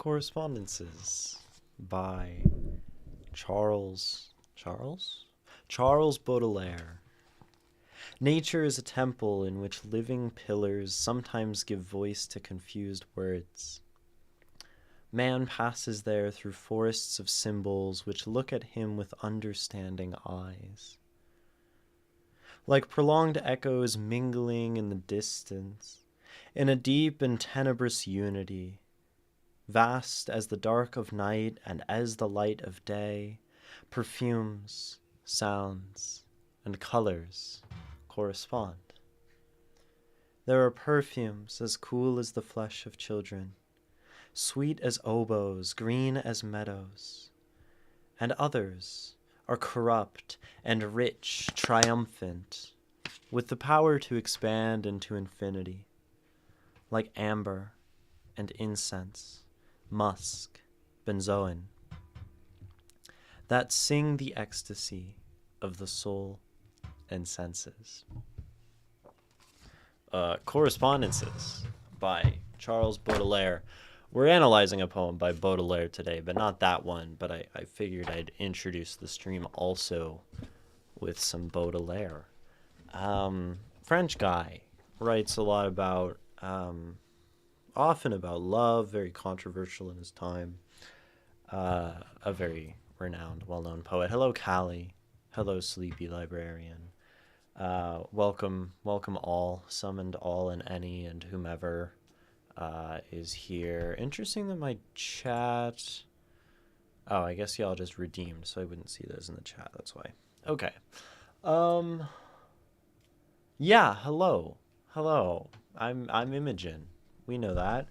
Correspondences by Charles Baudelaire. Nature is a temple in which living pillars sometimes give voice to confused words. Man passes there through forests of symbols which look at him with understanding eyes. Like prolonged echoes mingling in the distance, in a deep and tenebrous unity, vast as the dark of night and as the light of day, perfumes, sounds, and colors correspond. There are perfumes as cool as the flesh of children, sweet as oboes, green as meadows, and others are corrupt and rich, triumphant, with the power to expand into infinity, like amber and incense, musk, benzoin, that sing the ecstasy of the soul and senses. Correspondences by Charles Baudelaire. We're analyzing a poem by Baudelaire today, but not that one, but I figured I'd introduce the stream also with some Baudelaire. French guy, writes a lot about, often about love, very controversial in his time. A very renowned, well-known poet. Hello, Callie. Hello, Sleepy Librarian. Welcome all, summoned all and any and whomever is here. Interesting that my chat... Oh, I guess y'all just redeemed, so I wouldn't see those in the chat. That's why. Okay. Yeah, hello. I'm Imogen. We know that.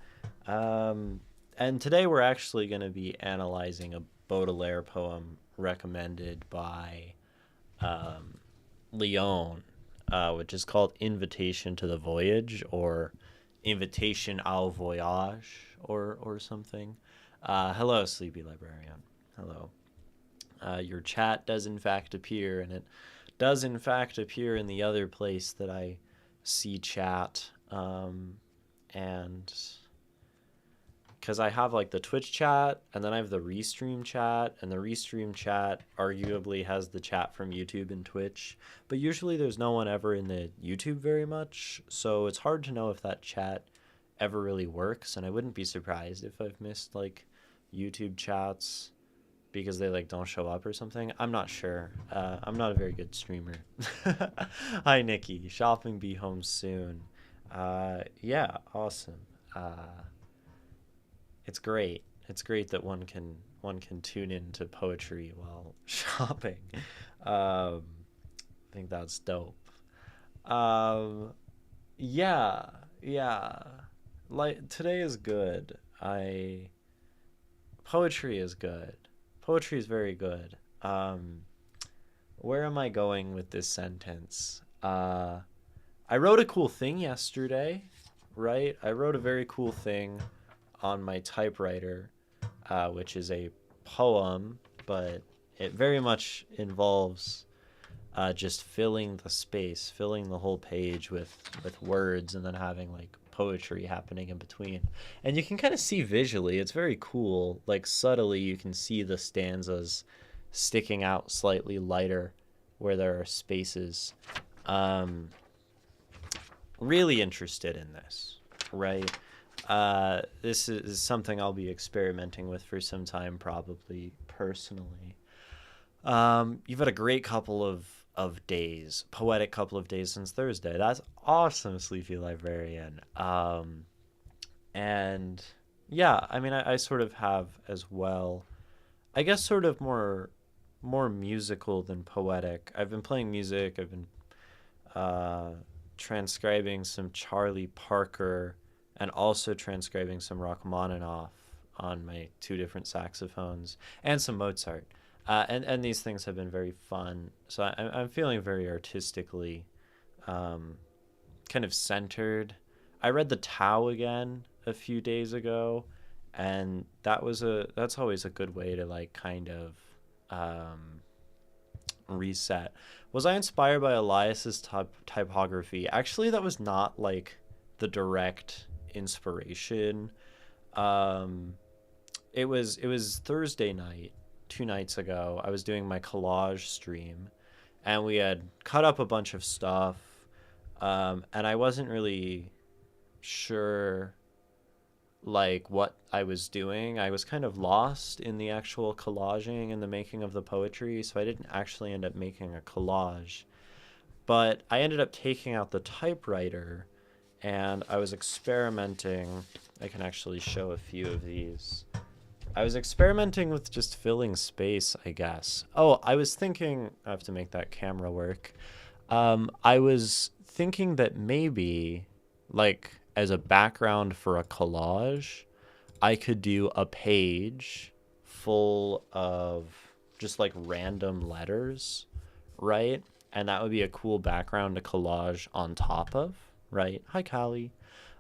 And today we're actually going to be analyzing a Baudelaire poem recommended by Leon, which is called Invitation to the Voyage, or Invitation au Voyage, or something. Hello, Sleepy Librarian. Hello. Your chat does in fact appear, and it does in fact appear in the other place that I see chat, and because I have like the Twitch chat, and then I have the Restream chat, and the Restream chat arguably has the chat from YouTube and Twitch, but usually there's no one ever in the YouTube very much, so it's hard to know if that chat ever really works, and I wouldn't be surprised if I've missed like YouTube chats because they like don't show up or something. I'm not sure. I'm not a very good streamer. Hi, Nikki. Shopping be home soon. Yeah, awesome. It's great. It's great that one can tune into poetry while shopping. I think that's dope. Yeah. Like today is good. Poetry is good. Poetry is very good. Where am I going with this sentence? I wrote a cool thing yesterday, right? I wrote a very cool thing on my typewriter, which is a poem, but it very much involves just filling the space, filling the whole page with words, and then having like poetry happening in between. And you can kind of see visually, it's very cool, like subtly you can see the stanzas sticking out slightly lighter where there are spaces. Really interested in this, right? This is something I'll be experimenting with for some time, probably personally. You've had a great couple of days, poetic couple of days since Thursday. That's awesome, Sleepy Librarian. And yeah, I mean, I sort of have as well, I guess sort of more musical than poetic. I've been playing music. I've been transcribing some Charlie Parker and also transcribing some Rachmaninoff on my two different saxophones, and some Mozart. And these things have been very fun. So I'm feeling very artistically kind of centered. I read The Tao again a few days ago, and that's always a good way to like kind of reset. Was I inspired by Elias's typography? Actually, that was not like the direct inspiration. it was Thursday night, 2 nights ago. I was doing my collage stream, and we had cut up a bunch of stuff, and I wasn't really sure like what I was doing. I was kind of lost in the actual collaging and the making of the poetry, so I didn't actually end up making a collage. But I ended up taking out the typewriter and I was experimenting. I can actually show a few of these. I was experimenting with just filling space, I guess. Oh, I was thinking, I have to make that camera work. I was thinking that maybe, like, as a background for a collage, I could do a page full of just like random letters, right? And that would be a cool background to collage on top of, right? Hi, Callie.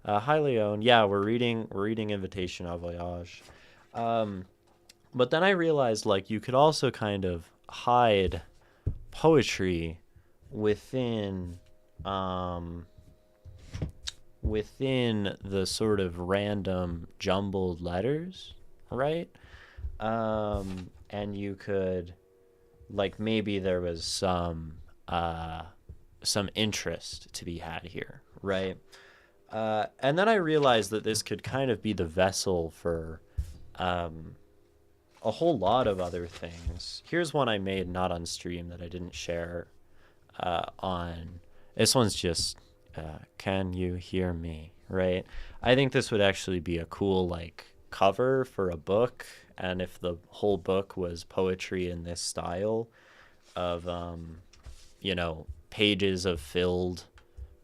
Hi, Leon. Yeah, we're reading Invitation à Voyage. Um, but then I realized like you could also kind of hide poetry within um within the sort of random jumbled letters, right? And you could like maybe there was some interest to be had here, right? And then I realized that this could kind of be the vessel for um, a whole lot of other things. Here's one I made not on stream that I didn't share on. This one's just "Can you hear me?" Right? I think this would actually be a cool like cover for a book, and if the whole book was poetry in this style of pages of filled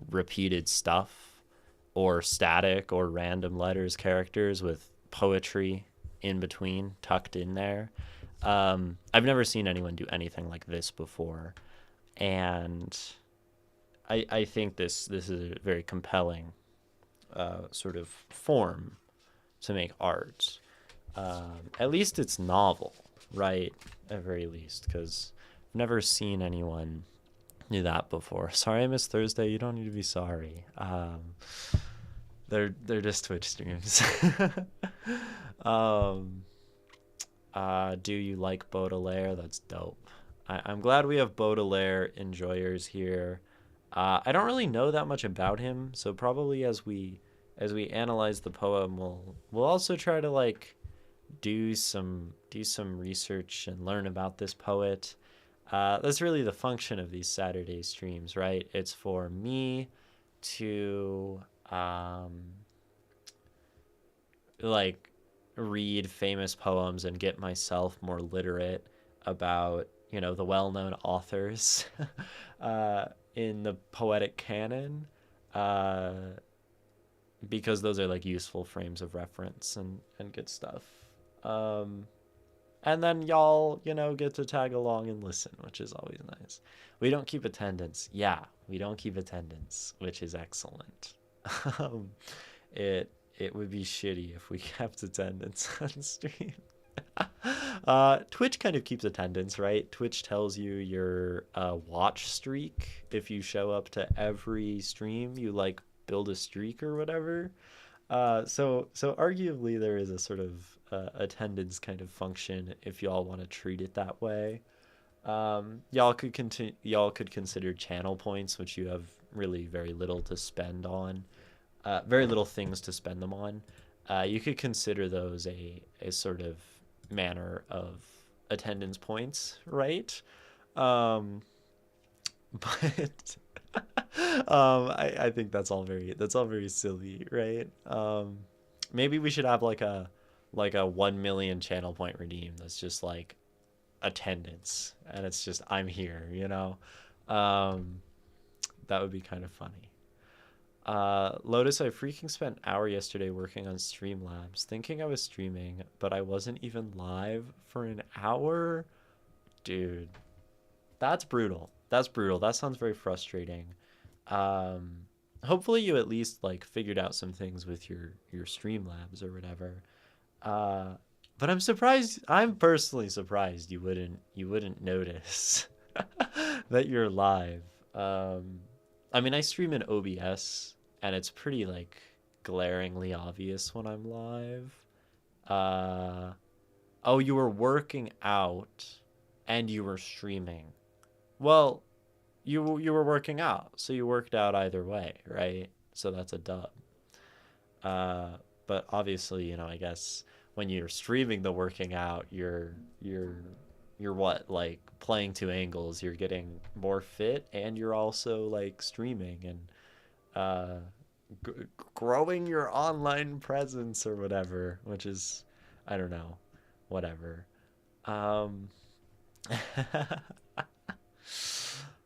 repeated stuff or static or random letters characters with poetry in between tucked in there. I've never seen anyone do anything like this before, and I think this is a very compelling sort of form to make art. At least it's novel, right? At very least, because I've never seen anyone do that before. Sorry, I missed Thursday. You don't need to be sorry. They're just Twitch streams. um, do you like Baudelaire? That's dope. I'm glad we have Baudelaire enjoyers here. I don't really know that much about him, so probably as we analyze the poem, we'll also try to like do some research and learn about this poet. That's really the function of these Saturday streams, right? It's for me to like read famous poems and get myself more literate about the well-known authors in the poetic canon, uh, because those are like useful frames of reference and good stuff. Um, and then y'all, get to tag along and listen, which is always nice. We don't keep attendance. Yeah, we don't keep attendance, which is excellent. um, it would be shitty if we kept attendance on stream. Twitch kind of keeps attendance, right? Twitch tells you your watch streak. If you show up to every stream, you like build a streak or whatever. So arguably there is a sort of attendance kind of function if y'all want to treat it that way. Y'all could consider channel points, which you have really very little to spend on, very little things to spend them on. You could consider those a sort of manner of attendance points, right? Um, but I think that's all very silly, right? Maybe we should have like a 1 million channel point redeem that's just like attendance, and it's just I'm here. Um, that would be kind of funny. Lotus, I freaking spent an hour yesterday working on Streamlabs, thinking I was streaming, but I wasn't even live for an hour. Dude, that's brutal. That's brutal. That sounds very frustrating. Um, Hopefully you at least like figured out some things with your Streamlabs or whatever. Uh, but I'm surprised. I'm personally surprised you wouldn't notice that you're live. I mean, I stream in OBS, and it's pretty like glaringly obvious when I'm live. Uh, oh, you were working out and you were streaming. Well, you were working out, so you worked out either way, right? So that's a dub. Uh, but obviously, I guess when you're streaming the working out, you're what, like playing two angles. You're getting more fit, and you're also like streaming and uh, growing your online presence or whatever, which is, I don't know, whatever. Um,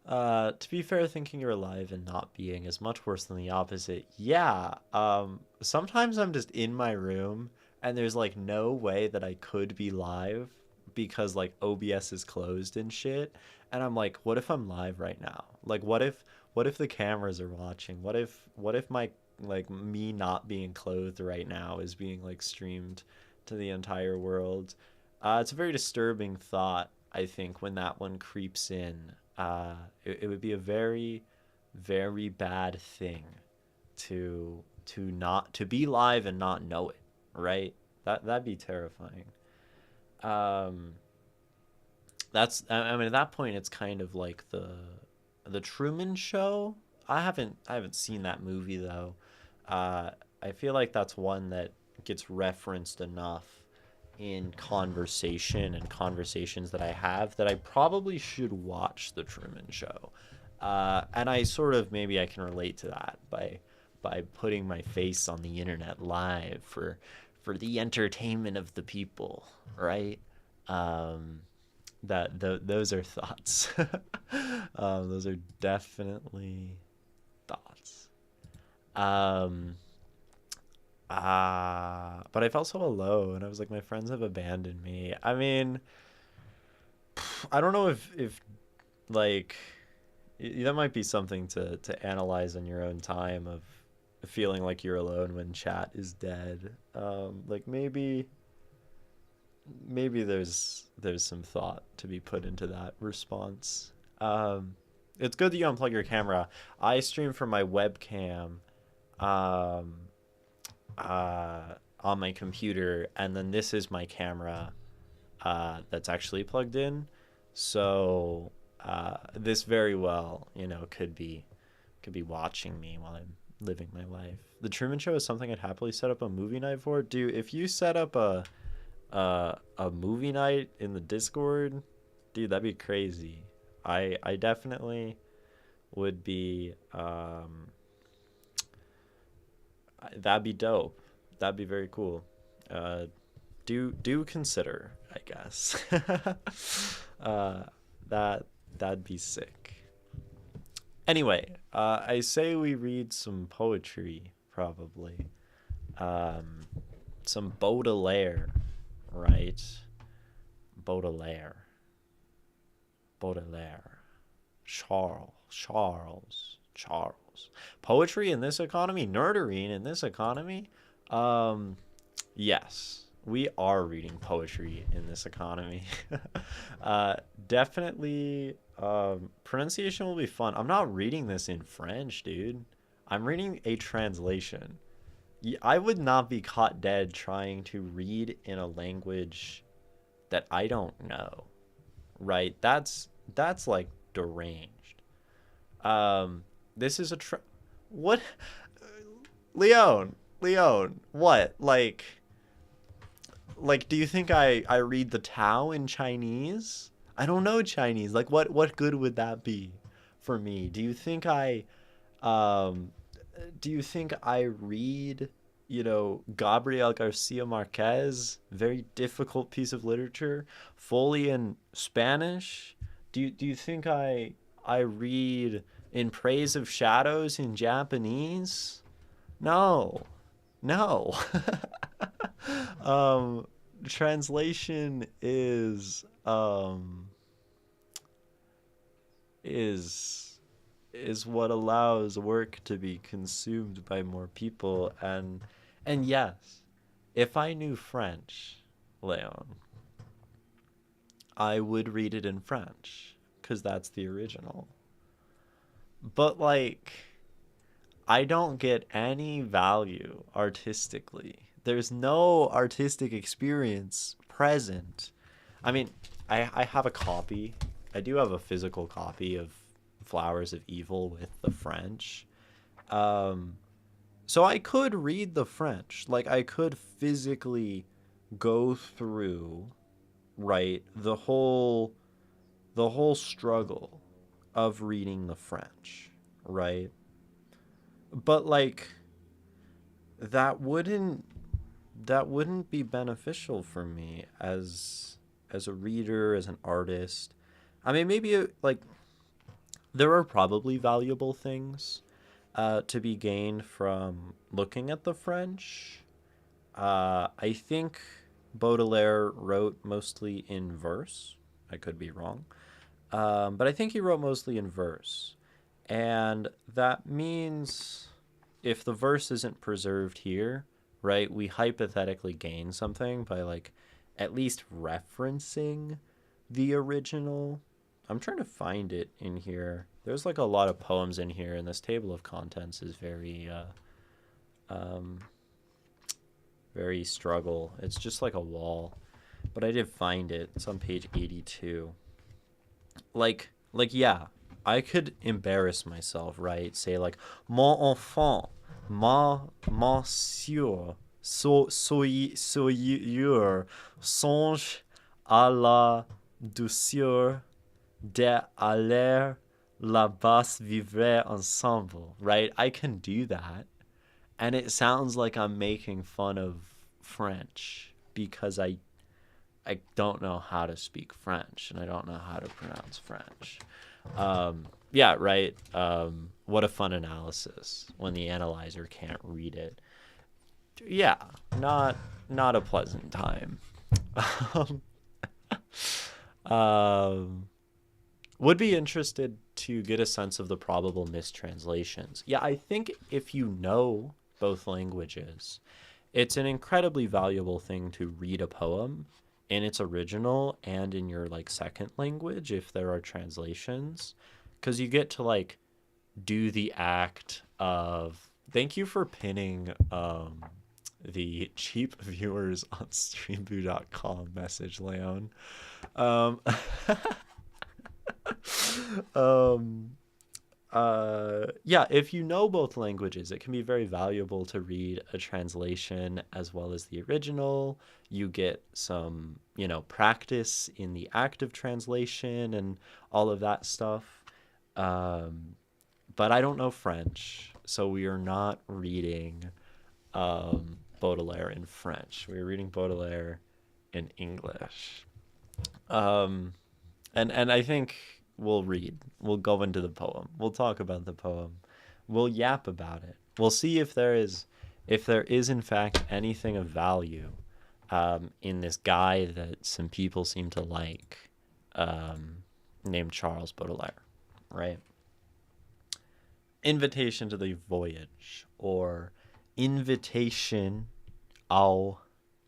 to be fair, thinking you're alive and not being is much worse than the opposite. Yeah. Sometimes I'm just in my room and there's like no way that I could be live because like OBS is closed and shit. And I'm like, what if I'm live right now? Like, what if the cameras are watching? What if my like me not being clothed right now is being like streamed to the entire world? It's a very disturbing thought, I think, when that one creeps in. It would be a very, very bad thing to be live and not know it, right? That'd be terrifying. Um, I mean, at that point, it's kind of like the Truman Show. I haven't seen that movie though. I feel like that's one that gets referenced enough in conversation and conversations that I have that I probably should watch the Truman Show. And I sort of, maybe I can relate to that by putting my face on the internet live for the entertainment of the people, right? Um, those are thoughts. Those are definitely thoughts. Um, but I felt so alone. I was like, my friends have abandoned me. I mean, I don't know if like that might be something to analyze in your own time of feeling like you're alone when chat is dead. Like maybe there's some thought to be put into that response. It's good that you unplug your camera. I stream from my webcam. Um, on my computer, and then this is my camera that's actually plugged in. So this very well, could be watching me while I'm living my life. The Truman Show is something I'd happily set up a movie night for. Dude, if you set up a movie night in the Discord, dude, that'd be crazy. I definitely would be that'd be dope. That'd be very cool. Uh, do consider, I guess. uh, that that'd be sick. Anyway, I say we read some poetry, probably. Um, some Baudelaire, right? Baudelaire, Baudelaire, Charles. Poetry in this economy, nerdery in this economy. Um, yes, we are reading poetry in this economy. uh, Definitely. Pronunciation will be fun. I'm not reading this in French, dude. I'm reading a translation. I would not be caught dead trying to read in a language that I don't know. Right? That's like deranged. This is what Leon, what? Like do you think I read the Tao in Chinese? I don't know Chinese. Like what good would that be for me? Um do you think I read, Gabriel Garcia Marquez, very difficult piece of literature, fully in Spanish? Do you think I read In Praise of Shadows in Japanese? No. No. um Translation is is what allows work to be consumed by more people, and yes, if I knew French, Leon, I would read it in French cuz that's the original. But like I don't get any value artistically there's no artistic experience present. I mean, I have a copy. I do have a physical copy of Flowers of Evil with the French. Um, so I could read the French. Like I could physically go through, right, the whole struggle of reading the French, right? But like that wouldn't that wouldn't be beneficial for me as a reader, as an artist. I mean, maybe like there are probably valuable things to be gained from looking at the French. I think Baudelaire wrote mostly in verse. I could be wrong. But I think he wrote mostly in verse. And that means if the verse isn't preserved here, right, we hypothetically gain something by like at least referencing the original. I'm trying to find it in here. There's like a lot of poems in here, and this table of contents is um, very struggle. It's just like a wall, but I did find it. It's on page 82. Like yeah, I could embarrass myself, right? Say like mon enfant, monsieur, soyeur, songe à la douceur de aller là-bas vivre ensemble, right? I can do that, and it sounds like I'm making fun of French because I don't know how to speak French and I don't know how to pronounce French. Yeah, right. What a fun analysis when the analyzer can't read it. Yeah, not a pleasant time. um, um, would be interested to get a sense of the probable mistranslations. Yeah, I think if you know both languages, it's an incredibly valuable thing to read a poem in its original and in your like second language if there are translations, because you get to like do the act of thank you for pinning the cheap viewers on streamboo.com message, Leon. um um yeah, if you know both languages, it can be very valuable to read a translation as well as the original. You get some, practice in the act of translation and all of that stuff. But I don't know French, so we are not reading Baudelaire in French. We're reading Baudelaire in English. Um, and I think we'll go into the poem, we'll talk about the poem, we'll yap about it, we'll see if there is in fact anything of value in this guy that some people seem to like, named Charles Baudelaire, right? Invitation to the voyage, or invitation au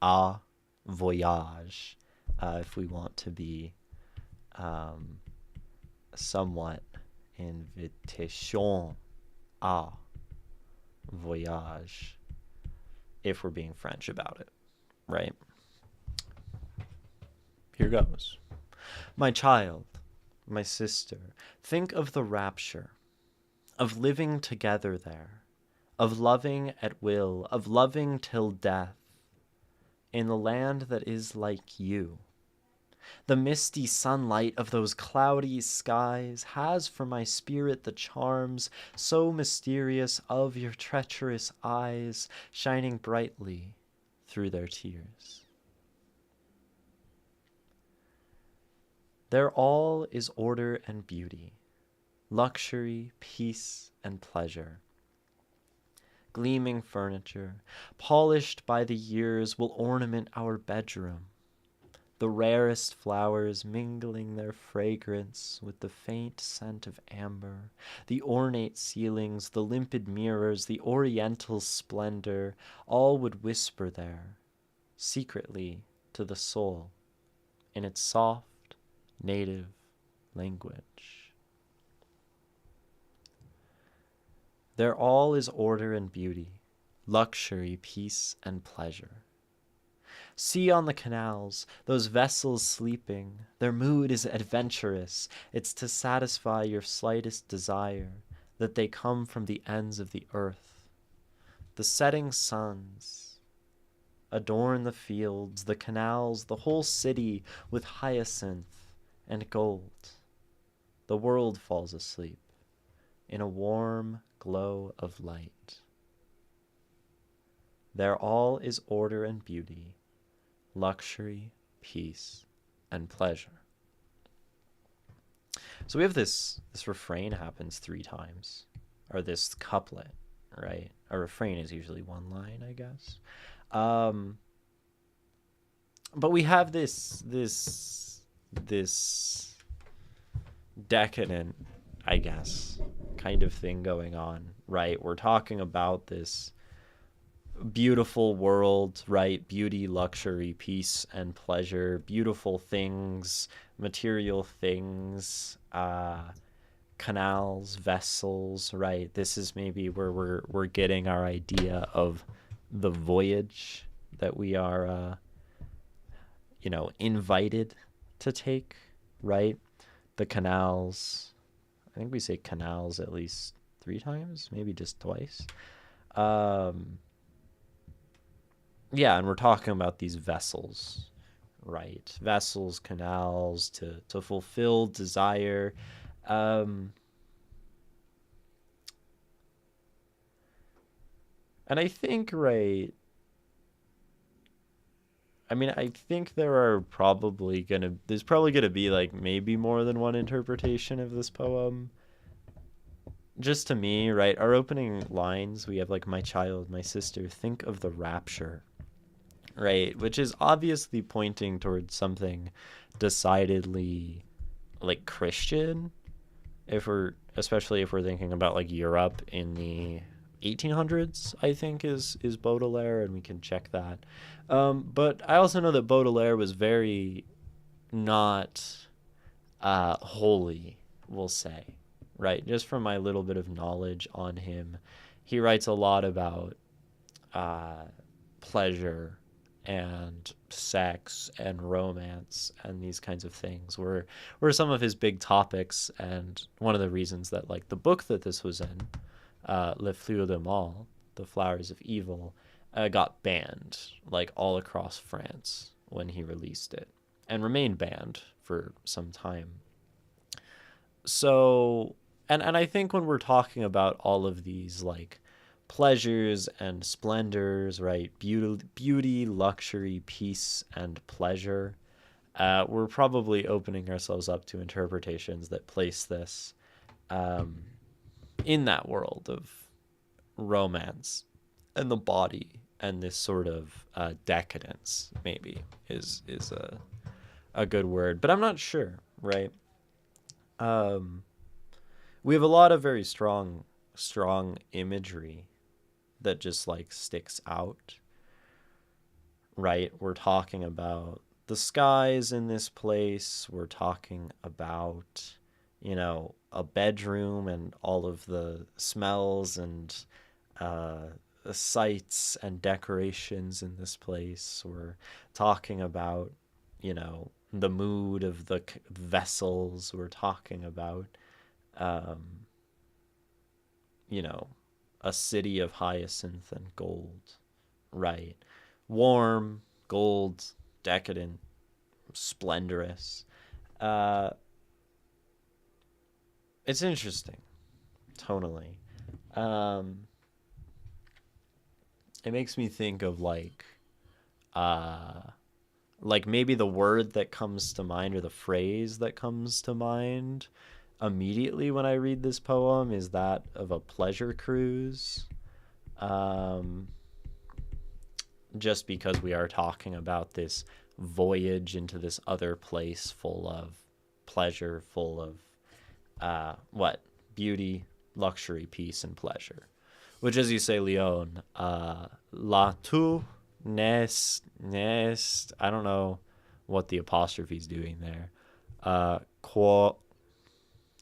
à voyage, if we want to be somewhat invitation à voyage, if we're being French about it, right? Here goes. My child, my sister, think of the rapture of living together there, of loving at will, of loving till death, in the land that is like you. The misty sunlight of those cloudy skies has for my spirit the charms so mysterious of your treacherous eyes shining brightly through their tears. There all is order and beauty, luxury, peace, and pleasure. Gleaming furniture, polished by the years, will ornament our bedroom. The rarest flowers mingling their fragrance with the faint scent of amber, the ornate ceilings, the limpid mirrors, the oriental splendor, all would whisper there, secretly to the soul, in its soft, native language. There all is order and beauty, luxury, peace, and pleasure. See on the canals those vessels sleeping. Their mood is adventurous. It's to satisfy your slightest desire that they come from the ends of the earth. The setting suns adorn the fields, the canals, the whole city with hyacinth and gold. The world falls asleep in a warm glow of light. There all is order and beauty, luxury, peace, and pleasure. So we have this refrain happens 3 times, or this couplet, right? A refrain is usually one line, I guess. But we have this decadent, I guess, kind of thing going on, right? We're talking about this beautiful world, right? Beauty, luxury, peace, and pleasure, beautiful things, material things, canals, vessels, right? This is maybe where we're getting our idea of the voyage that we are invited to take, right? The canals. I think we say canals at least 3 times, maybe just twice. Yeah, and we're talking about these vessels, right? Vessels, canals to fulfill desire. And I think, right, I mean, I think there's probably gonna be like maybe more than one interpretation of this poem. Just to me, right, our opening lines, we have like, my child, my sister, think of the rapture, right? Which is obviously pointing towards something decidedly like Christian, especially if we're thinking about like Europe in the 1800s, I think is Baudelaire, and we can check that. But I also know that Baudelaire was very not holy, we'll say, right? Just from my little bit of knowledge on him, he writes a lot about pleasure and sex and romance and these kinds of things were some of his big topics, and one of the reasons that like the book that this was in, Les Fleurs du Mal, The Flowers of Evil, got banned like all across France when he released it, and remained banned for some time. So, and I think when we're talking about all of these like pleasures and splendors, right? Beauty, luxury, peace, and pleasure. We're probably opening ourselves up to interpretations that place this in that world of romance and the body, and this sort of decadence, maybe is a good word, but I'm not sure, right? We have a lot of very strong imagery that just like sticks out, right? We're talking about the skies in this place. We're talking about, a bedroom and all of the smells and sights and decorations in this place. We're talking about, the mood of the vessels. We're talking about, a city of hyacinth and gold, right? Warm, gold, decadent, splendorous. It's interesting, tonally. It makes me think of like maybe the word that comes to mind, or the phrase that comes to mind immediately when I read this poem, is that of a pleasure cruise. Just because we are talking about this voyage into this other place full of pleasure, full of beauty, luxury, peace, and pleasure. Which, as you say, Leon, la tu nest, I don't know what the apostrophe's doing there.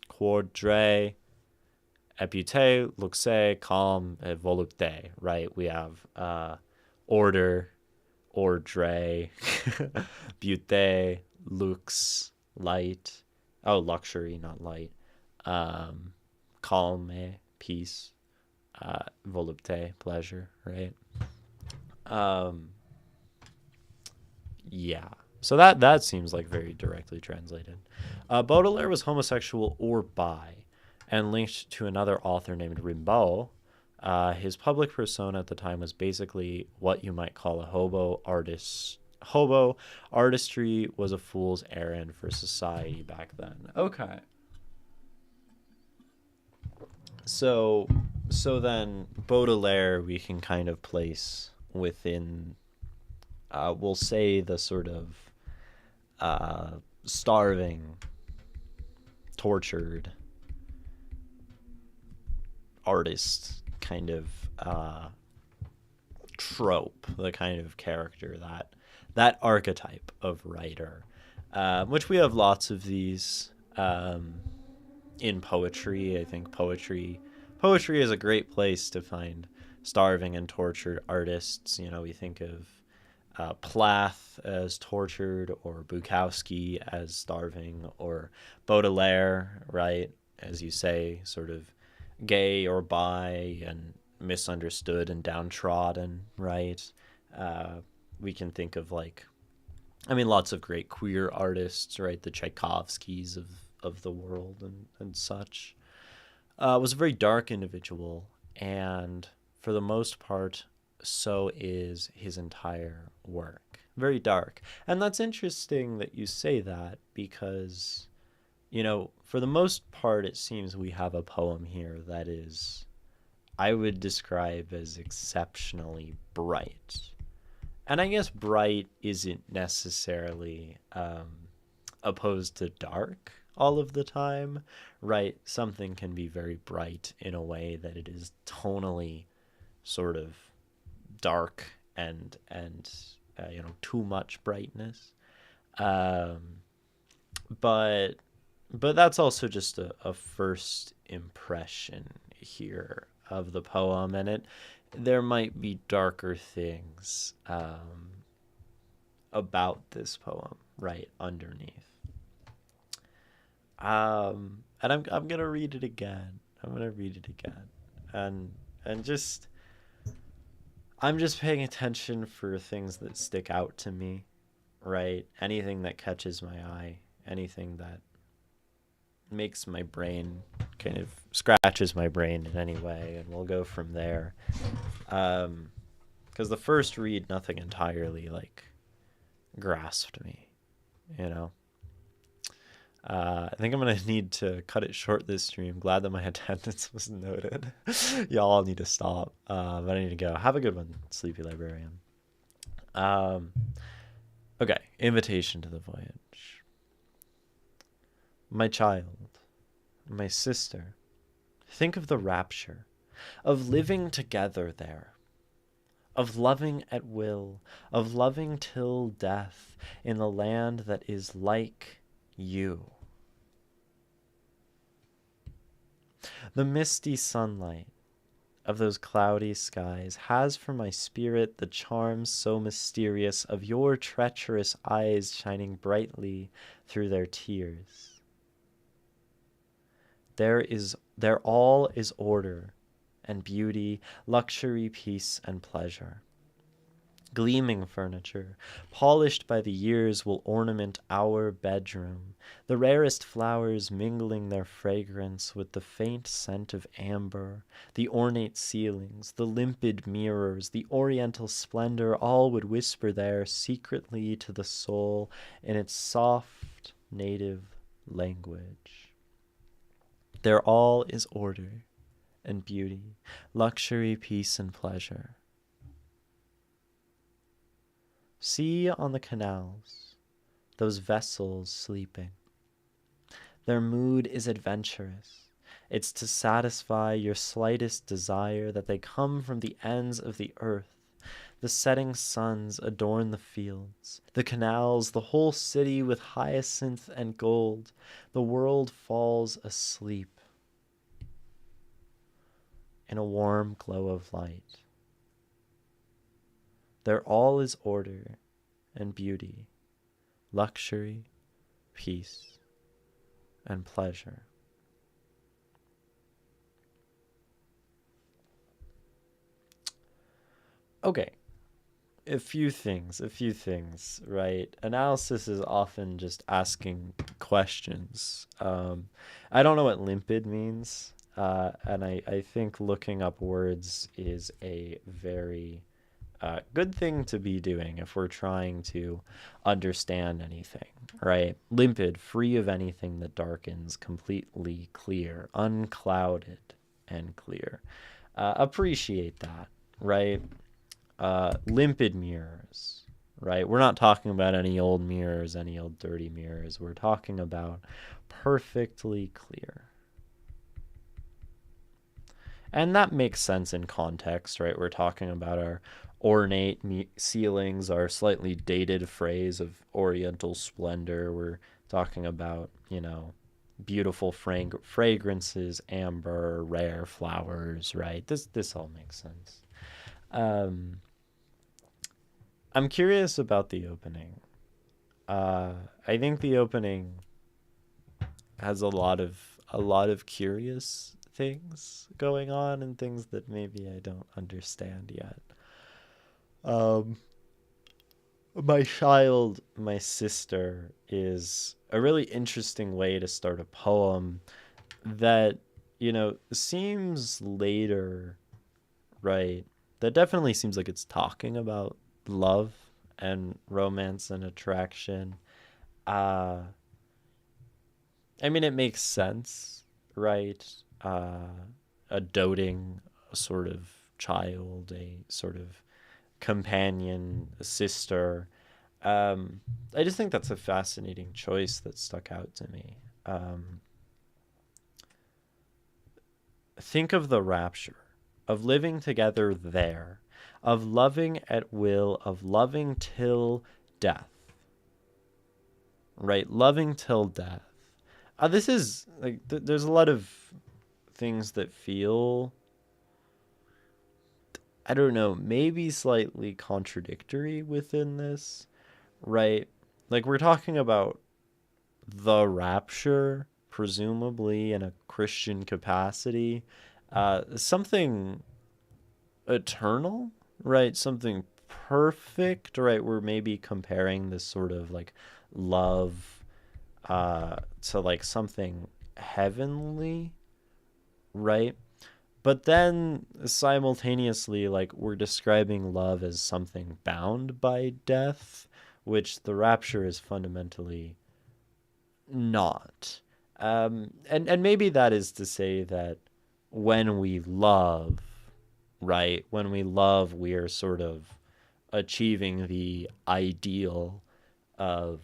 Quadre Equité, luxe, calm, volupté, right? We have order, ordre, beauté, luxe, light. Oh, luxury, not light. Calme, peace. Volupté, pleasure, right? Um, yeah. So that seems like very directly translated. Baudelaire was homosexual or bi, and linked to another author named Rimbaud. His public persona at the time was basically what you might call a hobo artist. Hobo artistry was a fool's errand for society back then. Okay. So then Baudelaire we can kind of place within we'll say the sort of starving, tortured artist kind of trope, the kind of character that archetype of writer, which we have lots of these in poetry. I think poetry is a great place to find starving and tortured artists. You know, we think of Plath as tortured, or Bukowski as starving, or Baudelaire, right? As you say, sort of gay or bi and misunderstood and downtrodden, right? We can think of lots of great queer artists, right? The Tchaikovskys of the world and such. Was a very dark individual, and for the most part, so is his entire work. Very dark. And that's interesting that you say that, because, you know, for the most part, it seems we have a poem here that is, I would describe as exceptionally bright. And I guess bright isn't necessarily opposed to dark all of the time, right? Something can be very bright in a way that it is tonally sort of dark and too much brightness, but that's also just a first impression here of the poem, and there might be darker things about this poem right underneath. And I'm gonna read it again. And just I'm just paying attention for things that stick out to me, right? Anything that catches my eye, anything that makes my brain, kind of scratches my brain in any way, and we'll go from there. Because the first read, nothing entirely grasped me, you know. I think I'm gonna need to cut it short this stream. Glad that my attendance was noted. Y'all all need to stop, but I need to go. Have a good one, Sleepy Librarian. Okay, invitation to the voyage. My child, my sister, think of the rapture of living together there, of loving at will, of loving till death in the land that is like you. The misty sunlight of those cloudy skies has for my spirit the charm so mysterious of your treacherous eyes shining brightly through their tears. There all is order and beauty, luxury, peace, and pleasure. Gleaming furniture, polished by the years, will ornament our bedroom, the rarest flowers mingling their fragrance with the faint scent of amber, the ornate ceilings, the limpid mirrors, the oriental splendor, all would whisper there secretly to the soul in its soft native language. There all is order and beauty, luxury, peace, and pleasure. See on the canals those vessels sleeping. Their mood is adventurous. It's to satisfy your slightest desire that they come from the ends of the earth. The setting suns adorn the fields, the canals, the whole city with hyacinth and gold. The world falls asleep. in a warm glow of light. There all is order and beauty, luxury, peace, and pleasure. Okay, a few things, right? Analysis is often just asking questions. I don't know what limpid means, and I think looking up words is a very good thing to be doing if we're trying to understand anything, right? Limpid, free of anything that darkens, completely clear, unclouded and clear. Appreciate that, right? Limpid mirrors, right? We're not talking about any old mirrors, any old dirty mirrors. We're talking about perfectly clear. And that makes sense in context, right? We're talking about our ornate ceilings, our slightly dated phrase of oriental splendor. We're talking about, beautiful fragrances, amber, rare flowers, right? This all makes sense. Um, I'm curious about the opening. I think the opening has a lot of curious things going on and things that maybe I don't understand yet. Um, my sister, is a really interesting way to start a poem that, seems later, right? That definitely seems like it's talking about love and romance and attraction. Uh, I mean, it makes sense, right? A doting sort of child, a sort of companion, a sister. I just think that's a fascinating choice that stuck out to me. Think of the rapture of living together there, of loving at will, of loving till death, right? Loving till death. This is like, there's a lot of things that feel, I don't know, maybe slightly contradictory within this, right? Like, we're talking about the rapture, presumably in a Christian capacity, something eternal, right? Something perfect, right? We're maybe comparing this sort of like love to like something heavenly, right? But then simultaneously, like, we're describing love as something bound by death, which the rapture is fundamentally not. And maybe that is to say that when we love, right, when we love, we are sort of achieving the ideal of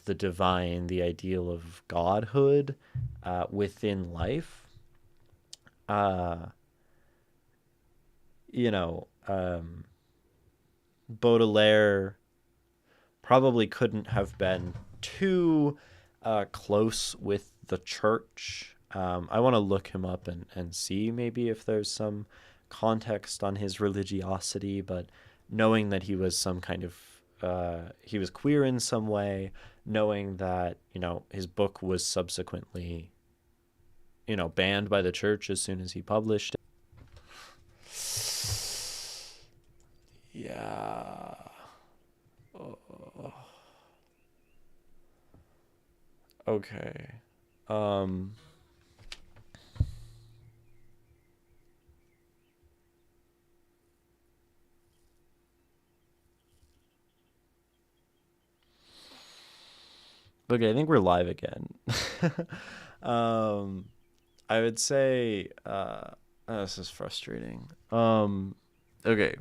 the divine, the ideal of godhood within life. Uh, you know, Baudelaire probably couldn't have been too close with the church. I want to look him up and see maybe if there's some context on his religiosity, but knowing that he was some kind of he was queer in some way, knowing that, his book was subsequently, banned by the church as soon as he published it. Yeah. Okay. Um okay, I think we're live again. um I would say this is frustrating. Okay.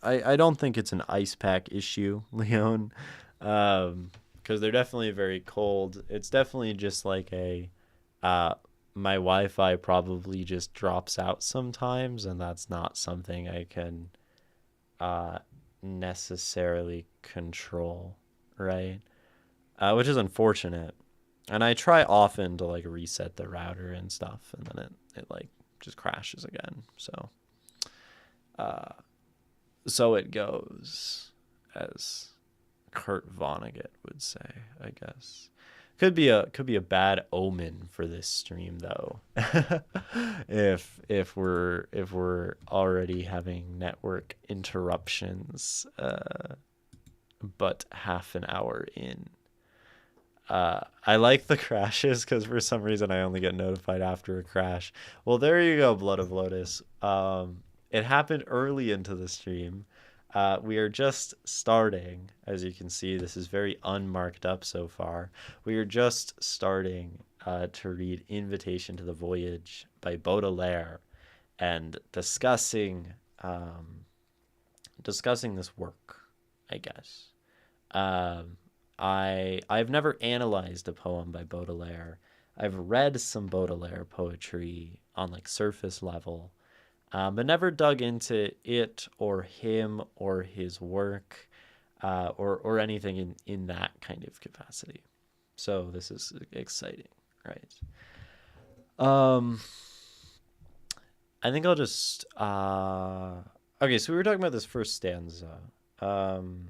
I don't think it's an ice pack issue, Leon. Because they're definitely very cold. It's definitely just like uh my Wi-Fi probably just drops out sometimes, and that's not something I can uh necessarily control, right? Which is unfortunate. And I try often to like reset the router and stuff, and then it like just crashes again. So it goes, as Kurt Vonnegut would say, I guess. Could be a bad omen for this stream though. if we're already having network interruptions, but half an hour in. I like the crashes because for some reason I only get notified after a crash. Well, there you go, Blood of Lotus. It happened early into the stream. We are just starting. As you can see, this is very unmarked up so far. We are just starting to read Invitation to the Voyage by Baudelaire and discussing this work, I guess. I've never analyzed a poem by Baudelaire. I've read some Baudelaire poetry on like surface level, but never dug into it or him or his work, or anything in that kind of capacity. So this is exciting, right? I think I'll just okay. So we were talking about this first stanza, and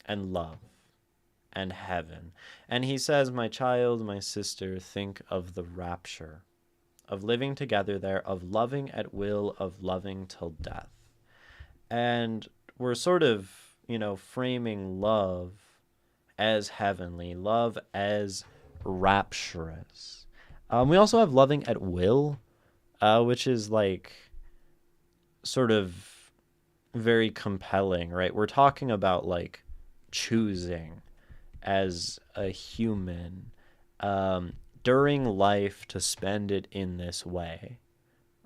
love and heaven. And he says, my child, my sister, think of the rapture of living together there, of loving at will, of loving till death. And we're sort of, framing love as heavenly, love as rapturous. We also have loving at will, which is like sort of very compelling, right? We're talking about like choosing as a human during life to spend it in this way,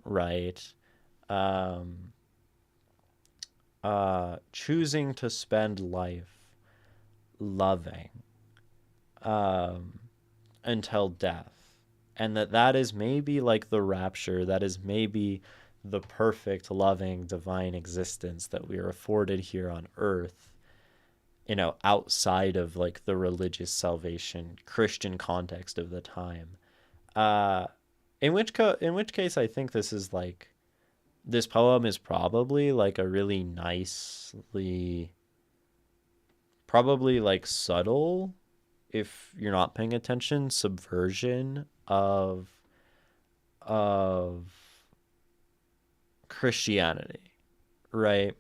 right? Choosing to spend life loving until death, and that is maybe like the rapture, that is maybe the perfect loving divine existence that we are afforded here on earth, outside of like the religious salvation Christian context of the time. In which case I think this poem is probably like a really nicely, probably like subtle, if you're not paying attention, subversion of Christianity, right?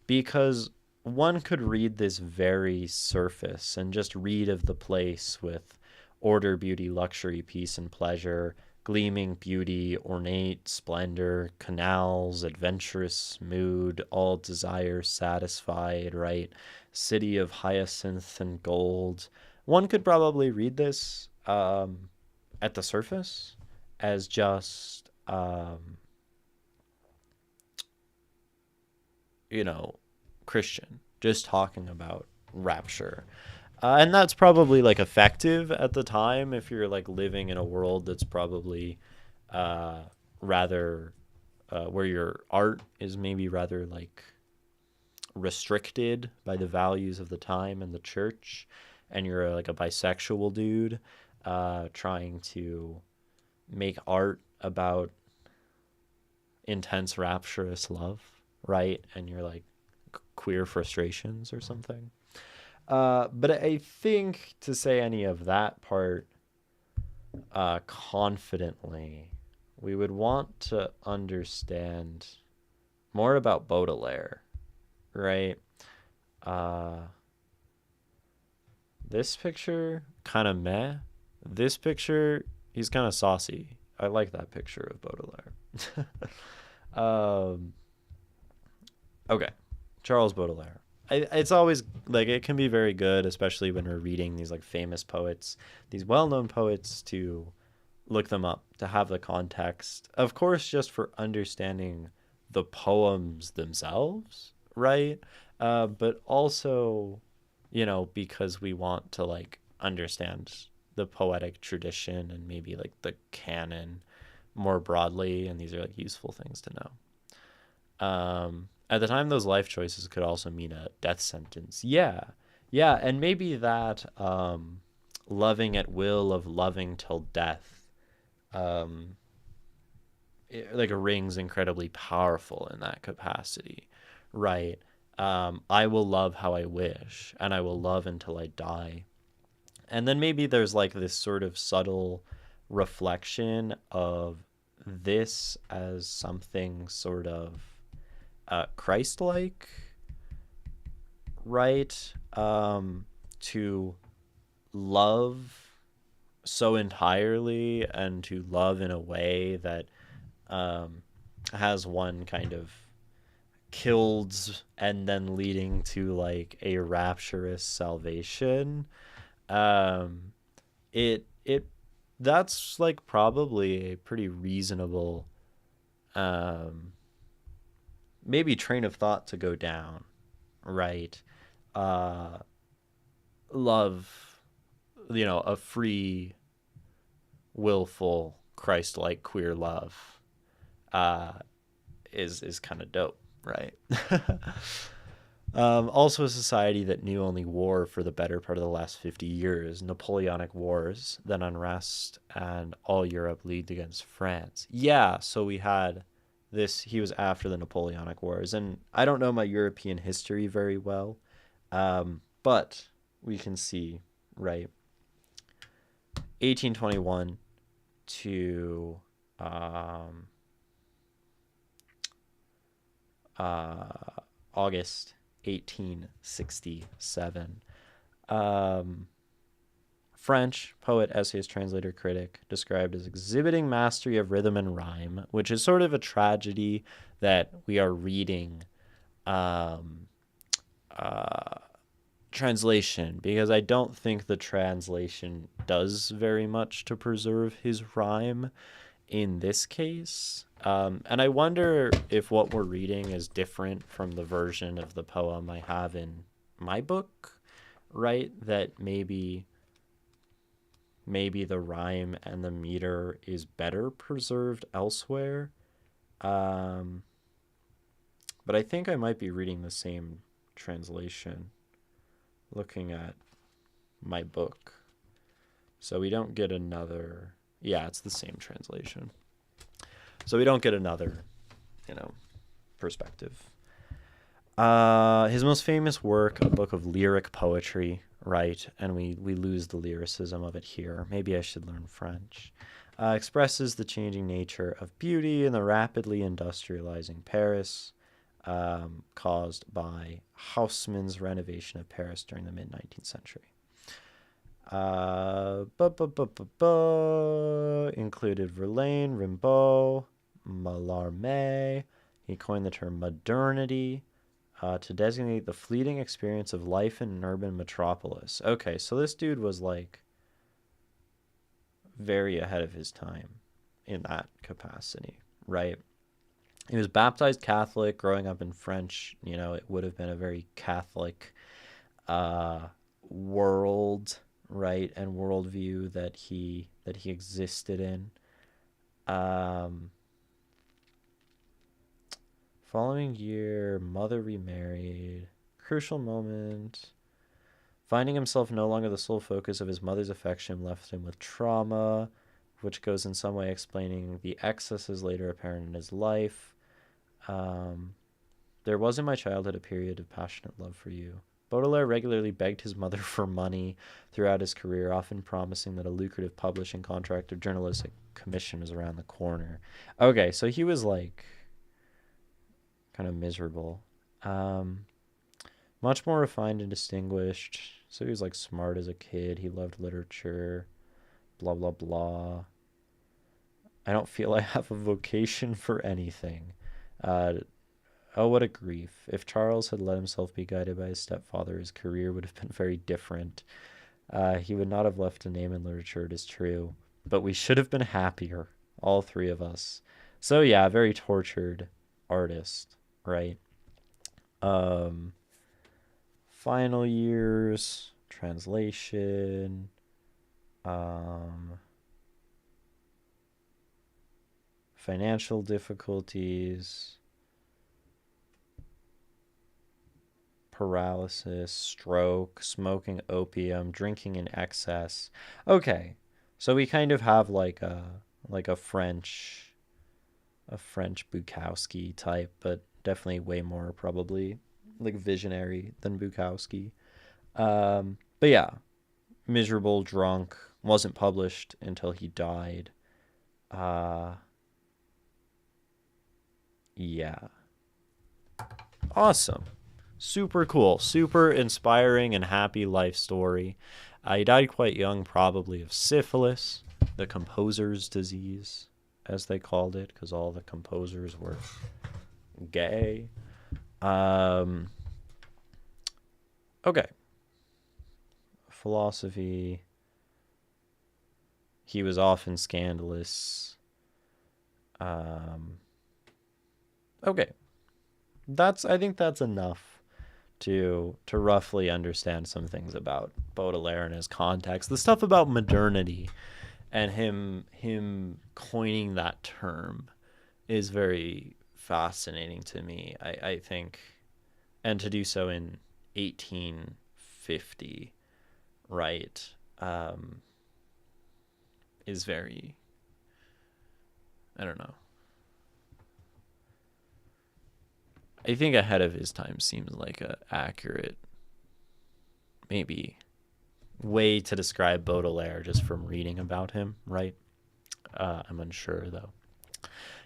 Because one could read this very surface and just read of the place with order, beauty, luxury, peace, and pleasure, gleaming beauty, ornate splendor, canals, adventurous mood, all desire satisfied, right? City of hyacinth and gold. One could probably read this at the surface as just, Christian, just talking about rapture. And that's probably like effective at the time if you're like living in a world that's probably rather where your art is maybe rather like restricted by the values of the time and the church, and you're like a bisexual dude trying to make art about intense rapturous love, right? And you're like queer frustrations or something. But I think to say any of that part confidently, we would want to understand more about Baudelaire, right? This picture, kind of meh. This picture, he's kind of saucy. I like that picture of Baudelaire. Okay, Charles Baudelaire. It's always like it can be very good, especially when we're reading these like famous poets, these well-known poets, to look them up, to have the context, of course, just for understanding the poems themselves, right? But also, because we want to like understand the poetic tradition and maybe like the canon more broadly, and these are like useful things to know. At the time, those life choices could also mean a death sentence. Yeah, and maybe that loving at will, of loving till death, like a ring's incredibly powerful in that capacity, right? I will love how I wish, and I will love until I die. And then maybe there's like this sort of subtle reflection of this as something sort of Christ-like, right? To love so entirely and to love in a way that um, has one kind of killed and then leading to like a rapturous salvation. Um, it that's like probably a pretty reasonable um, maybe train of thought to go down, right? Uh, love, a free, willful, Christ-like queer love uh, is kind of dope, right? Also, a society that knew only war for the better part of the last 50 years, Napoleonic Wars, then unrest, and all Europe leagued against France. Yeah, so we had this, he was after the Napoleonic Wars, and I don't know my European history very well, but we can see, right, 1821 to uh, August 1867. French poet, essayist, translator, critic, described as exhibiting mastery of rhythm and rhyme, which is sort of a tragedy that we are reading um, uh, translation, because I don't think the translation does very much to preserve his rhyme in this case. And I wonder if what we're reading is different from the version of the poem I have in my book, right? That maybe the rhyme and the meter is better preserved elsewhere. Um, but I think I might be reading the same translation looking at my book. So we don't get another, yeah, it's the same translation. So we don't get another, perspective. His most famous work, a book of lyric poetry, right? And we lose the lyricism of it here. Maybe I should learn French. Expresses the changing nature of beauty in the rapidly industrializing Paris, caused by Haussmann's renovation of Paris during the mid 19th century. Included Verlaine, Rimbaud, Mallarmé. He coined the term modernity to designate the fleeting experience of life in an urban metropolis. Okay, so this dude was like very ahead of his time in that capacity, right? He was baptized Catholic, growing up in French. It would have been a very Catholic world, right, and worldview that he existed in. Following year, mother remarried. Crucial moment. Finding himself no longer the sole focus of his mother's affection left him with trauma, which goes in some way explaining the excesses later apparent in his life. There was in my childhood a period of passionate love for you. Baudelaire regularly begged his mother for money throughout his career, often promising that a lucrative publishing contract or journalistic commission was around the corner. Okay, so he was like kind of miserable. Much more refined and distinguished. So he was like smart as a kid. He loved literature. Blah, blah, blah. I don't feel I have a vocation for anything. Oh, what a grief. If Charles had let himself be guided by his stepfather, his career would have been very different. He would not have left a name in literature, it is true. But we should have been happier, all three of us. So yeah, very tortured artist, right? Final years, translation, financial difficulties, paralysis, stroke, smoking opium, drinking in excess. Okay, so we kind of have like a French a French Bukowski type, but definitely way more probably like visionary than Bukowski. But yeah, miserable, drunk, wasn't published until he died. Uh, yeah, awesome, super cool, super inspiring and happy life story. He died quite young, probably of syphilis, the composer's disease, as they called it, because all the composers were gay. Okay. Philosophy. He was often scandalous. Okay. I think that's enough to roughly understand some things about Baudelaire and his context. The stuff about modernity and him coining that term is very fascinating to me. I think, and to do so in 1850, right, is very, I don't know. I think ahead of his time seems like a accurate, maybe, way to describe Baudelaire just from reading about him, right? I'm unsure, though.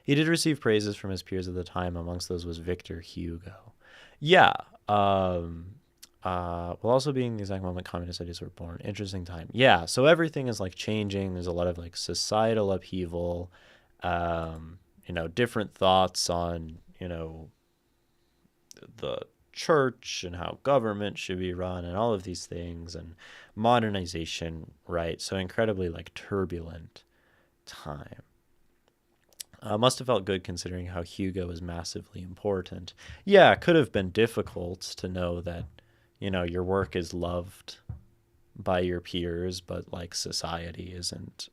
He did receive praises from his peers at the time. Amongst those was Victor Hugo. Yeah. While also being the exact moment communist ideas were born. Interesting time. Yeah. So everything is like changing. There's a lot of like societal upheaval, different thoughts on, the church and how government should be run and all of these things and modernization, right? So incredibly like turbulent time. Must have felt good considering how Hugo is massively important. Yeah, it could have been difficult to know that, your work is loved by your peers, but like society isn't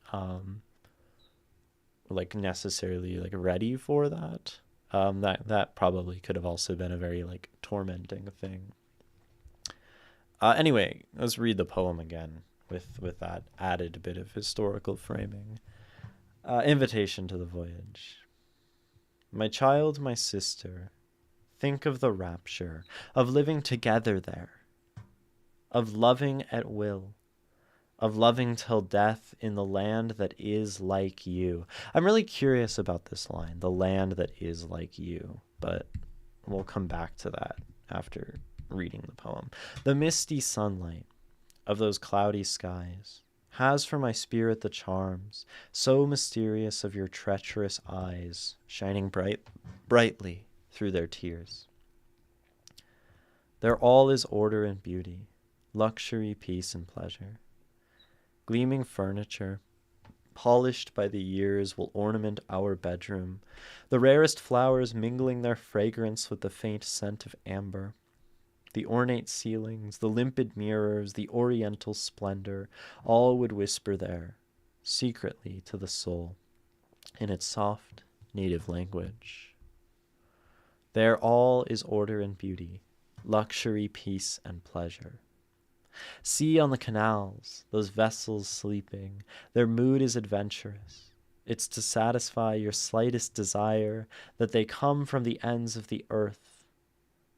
like necessarily like ready for that. That probably could have also been a very like tormenting thing. Anyway, let's read the poem again with that added bit of historical framing. Invitation to the voyage. My child, my sister, think of the rapture of living together there, of loving at will, of loving till death in the land that is like you. I'm really curious about this line, the land that is like you, but we'll come back to that after reading the poem. The misty sunlight of those cloudy skies has for my spirit the charms so mysterious of your treacherous eyes shining brightly through their tears. There all is order and beauty, luxury, peace, and pleasure. Gleaming furniture, polished by the years, will ornament our bedroom, the rarest flowers mingling their fragrance with the faint scent of amber. The ornate ceilings, the limpid mirrors, the oriental splendor, all would whisper there, secretly to the soul, in its soft native language. There all is order and beauty, luxury, peace, and pleasure. See on the canals those vessels sleeping, their mood is adventurous. It's to satisfy your slightest desire that they come from the ends of the earth.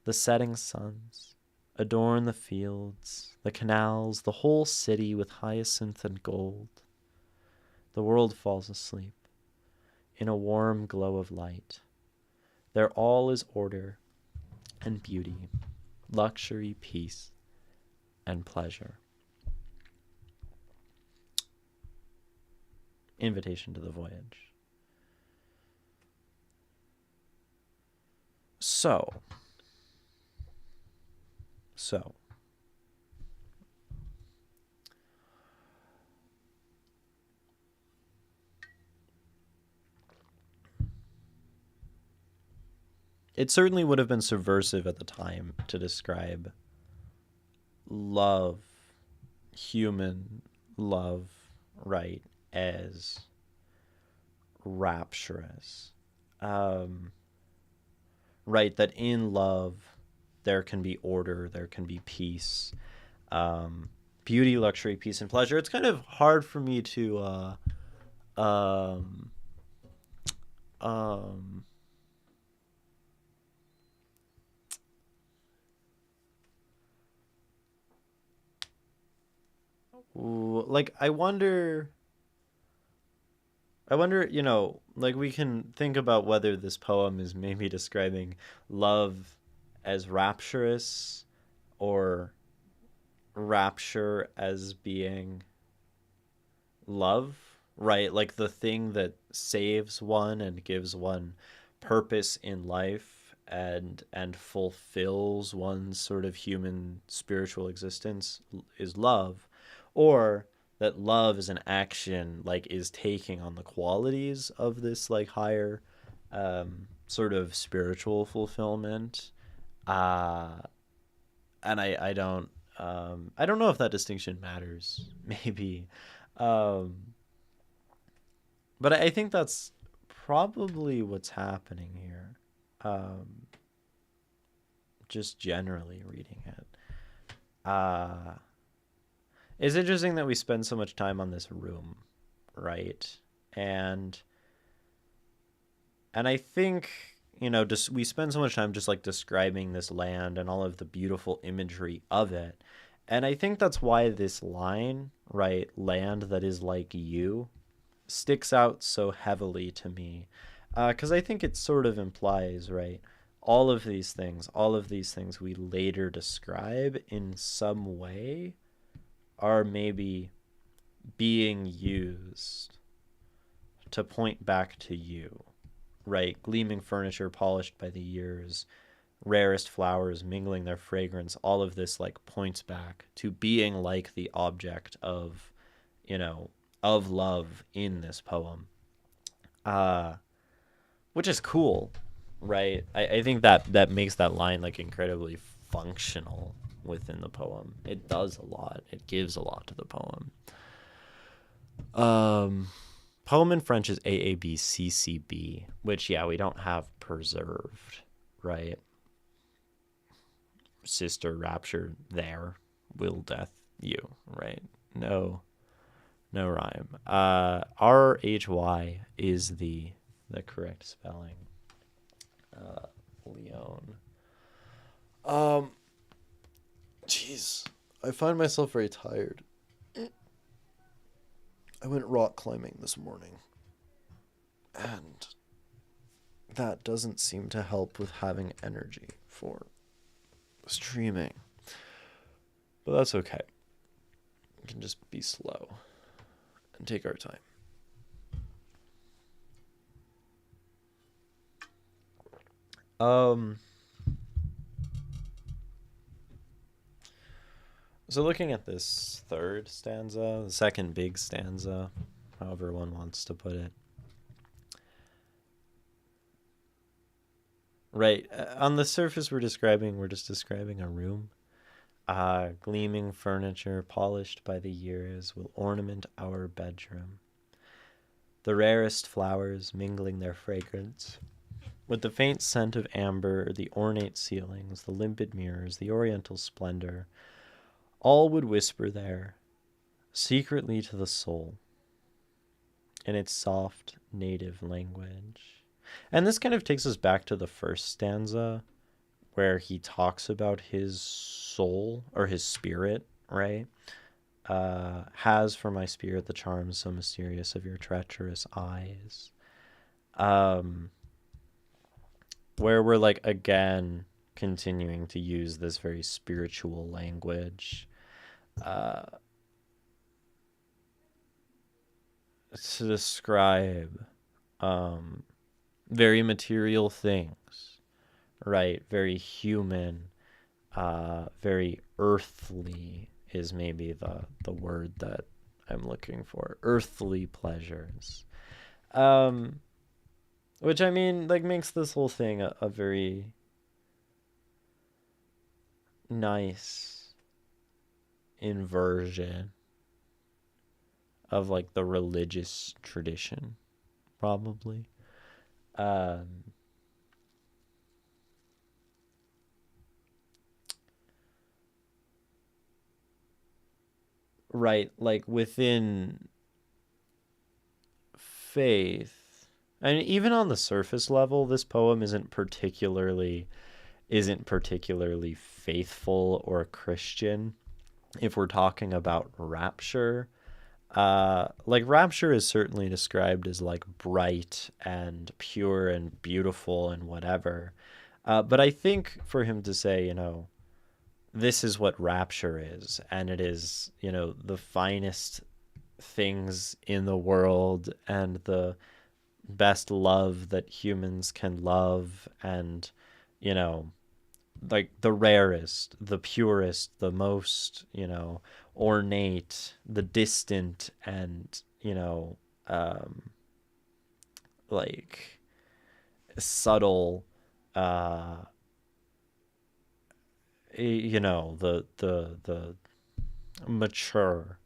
The setting suns adorn the fields, the canals, the whole city with hyacinth and gold. The world falls asleep in a warm glow of light. There all is order and beauty, luxury, peace, and pleasure. Invitation to the voyage. So, it certainly would have been subversive at the time to describe love, human love, right, as rapturous. Right, that in love there can be order, there can be peace, beauty, luxury, peace, and pleasure. It's kind of hard for me to Um, like I wonder, like we can think about whether this poem is maybe describing love as rapturous or rapture as being love, right? Like the thing that saves one and gives one purpose in life and fulfills one's sort of human spiritual existence is love, or that love is an action, like is taking on the qualities of this like higher sort of spiritual fulfillment. uh and I don't know if that distinction matters. Maybe. um but I think that's probably what's happening here. um just generally reading it, uh it's interesting that we spend so much time on this room, right? and and I think, just we spend so much time just like describing this land and all of the beautiful imagery of it. And I think that's why this line, right, land that is like you, sticks out so heavily to me. Because I think it sort of implies, right, all of these things we later describe in some way are maybe being used to point back to you, right? Gleaming furniture polished by the years, rarest flowers mingling their fragrance, all of this like points back to being like the object of, you know, of love in this poem. Uh which is cool, right? I think that makes that line like incredibly functional within the poem. It does a lot. It gives a lot to the poem. Um Poem in French is AABCCB, which, yeah, we don't have preserved, right? Sister rapture there, will death you, right? No, no rhyme. RHY is the correct spelling. Leon. Um, jeez, I find myself very tired. I went rock climbing this morning, and that doesn't seem to help with having energy for streaming. But that's okay. We can just be slow and take our time. Um so looking at this third stanza, the second big stanza, however one wants to put it. Right, on the surface we're just describing a room. Gleaming furniture polished by the years will ornament our bedroom. The rarest flowers mingling their fragrance with the faint scent of amber, the ornate ceilings, the limpid mirrors, the oriental splendor, all would whisper there, secretly to the soul, in its soft native language. And this kind of takes us back to the first stanza, where he talks about his soul or his spirit, right? Has for my spirit the charms so mysterious of your treacherous eyes. Where we're like again continuing to use this very spiritual language to describe very material things, right? Very human, very earthly is maybe the word that I'm looking for. Earthly pleasures. Which I mean, like, makes this whole thing a very nice inversion of like the religious tradition, probably. Um, right, like within faith, And even on the surface level, this poem isn't particularly faithful or Christian. If we're talking about rapture, like rapture is certainly described as like bright and pure and beautiful and whatever. But I think for him to say, this is what rapture is, and it is, the finest things in the world and the best love that humans can love, and, you know, like the rarest, the purest, the most, ornate, the distant, and, like subtle, uh, the mature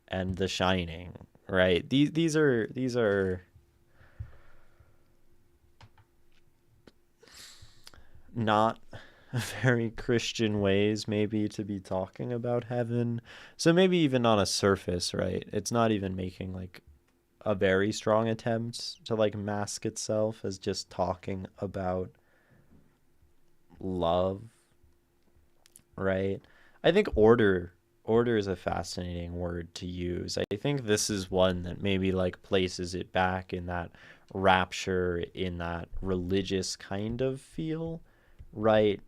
and the shining, right? These are not very Christian ways maybe to be talking about heaven. So maybe even on a surface, right? It's not even making like a very strong attempt to like mask itself as just talking about love, right? I think order is a fascinating word to use. I think this is one that maybe like places it back in that rapture, in that religious kind of feel, right?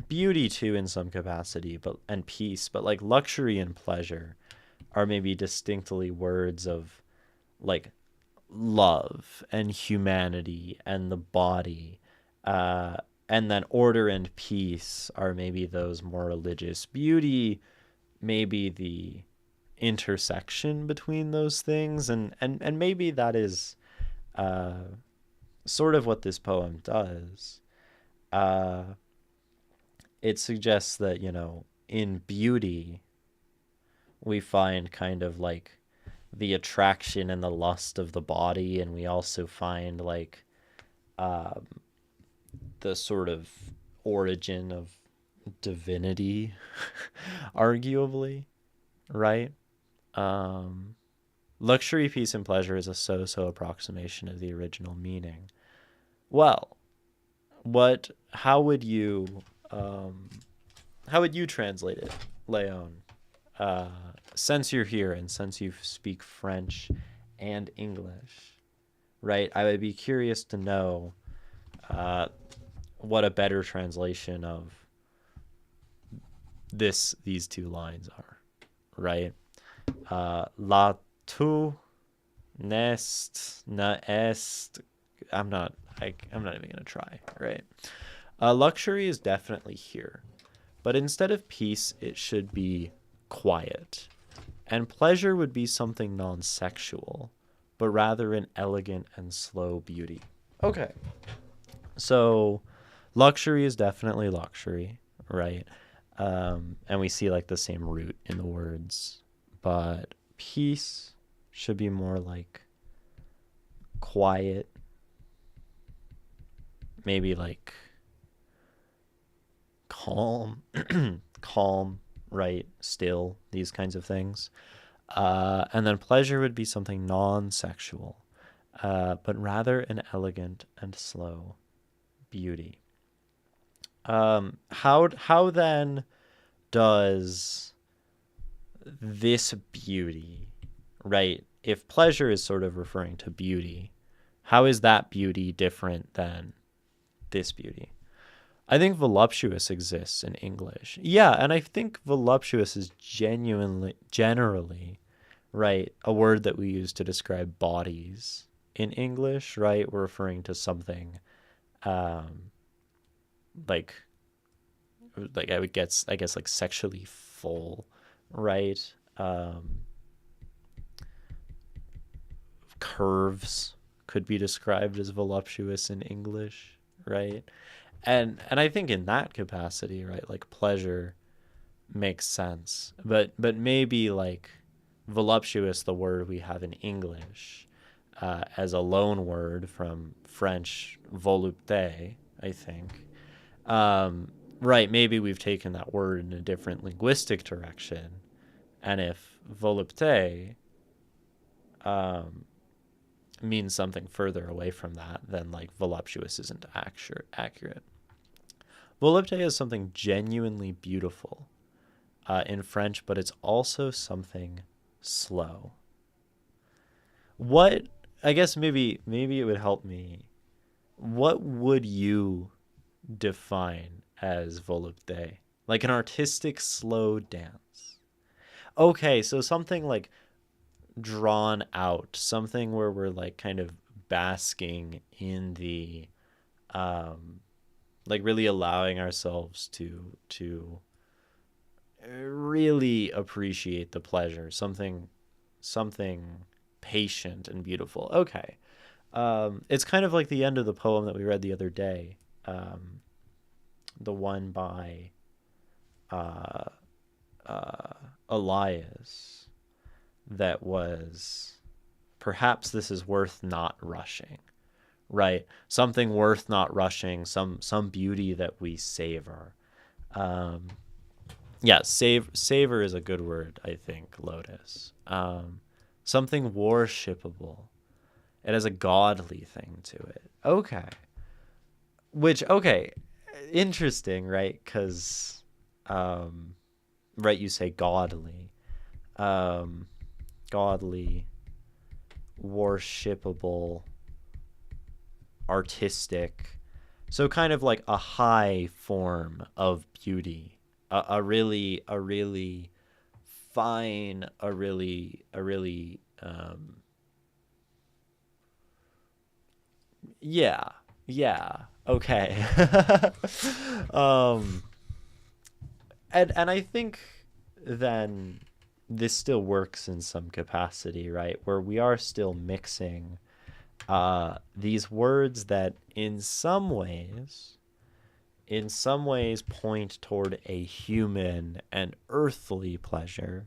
Beauty too in some capacity, but and peace, but like luxury and pleasure are maybe distinctly words of like love and humanity and the body. And then order and peace are maybe those more religious. Beauty, maybe the intersection between those things. And maybe that is uh, sort of what this poem does. Uh, it suggests that, in beauty, we find kind of like the attraction and the lust of the body, and we also find like um, the sort of origin of divinity, arguably, right? Um, Luxury, peace, and pleasure is a so-so approximation of the original meaning. Well, what? Um, how would you translate it, Leon? Uh, since you're here and since you speak French and English, right? I would be curious to know uh, what a better translation of these two lines are, right? La tu nest na est. I'm not. I'm not even gonna try. Right. Luxury is definitely here, but instead of peace, it should be quiet, and pleasure would be something non-sexual, but rather an elegant and slow beauty. Okay. So, luxury is definitely luxury, right? And we see like the same root in the words, but peace should be more like quiet, maybe like calm, calm, right? Still, these kinds of things. And then pleasure would be something non-sexual, but rather an elegant and slow beauty. How then does this beauty, right? If pleasure is sort of referring to beauty, how is that beauty different than this beauty? I think voluptuous exists in English. Yeah, and I think voluptuous is generally, right, a word that we use to describe bodies in English, right? We're referring to something um, like I guess like sexually full, right? Um, Curves could be described as voluptuous in English, right? And I think in that capacity, right, like pleasure makes sense. But maybe like voluptuous, the word we have in English, as a loan word from French volupté, I think. Right, maybe we've taken that word in a different linguistic direction. And if volupté um, means something further away from that than like voluptuous isn't accurate. Volupté is something genuinely beautiful in French, but it's also something slow. What, I guess maybe it would help me. What would you define as volupté? Like an artistic slow dance. Okay, so something like drawn out, something where we're like kind of basking in the like really allowing ourselves to really appreciate the pleasure, something patient and beautiful. Okay. It's kind of like the end of the poem that we read the other day, the one by Elias, that was perhaps this is worth not rushing, right? Something worth not rushing, some beauty that we savor. Yeah, savor is a good word, I think, Lotus. Something worshipable. It has a godly thing to it. Okay. Which, okay, interesting, right? Because, right, you say godly. Godly, worshipable, artistic. So kind of like a high form of beauty. A really fine, a really yeah, okay. um and I think then this still works in some capacity, right? Where we are still mixing these words that in some ways point toward a human and earthly pleasure,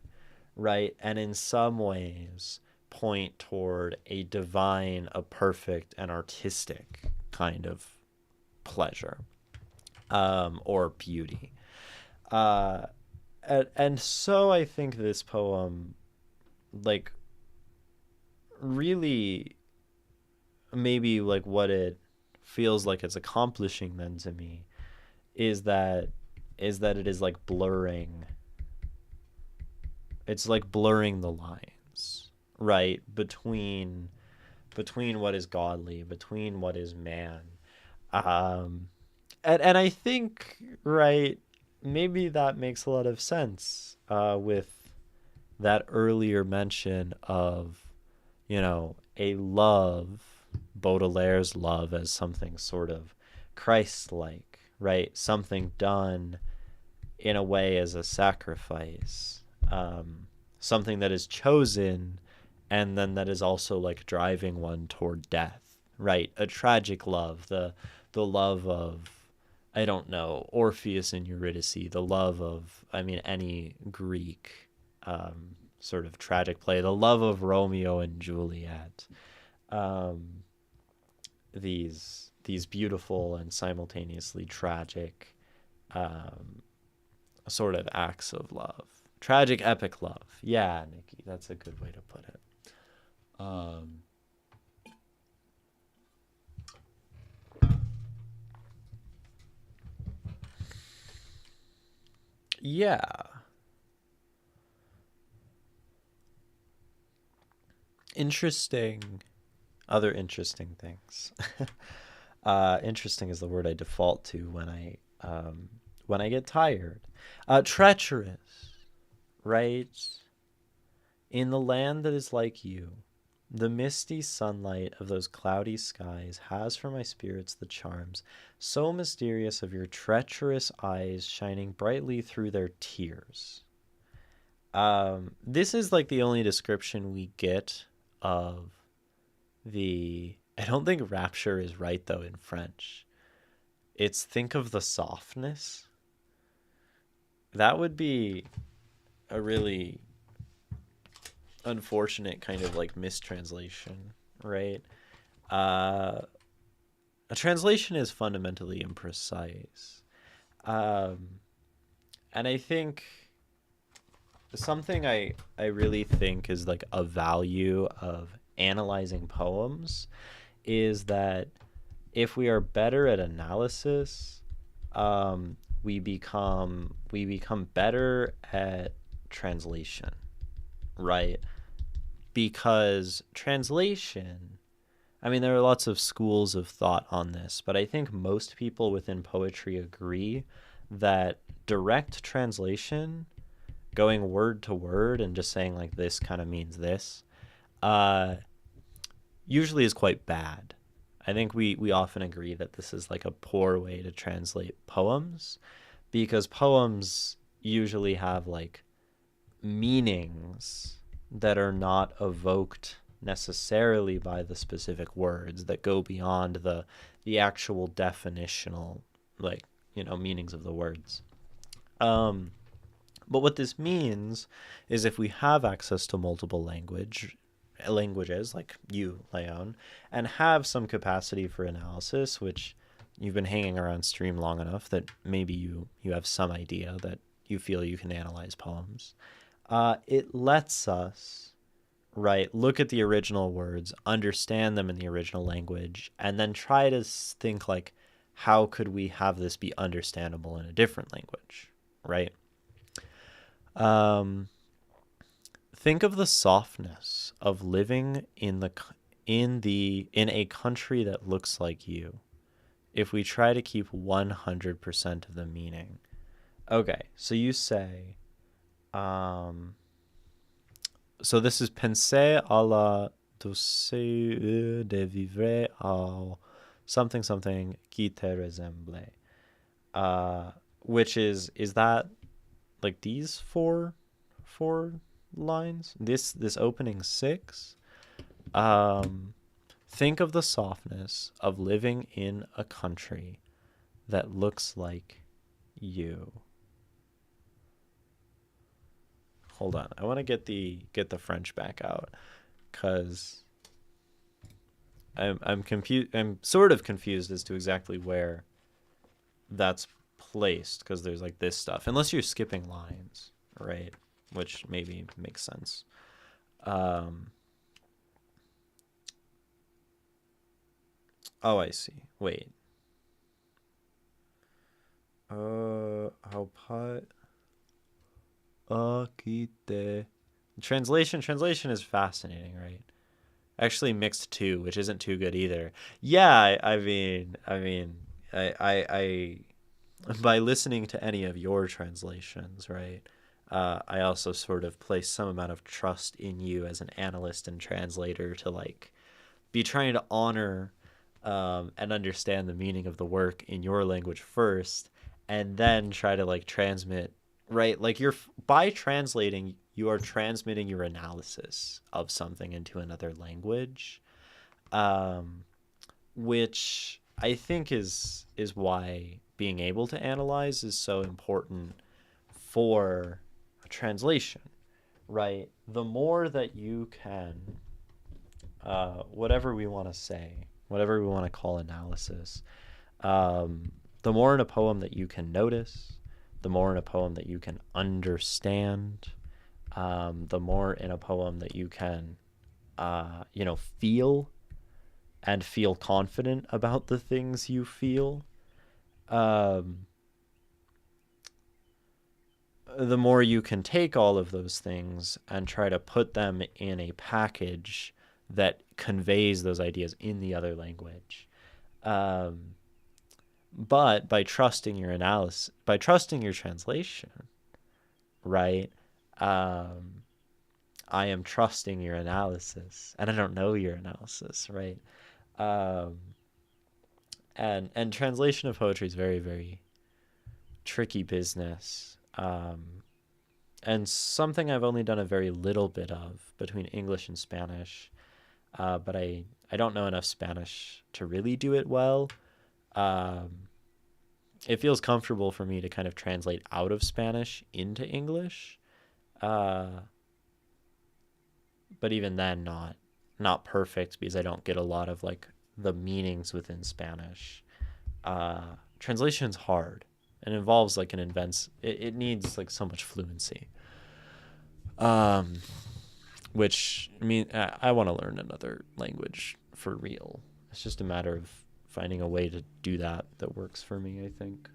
right? And in some ways point toward a divine, a perfect, and artistic kind of pleasure, or beauty. And so I think this poem, like, really maybe like what it feels like it's accomplishing then to me is that it is like blurring. It's like blurring the lines, right, between what is godly, between what is man. And I think, right, maybe that makes a lot of sense with that earlier mention of, a love, Baudelaire's love, as something sort of Christ-like, right? Something done in a way as a sacrifice, something that is chosen, and then that is also like driving one toward death, right? A tragic love, the love of, I don't know, Orpheus and Eurydice, the love of, any Greek sort of tragic play, the love of Romeo and Juliet, these beautiful and simultaneously tragic sort of acts of love, tragic epic love. Yeah, Nikki, that's a good way to put it. Yeah. Interesting. Other interesting things. Interesting is the word I default to when I get tired. Treacherous, right? In the land that is like you, the misty sunlight of those cloudy skies has for my spirits the charms so mysterious of your treacherous eyes shining brightly through their tears. This is like the only description we get of the, I don't think rapture is right though in French. It's think of the softness. That would be a really unfortunate kind of like mistranslation, right? A translation is fundamentally imprecise. And I think something I really think is like a value of analyzing poems is that if we are better at analysis, we become better at translation, right? Because translation, I mean, there are lots of schools of thought on this, but I think most people within poetry agree that direct translation, going word to word and just saying like this kind of means this, uh, usually is quite bad. I think we often agree that this is like a poor way to translate poems, because poems usually have like meanings that are not evoked necessarily by the specific words, that go beyond the actual definitional, like, meanings of the words. um but what this means is if we have access to multiple languages like you, Leon, and have some capacity for analysis, which you've been hanging around Stream long enough that maybe you have some idea that you feel you can analyze poems. It lets us, right, look at the original words, understand them in the original language, and then try to think like, how could we have this be understandable in a different language, right? Um, think of the softness of living in a country that looks like you. If we try to keep 100% of the meaning. Okay, so you say, so this is penser à la douce de vivre au something something qui te ressemble. Which is that like these four lines? This opening six? Think of the softness of living in a country that looks like you. Hold on, I want to get the French back out, because I'm confused. I'm sort of confused as to exactly where that's placed, because there's like this stuff, unless you're skipping lines, right? Which maybe makes sense. Oh, I see. Wait. How pot? Akite. Translation is fascinating, right? Actually mixed two, which isn't too good either. Yeah, I by listening to any of your translations, right? I also sort of place some amount of trust in you as an analyst and translator to like be trying to honor and understand the meaning of the work in your language first, and then try to like transmit, right? Like by translating, you are transmitting your analysis of something into another language, um, which I think is why being able to analyze is so important for a translation, right? The more that you can, whatever we want to say, whatever we want to call analysis, the more in a poem that you can notice, the more in a poem that you can understand, the more in a poem that you can, feel and feel confident about the things you feel, the more you can take all of those things and try to put them in a package that conveys those ideas in the other language. But by trusting your analysis, by trusting your translation, right? I am trusting your analysis, and I don't know your analysis, right? Um, and translation of poetry is very, very tricky business, and something I've only done a very little bit of between English and Spanish, but I don't know enough Spanish to really do it well. It feels comfortable for me to kind of translate out of Spanish into English, but even then, not perfect, because I don't get a lot of like the meanings within Spanish. Translation's hard. It involves like it needs like so much fluency. which I mean, I want to learn another language for real. It's just a matter of finding a way to do that works for me, I think.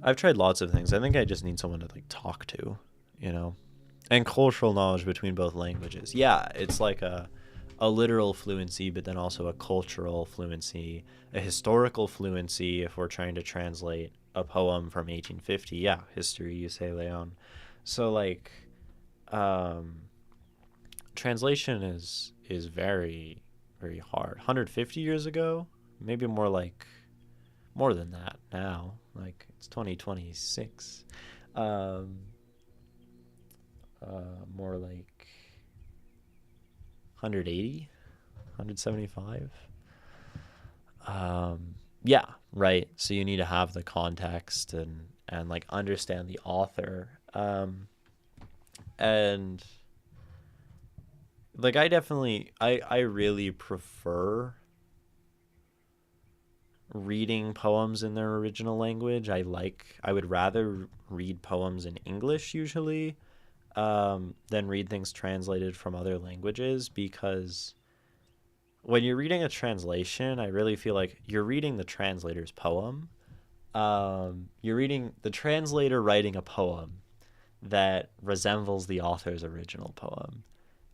I've tried lots of things. I think I just need someone to like talk to, you know, and cultural knowledge between both languages. Yeah, it's like a literal fluency, but then also a cultural fluency, a historical fluency. If we're trying to translate a poem from 1850, yeah, history, you say Leon. So like, um, translation is very very hard. 150 years ago, maybe more than that now. Like it's 2026. Um, more like 180, 175. Yeah, right. So you need to have the context and like understand the author. And like I really prefer reading poems in their original language. I would rather read poems in English usually than read things translated from other languages, because when you're reading a translation, I really feel like you're reading the translator's poem. You're reading the translator writing a poem that resembles the author's original poem.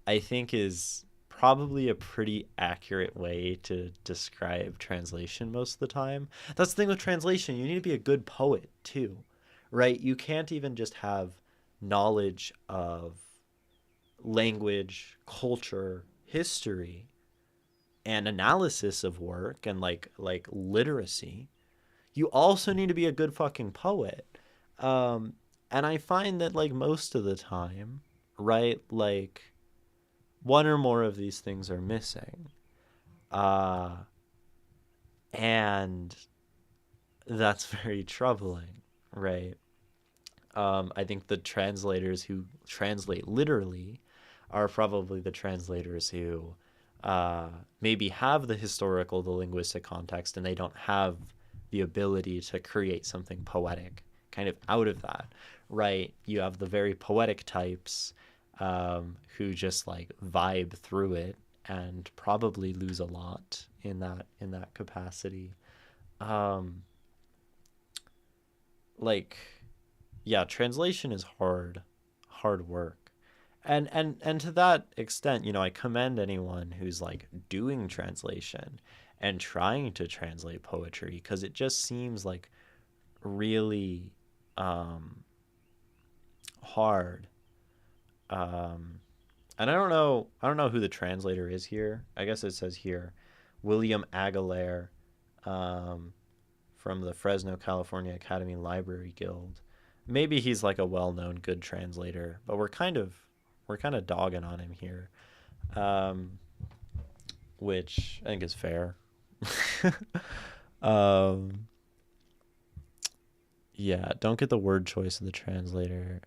I think is probably a pretty accurate way to describe translation most of the time. That's the thing with translation. You need to be a good poet too, right? You can't even just have knowledge of language, culture, history, and analysis of work and like literacy. You also need to be a good fucking poet. And I find that like most of the time, right, like one or more of these things are missing. Uh, and that's very troubling, right? I think the translators who translate literally are probably the translators who maybe have the historical, the linguistic context, and they don't have the ability to create something poetic kind of out of that, right? You have the very poetic types who just like vibe through it and probably lose a lot in that capacity. Um, like, yeah, translation is hard work. And to that extent, you know, I commend anyone who's like doing translation and trying to translate poetry, because it just seems like really hard. Um, and I don't know who the translator is here. I guess it says here William Aguilera, um, from the Fresno, California Academy Library Guild. Maybe he's like a well-known good translator, but we're kind of dogging on him here, um, which I think is fair. um, yeah, don't get the word choice of the translator.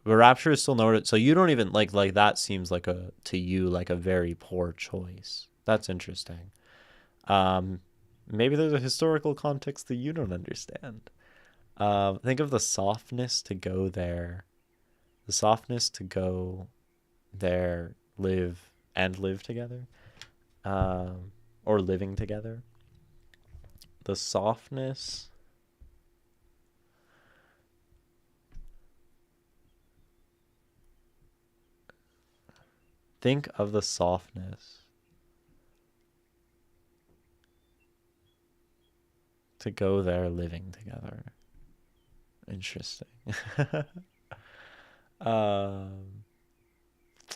But Rapture is still noted, so you don't even like that seems like a to you like a very poor choice. That's interesting. Um, maybe there's a historical context that you don't understand. Think of the softness to go there, the softness to go there, live together, or living together. The softness. Think of the softness to go there, living together. Interesting. um,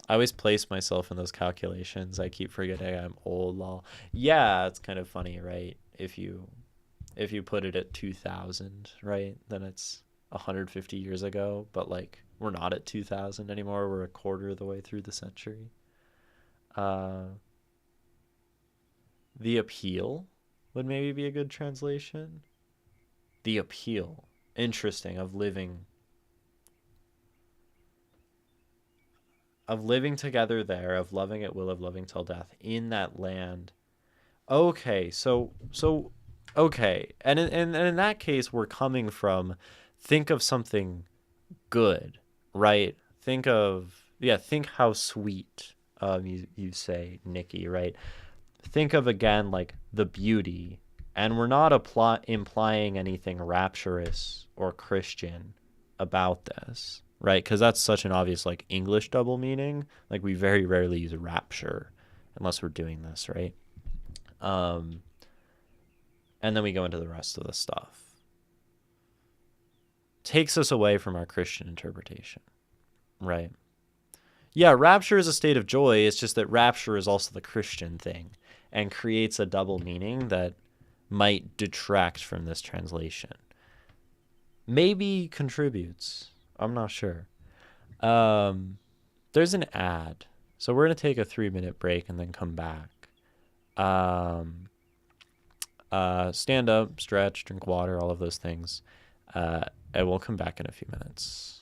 I always place myself in those calculations. I keep forgetting I'm old. Lol. Yeah, it's kind of funny, right? If you put it at 2000, right, then it's 150 years ago. But like we're not at 2000 anymore. We're a quarter of the way through the century. Uh, the appeal would maybe be a good translation. The appeal, interesting, of living together there, of loving at will, of loving till death in that land. Okay, so okay, and in that case, we're coming from think of something good, right? Think how sweet, you say, Nikki, right? Think of again like the beauty, and we're not implying anything rapturous or Christian about this, right? Because that's such an obvious like English double meaning. Like we very rarely use rapture unless we're doing this, right? Um, and then we go into the rest of the stuff. Takes us away from our Christian interpretation, right? Yeah, rapture is a state of joy. It's just that rapture is also the Christian thing and creates a double meaning that might detract from this translation. Maybe contributes. I'm not sure. There's an ad. So we're going to take a 3-minute break and then come back. Stand up, stretch, drink water, all of those things. And we'll come back in a few minutes.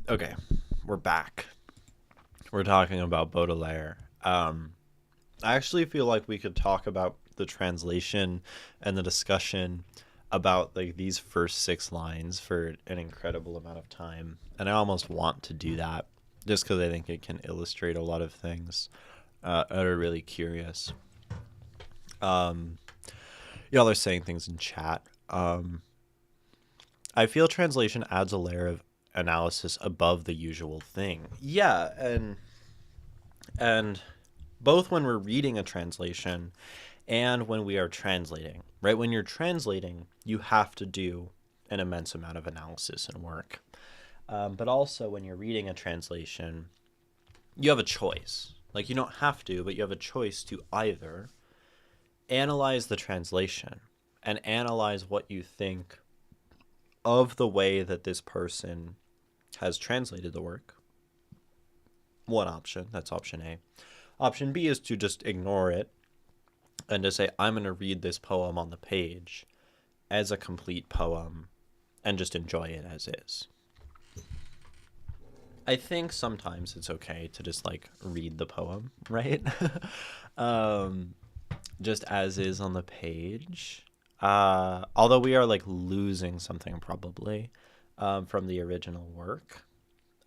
Okay, we're back. We're talking about Baudelaire. I actually feel like we could talk about the translation and the discussion about like these first 6 lines for an incredible amount of time, and I almost want to do that just because I think it can illustrate a lot of things that are really curious. Y'all are saying things in chat. I feel translation adds a layer of analysis above the usual thing. Yeah, and both when we're reading a translation and when we are translating, right? When you're translating, you have to do an immense amount of analysis and work. But also when you're reading a translation, you have a choice. You don't have to, but you have a choice to either analyze the translation and analyze what you think of the way that this person has translated the work. One option, that's option A. Option B is to just ignore it and to say, I'm going to read this poem on the page as a complete poem and just enjoy it as is. I think sometimes it's okay to just like read the poem, right? Just as is on the page. Although we are like losing something probably from the original work.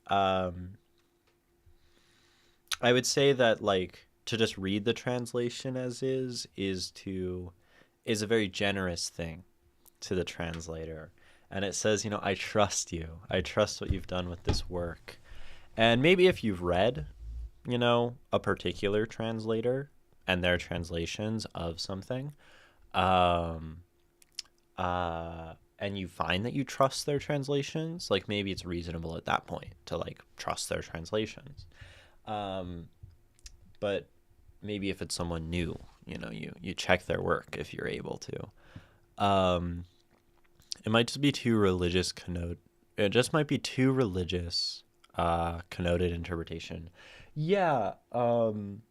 I would say that like to just read the translation as is a very generous thing to the translator. And it says, you know, I trust you. I trust what you've done with this work. And maybe if you've read, you know, a particular translator and their translations of something, and you find that you trust their translations, like maybe it's reasonable at that point to like trust their translations. But maybe if it's someone new, you know, you check their work if you're able to. It might just be too religious it just might be too religious connoted interpretation. Yeah. And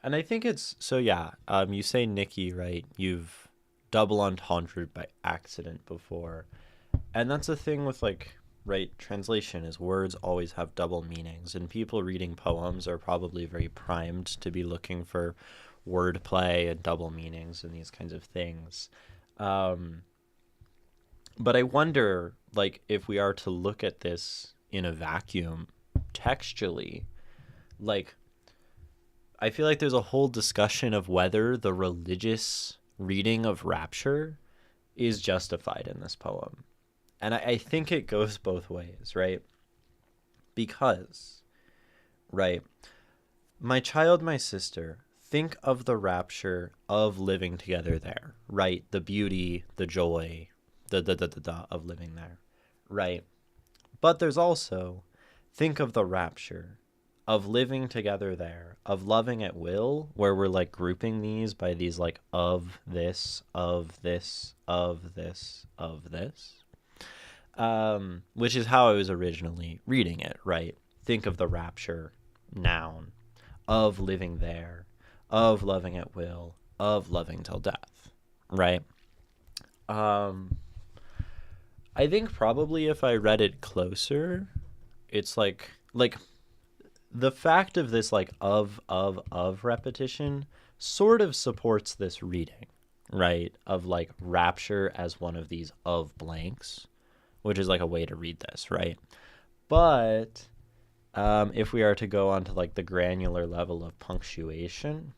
I think it's so yeah, you say Nikki, right? You've double entendred by accident before. And that's the thing with like right translation is words always have double meanings, and people reading poems are probably very primed to be looking for wordplay and double meanings and these kinds of things. But I wonder, like, if we are to look at this in a vacuum textually, like, I feel like there's a whole discussion of whether the religious reading of Rapture is justified in this poem. And I think it goes both ways, right? Because, right, my child, my sister, think of the rapture of living together there, right? The beauty, the joy, of living there, right? But there's also, think of the rapture of living together there, of loving at will, where we're like grouping these by these like of this, of this, of this, of this, which is how I was originally reading it, right? Think of the rapture, noun, of living there, of loving at will, of loving till death, right? I think probably if I read it closer, it's like the fact of this like of repetition sort of supports this reading, right? Of like rapture as one of these of blanks, which is like a way to read this, right? But if we are to go on to like the granular level of punctuation,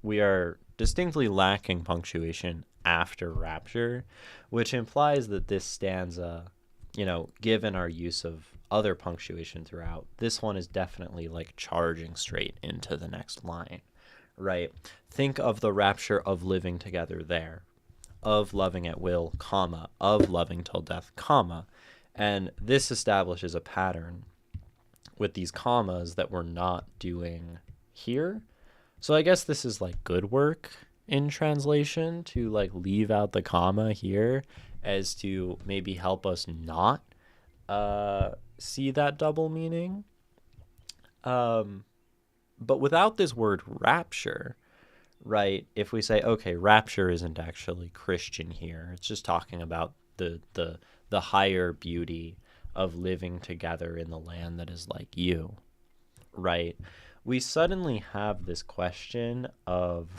we are distinctly lacking punctuation after rapture, which implies that this stanza, you know, given our use of other punctuation throughout, this one is definitely like charging straight into the next line, right? Think of the rapture of living together there, of loving at will, comma, of loving till death, comma. And this establishes a pattern with these commas that we're not doing here. So I guess this is like good work in translation to like leave out the comma here as to maybe help us not see that double meaning. But without this word rapture, right, if we say, okay, rapture isn't actually Christian here, it's just talking about the higher beauty of living together in the land that is like you, right? We suddenly have this question of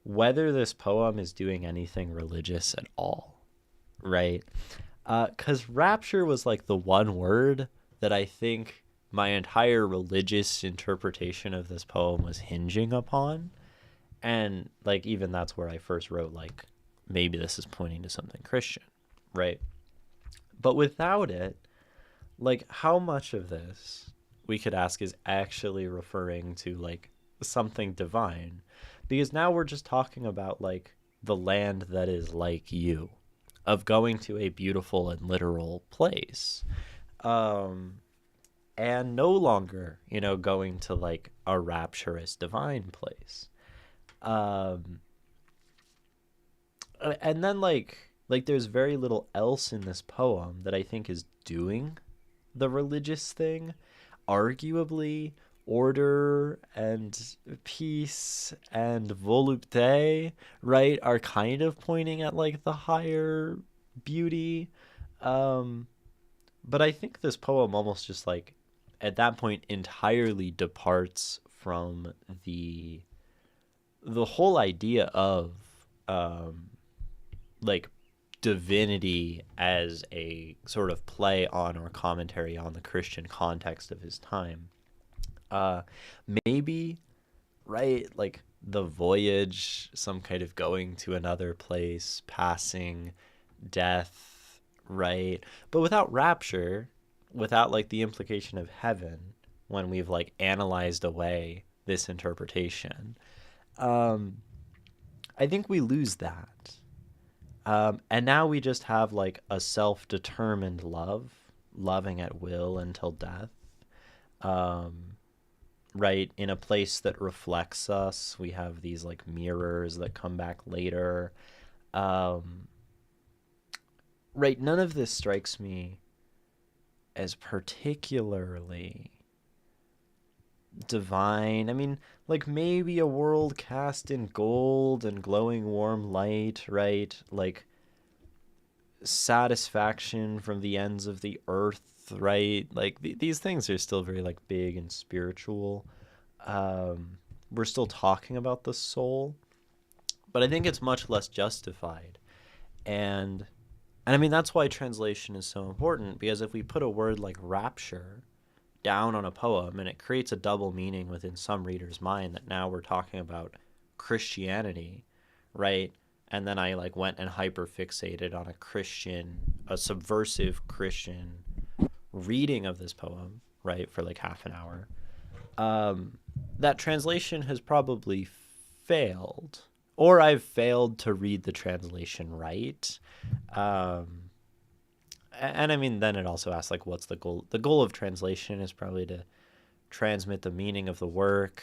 whether this poem is doing anything religious at all, right? Because rapture was like the one word that I think my entire religious interpretation of this poem was hinging upon. And like even that's where I first wrote like maybe this is pointing to something Christian, right? But without it, like how much of this we could ask is actually referring to like something divine? Because now we're just talking about like the land that is like you, of going to a beautiful and literal place, and no longer, you know, going to like a rapturous divine place. and then like there's very little else in this poem that I think is doing the religious thing. Arguably, order and peace and volupté, right, are kind of pointing at like the higher beauty. Um, but I think this poem almost just like at that point entirely departs from the whole idea of um, like divinity as a sort of play on or commentary on the Christian context of his time. Uh, Maybe, right, like the voyage, some kind of going to another place, passing, death, right? But without rapture, without like the implication of heaven, when we've like analyzed away this interpretation, um, I think we lose that. And now we just have like a self determined love, loving at will until death. Um, right, in a place that reflects us. We have these like mirrors that come back later. Um, right, none of this strikes me as particularly divine. I mean, like maybe a world cast in gold and glowing warm light, right? Like satisfaction from the ends of the earth, right? Like these things are still very like big and spiritual. We're still talking about the soul, but I think it's much less justified. And and I mean that's why translation is so important, because if we put a word like rapture down on a poem and it creates a double meaning within some reader's mind that now we're talking about Christianity, right? And then I like went and hyperfixated on a subversive Christian reading of this poem, right, for like half an hour. That translation has probably failed, or I've failed to read the translation right. Um, and I mean, then it also asks like, what's the goal? The goal of translation is probably to transmit the meaning of the work.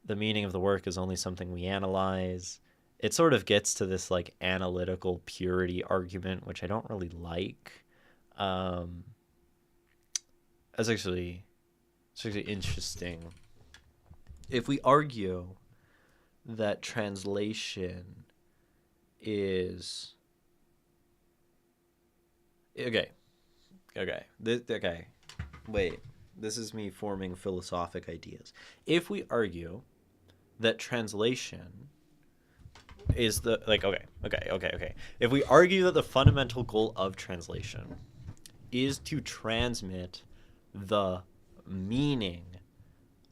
The meaning of the work is only something we analyze. It sort of gets to this like analytical purity argument, which I don't really like. Um, that's actually it's actually interesting. If we argue that translation is okay, okay, wait, this is me forming philosophic ideas. If we argue that translation is the like okay. If we argue that the fundamental goal of translation is to transmit the meaning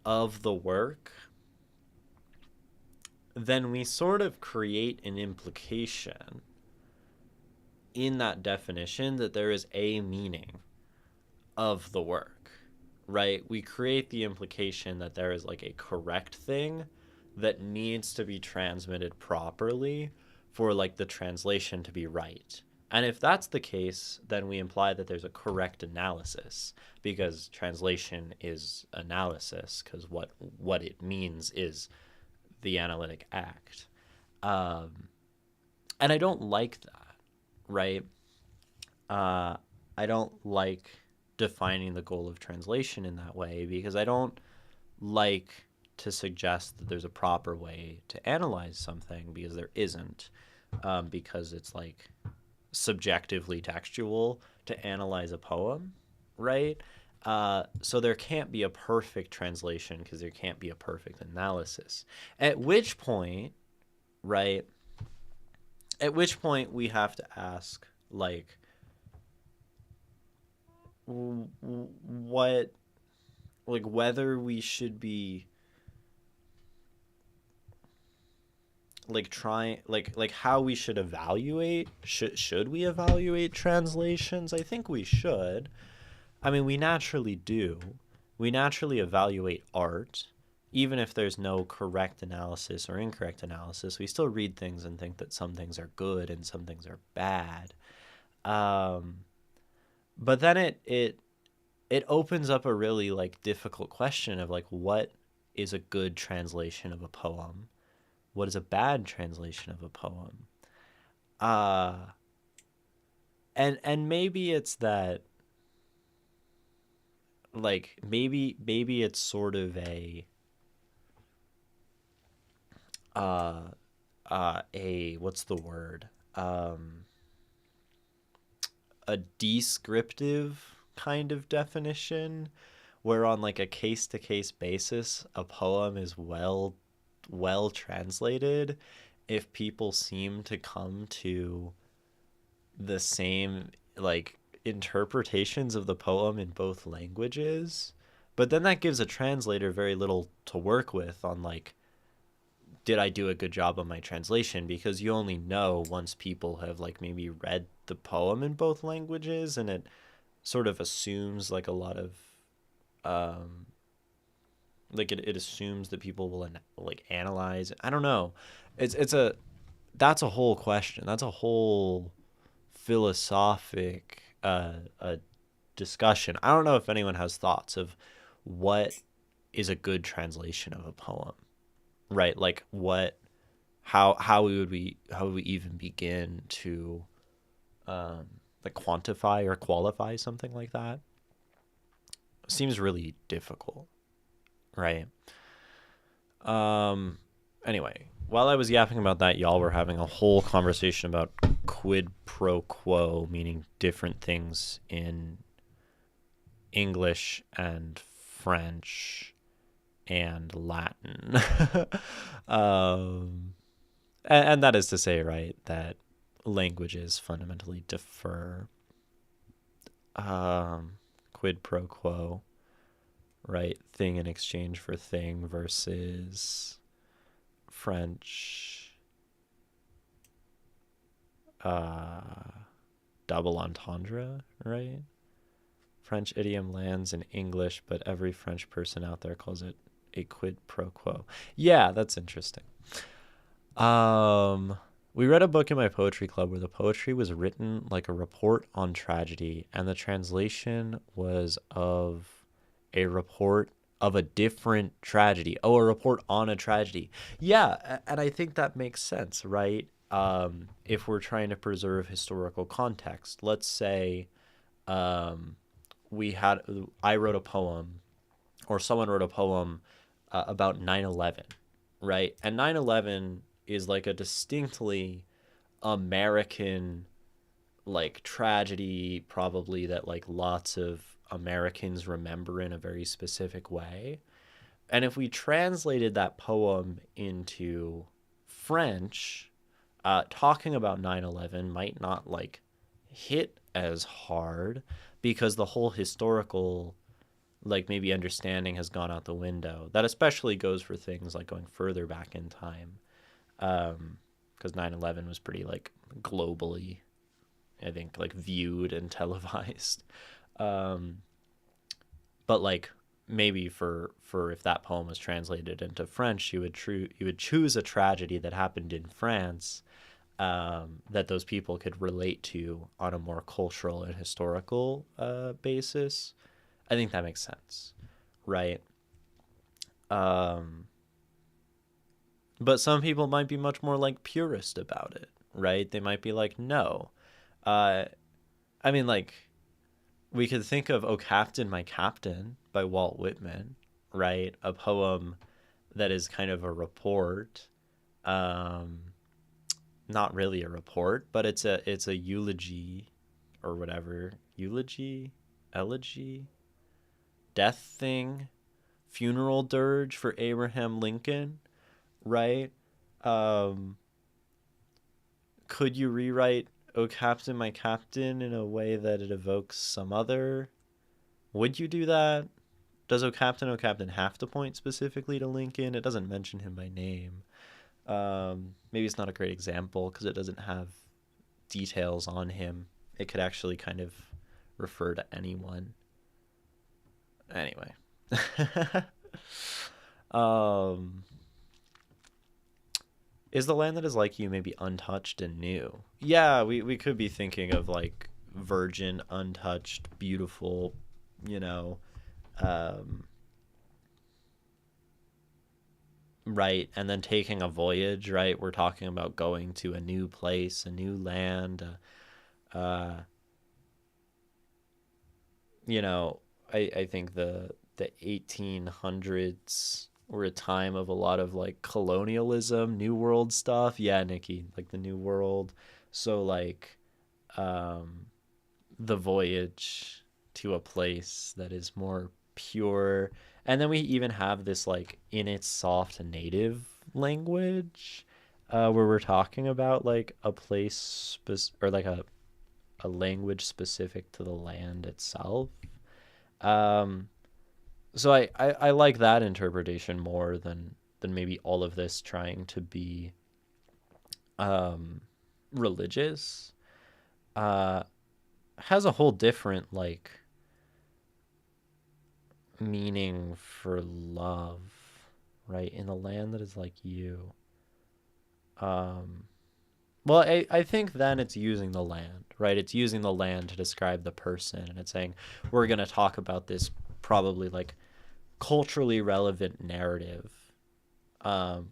of the work, then we sort of create an implication in that definition that there is a meaning of the work, right? We create the implication that there is like a correct thing that needs to be transmitted properly for like the translation to be right. And if that's the case, then we imply that there's a correct analysis, because translation is analysis, because what it means is the analytic act. And I don't like that, right? I don't like defining the goal of translation in that way, because I don't like to suggest that there's a proper way to analyze something, because there isn't, because it's like subjectively textual to analyze a poem, right? So there can't be a perfect translation because there can't be a perfect analysis. At which point, right? At which point we have to ask, like, what, like, whether we should be like trying like how we should evaluate, should we evaluate translations? I think we should. I mean, we naturally do. We naturally evaluate art, even if there's no correct analysis or incorrect analysis. We still read things and think that some things are good and some things are bad. But then it opens up a really like difficult question of like, what is a good translation of a poem? What is a bad translation of a poem? uh and maybe it's that, like, maybe it's sort of uh a what's the word, um a descriptive kind of definition, where on like a case to case basis a poem is well translated if people seem to come to the same, like, interpretations of the poem in both languages. But then that gives a translator very little to work with on, like, did I do a good job on my translation? Because you only know once people have, like, maybe read the poem in both languages, and it sort of assumes like a lot of um like it assumes that people will like analyze. I don't know. It's a That's a whole question. That's a whole philosophic discussion. I don't know if anyone has thoughts of what is a good translation of a poem, right? Like what, how would we even begin to um, like quantify or qualify something like that? Seems really difficult, right? Um. Anyway, while I was yapping about that, y'all were having a whole conversation about quid pro quo, meaning different things in English and French and Latin. um, and that is to say, right, that languages fundamentally differ. Quid pro quo, right? Thing in exchange for thing versus French double entendre, right? French idiom lands in English, but every French person out there calls it a quid pro quo. Yeah, that's interesting. Um, we read a book in my poetry club where the poetry was written like a report on tragedy, and the translation was of a report of a different tragedy. Oh, a report on a tragedy. Yeah, and I think that makes sense, right? If we're trying to preserve historical context, let's say um, we had I wrote a poem, or someone wrote a poem about 9/11, right? And 9/11 is like a distinctly American, like, tragedy, probably, that like lots of Americans remember in a very specific way. And if we translated that poem into French, talking about 9/11 might not like hit as hard, because the whole historical, like, maybe understanding has gone out the window. That especially goes for things like going further back in time, because 9/11 was pretty, like, globally, I think, like, viewed and televised. Um, but like, maybe for if that poem was translated into French, you would choose a tragedy that happened in France, that those people could relate to on a more cultural and historical basis. I think that makes sense, right? Um, but some people might be much more like purist about it, right? They might be like, no. Uh, I mean, like, we could think of "Oh Captain, My Captain" by Walt Whitman, right? A poem that is kind of a report. Um, Not really a report, but it's a eulogy, or whatever. Eulogy, elegy, death thing, funeral dirge for Abraham Lincoln, right? Um, could you rewrite "Oh Captain, My Captain" in a way that it evokes some other? Would you do that? Does "Oh Captain" have to point specifically to Lincoln? It doesn't mention him by name. Maybe it's not a great example because it doesn't have details on him. It could actually kind of refer to anyone. Anyway. um, is the land that is like you maybe untouched and new? Yeah, we could be thinking of like virgin, untouched, beautiful, you know, um, right? And then taking a voyage, right? We're talking about going to a new place, a new land. Uh, you know, I think the 1800s were a time of a lot of like colonialism, New World stuff. Yeah, Nikki, like the New World. So like um, the voyage to a place that is more pure. And then we even have this like in its soft native language where we're talking about like a place or like a language specific to the land itself. Um, so I like that interpretation more than maybe all of this trying to be um, religious. Uh, has a whole different like meaning for love, right? In a land that is like you. Um, well, I think then it's using the land, right? It's using the land to describe the person, and it's saying we're going to talk about this probably like culturally relevant narrative,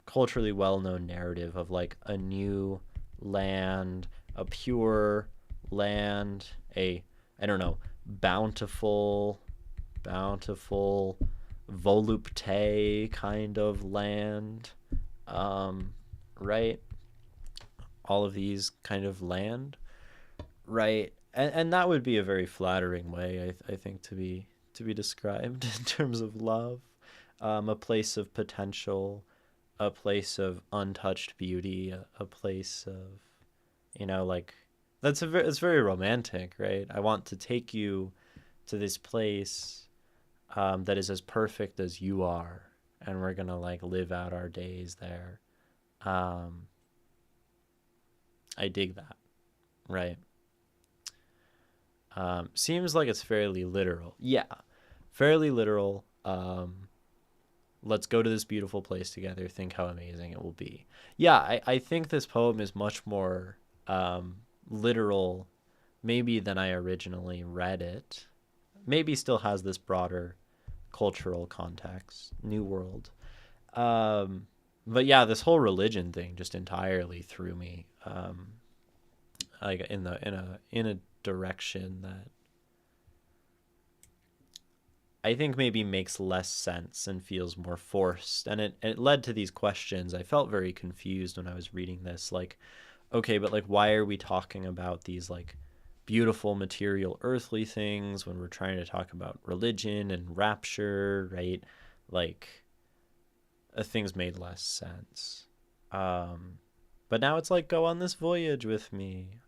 culturally well-known narrative of like a new land, a pure land, a I don't know, bountiful, bountiful, volupte kind of land, um, right? All of these kind of land, right? And that would be a very flattering way, I think, to be described in terms of love, a place of potential, a place of untouched beauty, a place of, like it's very romantic, right? I want to take you to this place that is as perfect as you are, and we're gonna like live out our days there. Um, I dig that, right? Seems like it's fairly literal. Yeah, fairly literal. Let's go to this beautiful place together. Think how amazing it will be. Yeah, I think this poem is much more literal, maybe than I originally read it. Maybe still has this broader cultural context, New World. But yeah, this whole religion thing just entirely threw me, like in a direction that I think maybe makes less sense and feels more forced. And it led to these questions. I felt very confused when I was reading this. Like, okay, but like, why are we talking about these like beautiful material earthly things when we're trying to talk about religion and rapture, right? Like, things made less sense. Um, but now it's like, go on this voyage with me.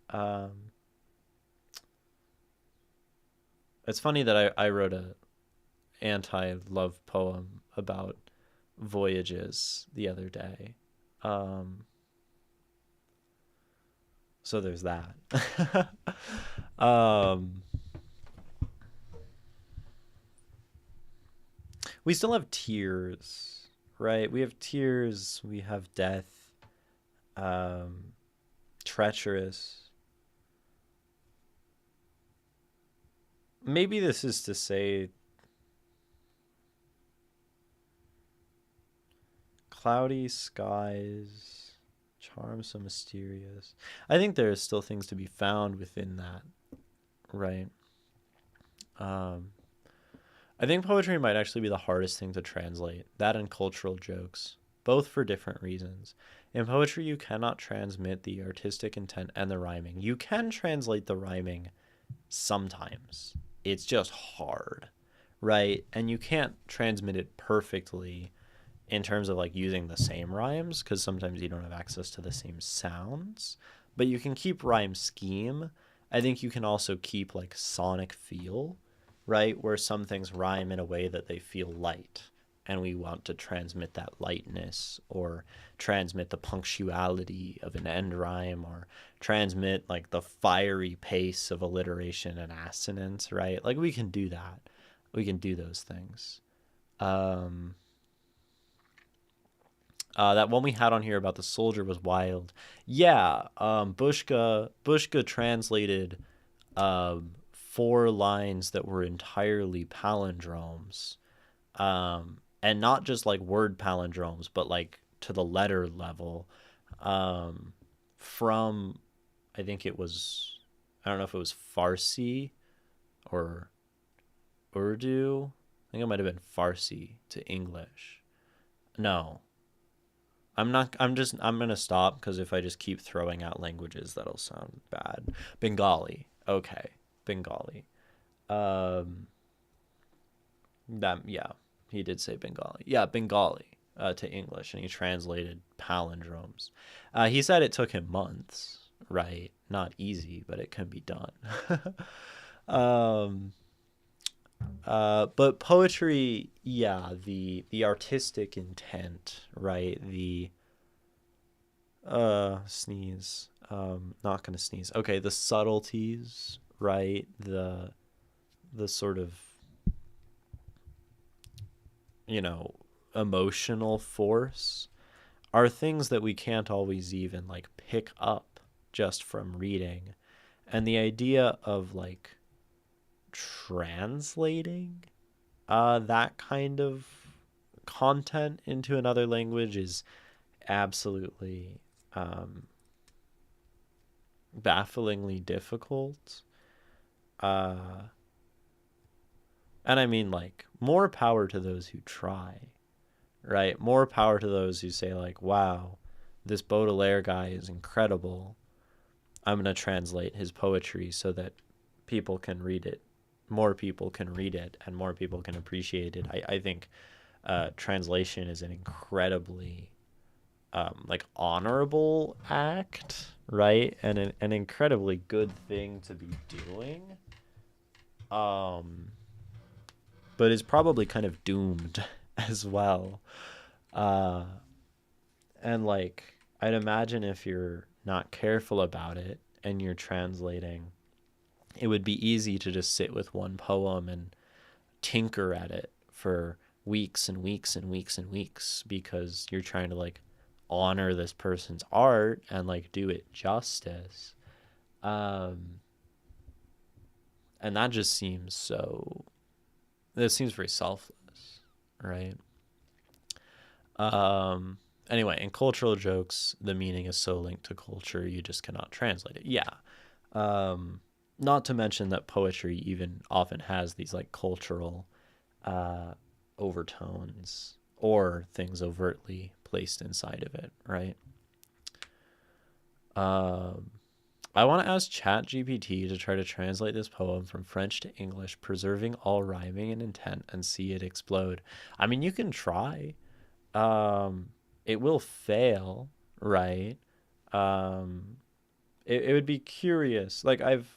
It's funny that I wrote a anti-love poem about voyages the other day. Um, so there's that. um, we still have tears, right? We have tears. We have death. Um, treacherous. Maybe this is to say cloudy skies, charm so mysterious. I think there are still things to be found within that, right? Um, I think poetry might actually be the hardest thing to translate, that and cultural jokes, both for different reasons. In poetry, you cannot transmit the artistic intent and the rhyming. You can translate the rhyming sometimes. It's just hard, right? And you can't transmit it perfectly in terms of like using the same rhymes because sometimes you don't have access to the same sounds, but you can keep rhyme scheme. I think you can also keep like sonic feel, right? Where some things rhyme in a way that they feel light and we want to transmit that lightness or transmit the punctuality of an end rhyme or transmit like the fiery pace of alliteration and assonance, right? Like we can do that. We can do those things. Um, that one we had on here about the soldier was wild. Yeah, Bushka translated four lines that were entirely palindromes, and not just like word palindromes, but like to the letter level, um, from, I think it was, I don't know if it was Farsi or Urdu. I think it might have been Farsi to English. No, I'm not. I'm gonna stop because if I just keep throwing out languages, that'll sound bad. Bengali. Okay, Bengali. Um, yeah, he did say Bengali. Yeah, Bengali to English, and he translated palindromes. He said it took him months. Right, not easy, but it can be done. um, but poetry, yeah, the artistic intent, right? The sneeze. Not gonna sneeze. Okay, the subtleties, right? The sort of, you know, emotional force are things that we can't always even like pick up just from reading. And the idea of like translating that kind of content into another language is absolutely um, bafflingly difficult. Uh, and I mean, like, more power to those who try, right? More power to those who say, like, wow, this Baudelaire guy is incredible. I'm going to translate his poetry so that people can read it. More people can read it and more people can appreciate it. I think translation is an incredibly like honorable act, right? And an incredibly good thing to be doing. Um, but is probably kind of doomed as well. Uh, and like, I'd imagine if you're not careful about it and you're translating, it would be easy to just sit with one poem and tinker at it for weeks and weeks and weeks and weeks because you're trying to like honor this person's art and like do it justice. Um, and that just seems so, that seems very selfless, right? Anyway, in cultural jokes, the meaning is so linked to culture, you just cannot translate it. Yeah. Not to mention that poetry even often has these like cultural uh, overtones or things overtly placed inside of it, right? Um, I want to ask ChatGPT to try to translate this poem from French to English, preserving all rhyming and intent, and see it explode. I mean, you can try. Um, it will fail, right? Um, it would be curious. Like I've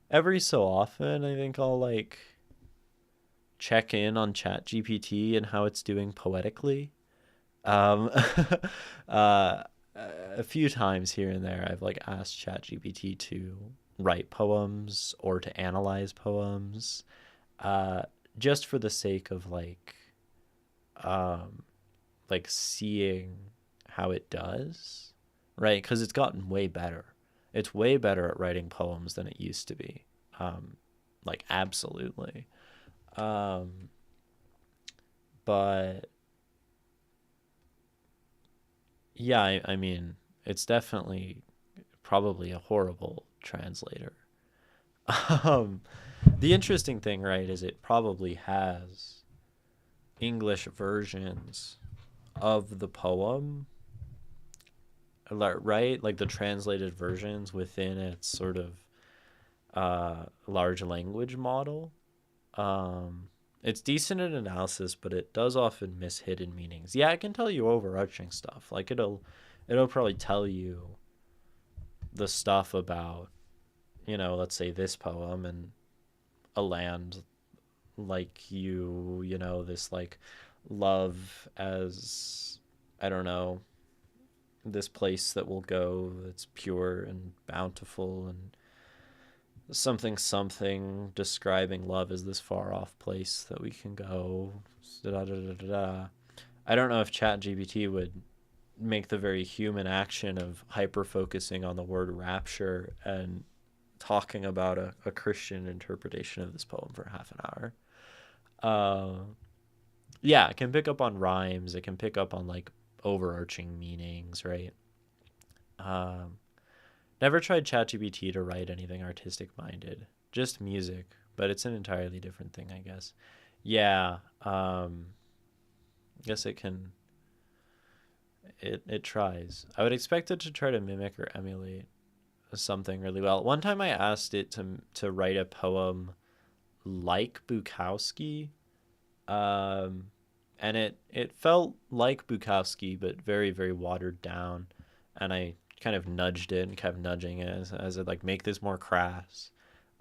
every so often, I think I'll like check in on ChatGPT and how it's doing poetically. Um, uh, a few times here and there, I've like asked ChatGPT to write poems or to analyze poems, uh, just for the sake of um, like seeing how it does, right? Because it's gotten way better. It's way better at writing poems than it used to be. Um, like absolutely. Um, but yeah, I mean, it's definitely probably a horrible translator. Um, the interesting thing, right, is it probably has English versions of the poem, right? Like the translated versions within its sort of large language model. Um, it's decent at analysis, but it does often miss hidden meanings. Yeah, it can tell you overarching stuff. Like it'll probably tell you the stuff about, you know, let's say this poem and a land like you know, this like love as, I don't know, this place that will go that's pure and bountiful and something something describing love as this far off place that we can go. Da, da, da, da, da. I don't know if ChatGPT would make the very human action of hyper focusing on the word rapture and talking about a Christian interpretation of this poem for half an hour. Yeah, it can pick up on rhymes. It can pick up on like overarching meanings, right? Um, Never tried ChatGPT to write anything artistic minded, just music, but it's an entirely different thing, I guess. Yeah, guess it can. It tries. I would expect it to try to mimic or emulate something really well. One time I asked it to write a poem like Bukowski, um, and it felt like Bukowski, but very very watered down. And I kind of nudged it and kept nudging it as it like make this more crass.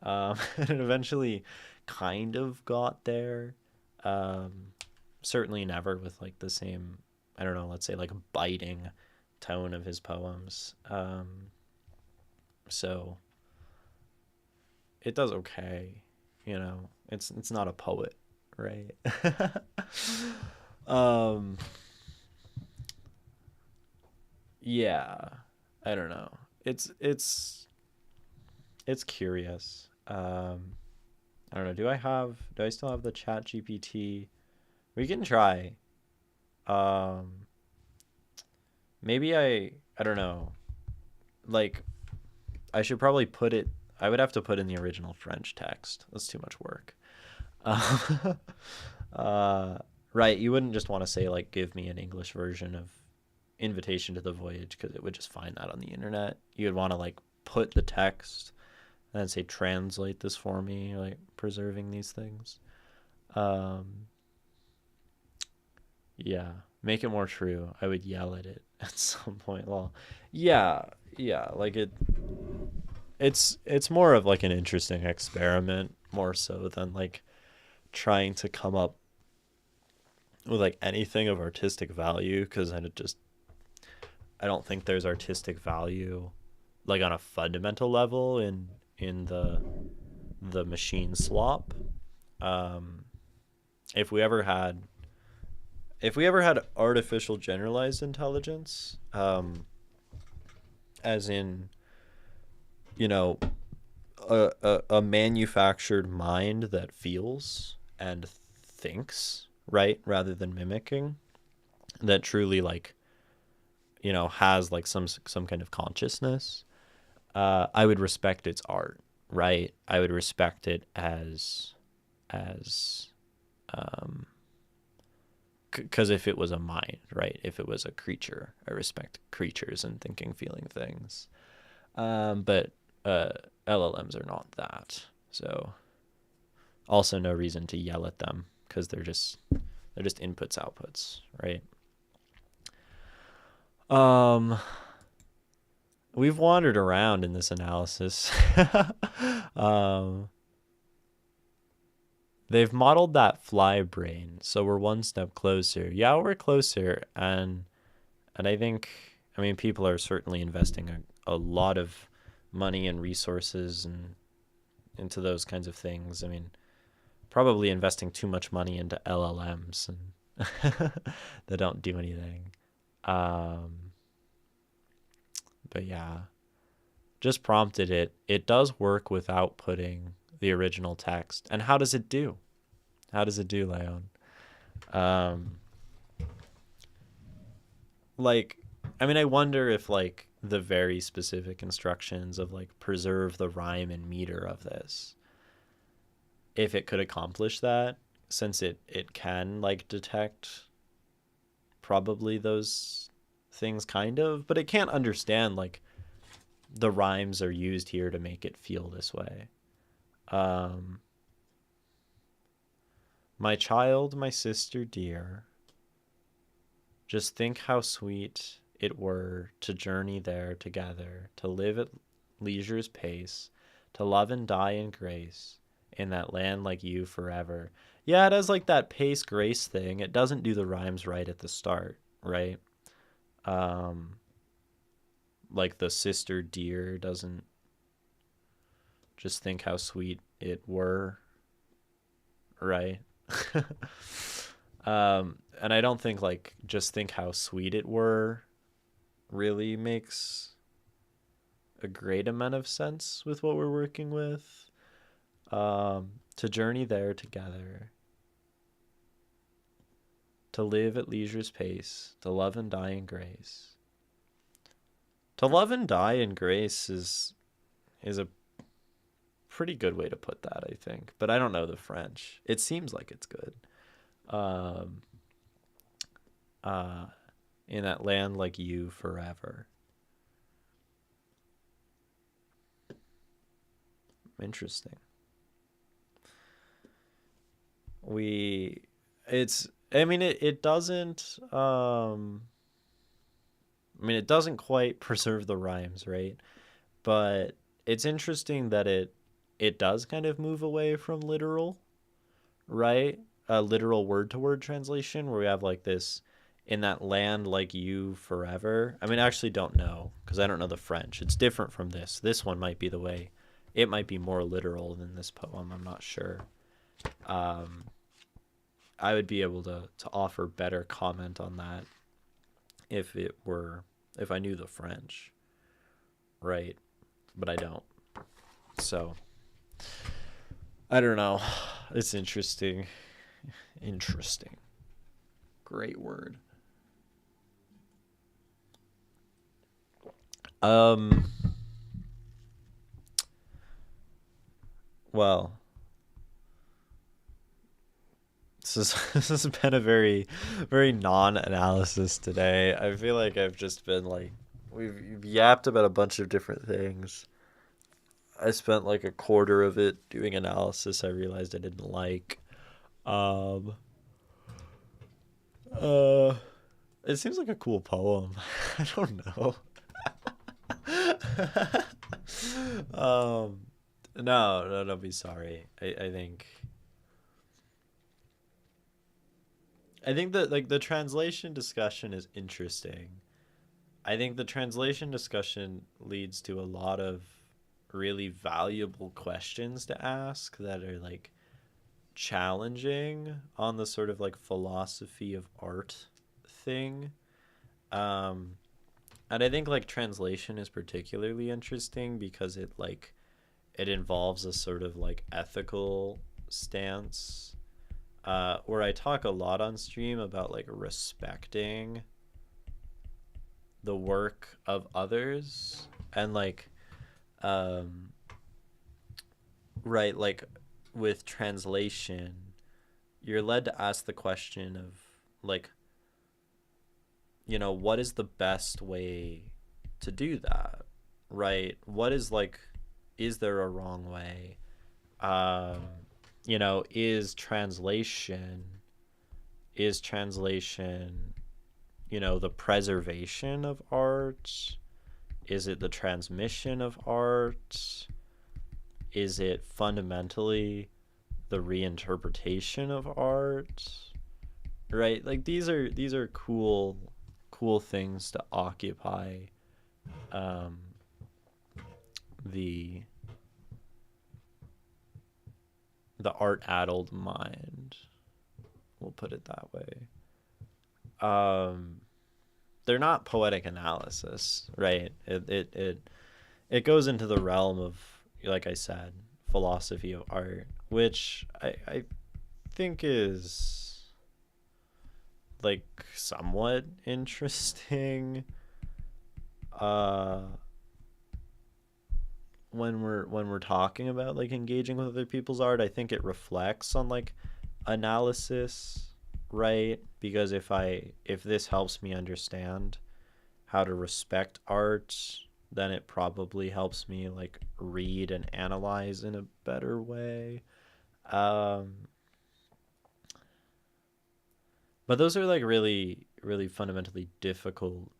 And it eventually kind of got there. Um, Certainly never with like the same, I don't know, let's say like biting tone of his poems. So it does okay, you know. It's not a poet, right? um, yeah, I don't know. It's curious. I don't know. Do I still have the Chat GPT? We can try. Um, Maybe I don't know. Like I should probably put it. I would have to put in the original French text. That's too much work. Uh, uh, right. You wouldn't just want to say like, "Give me an English version of Invitation to the Voyage" because it would just find that on the internet. You would want to like put the text and then say, "Translate this for me," like preserving these things. Um, yeah, make it more true. I would yell at it at some point. Well, yeah, yeah, like it's more of like an interesting experiment more so than like trying to come up with like anything of artistic value because I don't think there's artistic value like on a fundamental level in the machine slop. Um, if we ever had if we ever had artificial generalized intelligence, as in, you know, a manufactured mind that feels and thinks, right, rather than mimicking, that truly like, you know, has like some kind of consciousness, I would respect its art, right? I would respect it as um because if it was a mind, right? If it was a creature, I respect creatures and thinking, feeling things. But uh, LLMs are not that. So also no reason to yell at them because they're just inputs outputs, right? Um, we've wandered around in this analysis. um, they've modeled that fly brain, so we're one step closer. Yeah, we're closer, and I think, I mean, people are certainly investing a lot of money and resources and into those kinds of things. I mean, probably investing too much money into LLMs and that don't do anything. Um, but yeah, just prompted it. It does work without putting the original text. And how does it do? How does it do, Leon? Um, like, I mean, I wonder if like the very specific instructions of like preserve the rhyme and meter of this, if it could accomplish that, since it can like detect probably those things kind of, but it can't understand like the rhymes are used here to make it feel this way. Um, my child, my sister dear, just think how sweet it were to journey there together, to live at leisure's pace, to love and die in grace, in that land like you forever. Yeah, it has like that pace grace thing. It doesn't do the rhymes right at the start, right? Um, like the sister dear doesn't just think how sweet it were, right? And I don't think like just think how sweet it were really makes a great amount of sense with what we're working with. To journey there together. To live at leisure's pace, to love and die in grace. To love and die in grace is a pretty good way to put that, I think. But I don't know the French. It seems like it's good. Um, in that land like you forever. Interesting. It doesn't it doesn't quite preserve the rhymes, right? But it's interesting that it does kind of move away from literal, right? A literal word to word translation where we have like this in that land like you forever. I actually don't know because I don't know the French. It's different from this. This one might be the way. It might be more literal than this poem. I'm not sure. I would be able to offer better comment on that if I knew the French, right? But I don't. So I don't know. It's interesting. Interesting. Great word. Well, this has been a very, very non-analysis today. I feel like I've just been like, we've yapped about a bunch of different things. I spent like a quarter of it doing analysis I realized I didn't like. It seems like a cool poem. I don't know. No, don't be sorry. I think that like the translation discussion is interesting. I think the translation discussion leads to a lot of really valuable questions to ask that are like challenging on the sort of like philosophy of art thing. And I think like translation is particularly interesting because it involves a sort of like ethical stance, where I talk a lot on stream about like respecting the work of others and like right, like with translation you're led to ask the question of like, what is the best way to do that, right? What is like, is there a wrong way? Is translation the preservation of art? Is it the transmission of art? Is it fundamentally the reinterpretation of art? Right? Like these are cool things to occupy the art-addled mind. We'll put it that way. They're not poetic analysis, right? It goes into the realm of, like I said, philosophy of art, which I think is like somewhat interesting. When we're talking about like engaging with other people's art, I think it reflects on like analysis, right? Because if this helps me understand how to respect art, then it probably helps me like read and analyze in a better way. But those are like really, really fundamentally difficult.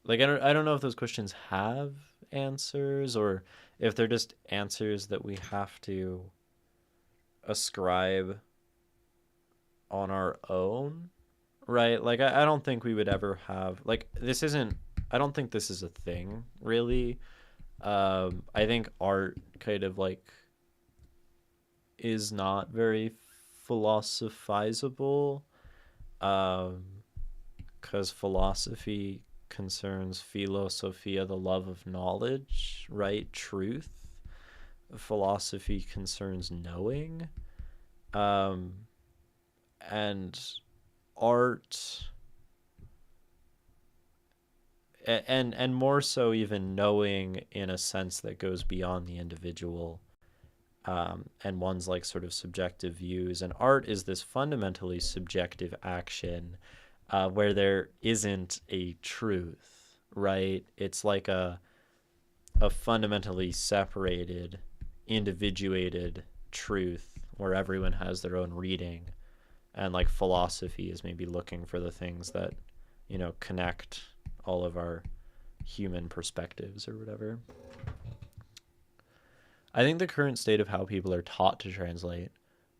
Like I don't know if those questions have answers or if they're just answers that we have to ascribe on our own, right? Like I don't think we would ever have like I don't think this is a thing really. I think art kind of like is not very philosophizable, because philosophy concerns philosophia, the love of knowledge, right? Truth. Philosophy concerns knowing. and art, and more so even knowing in a sense that goes beyond the individual, and one's like sort of subjective views. And art is this fundamentally subjective action, where there isn't a truth, right? It's like a fundamentally separated, individuated truth where everyone has their own reading. And like philosophy is maybe looking for the things that, connect all of our human perspectives or whatever. I think the current state of how people are taught to translate,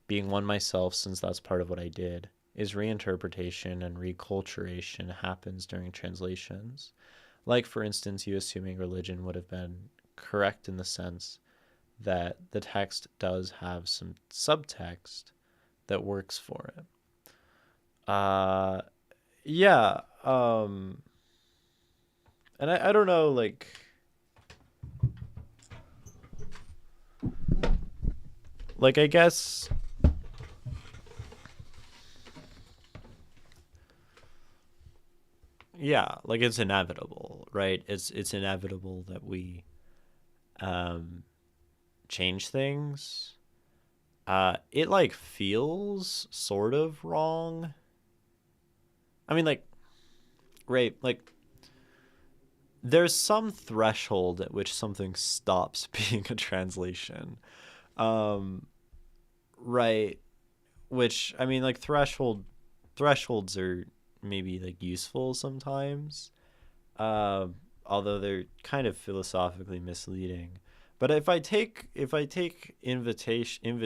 being one myself since that's part of what I did, is reinterpretation and reculturation happens during translations. Like, for instance, you assuming religion would have been correct in the sense that the text does have some subtext that works for it. Yeah. And I don't know, like I guess yeah, like it's inevitable, right? It's inevitable that we um change things. It like feels sort of wrong. I mean, like, right, like there's some threshold at which something stops being a translation. Um, right, which I mean, like thresholds are maybe like useful sometimes, uh, although they're kind of philosophically misleading. But if I take invitation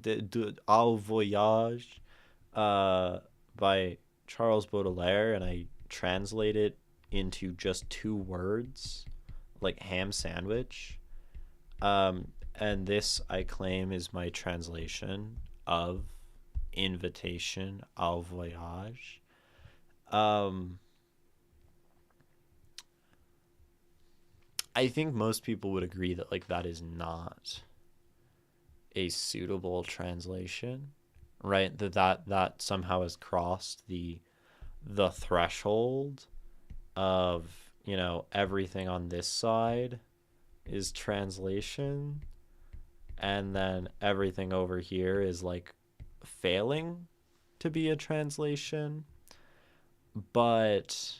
de au voyage, uh, by Charles Baudelaire, and I translate it into just two words, like ham sandwich, and this I claim is my translation of invitation au voyage. Um, I think most people would agree that like that is not a suitable translation, right? That somehow has crossed the threshold of, everything on this side is translation, and then everything over here is like failing to be a translation. But,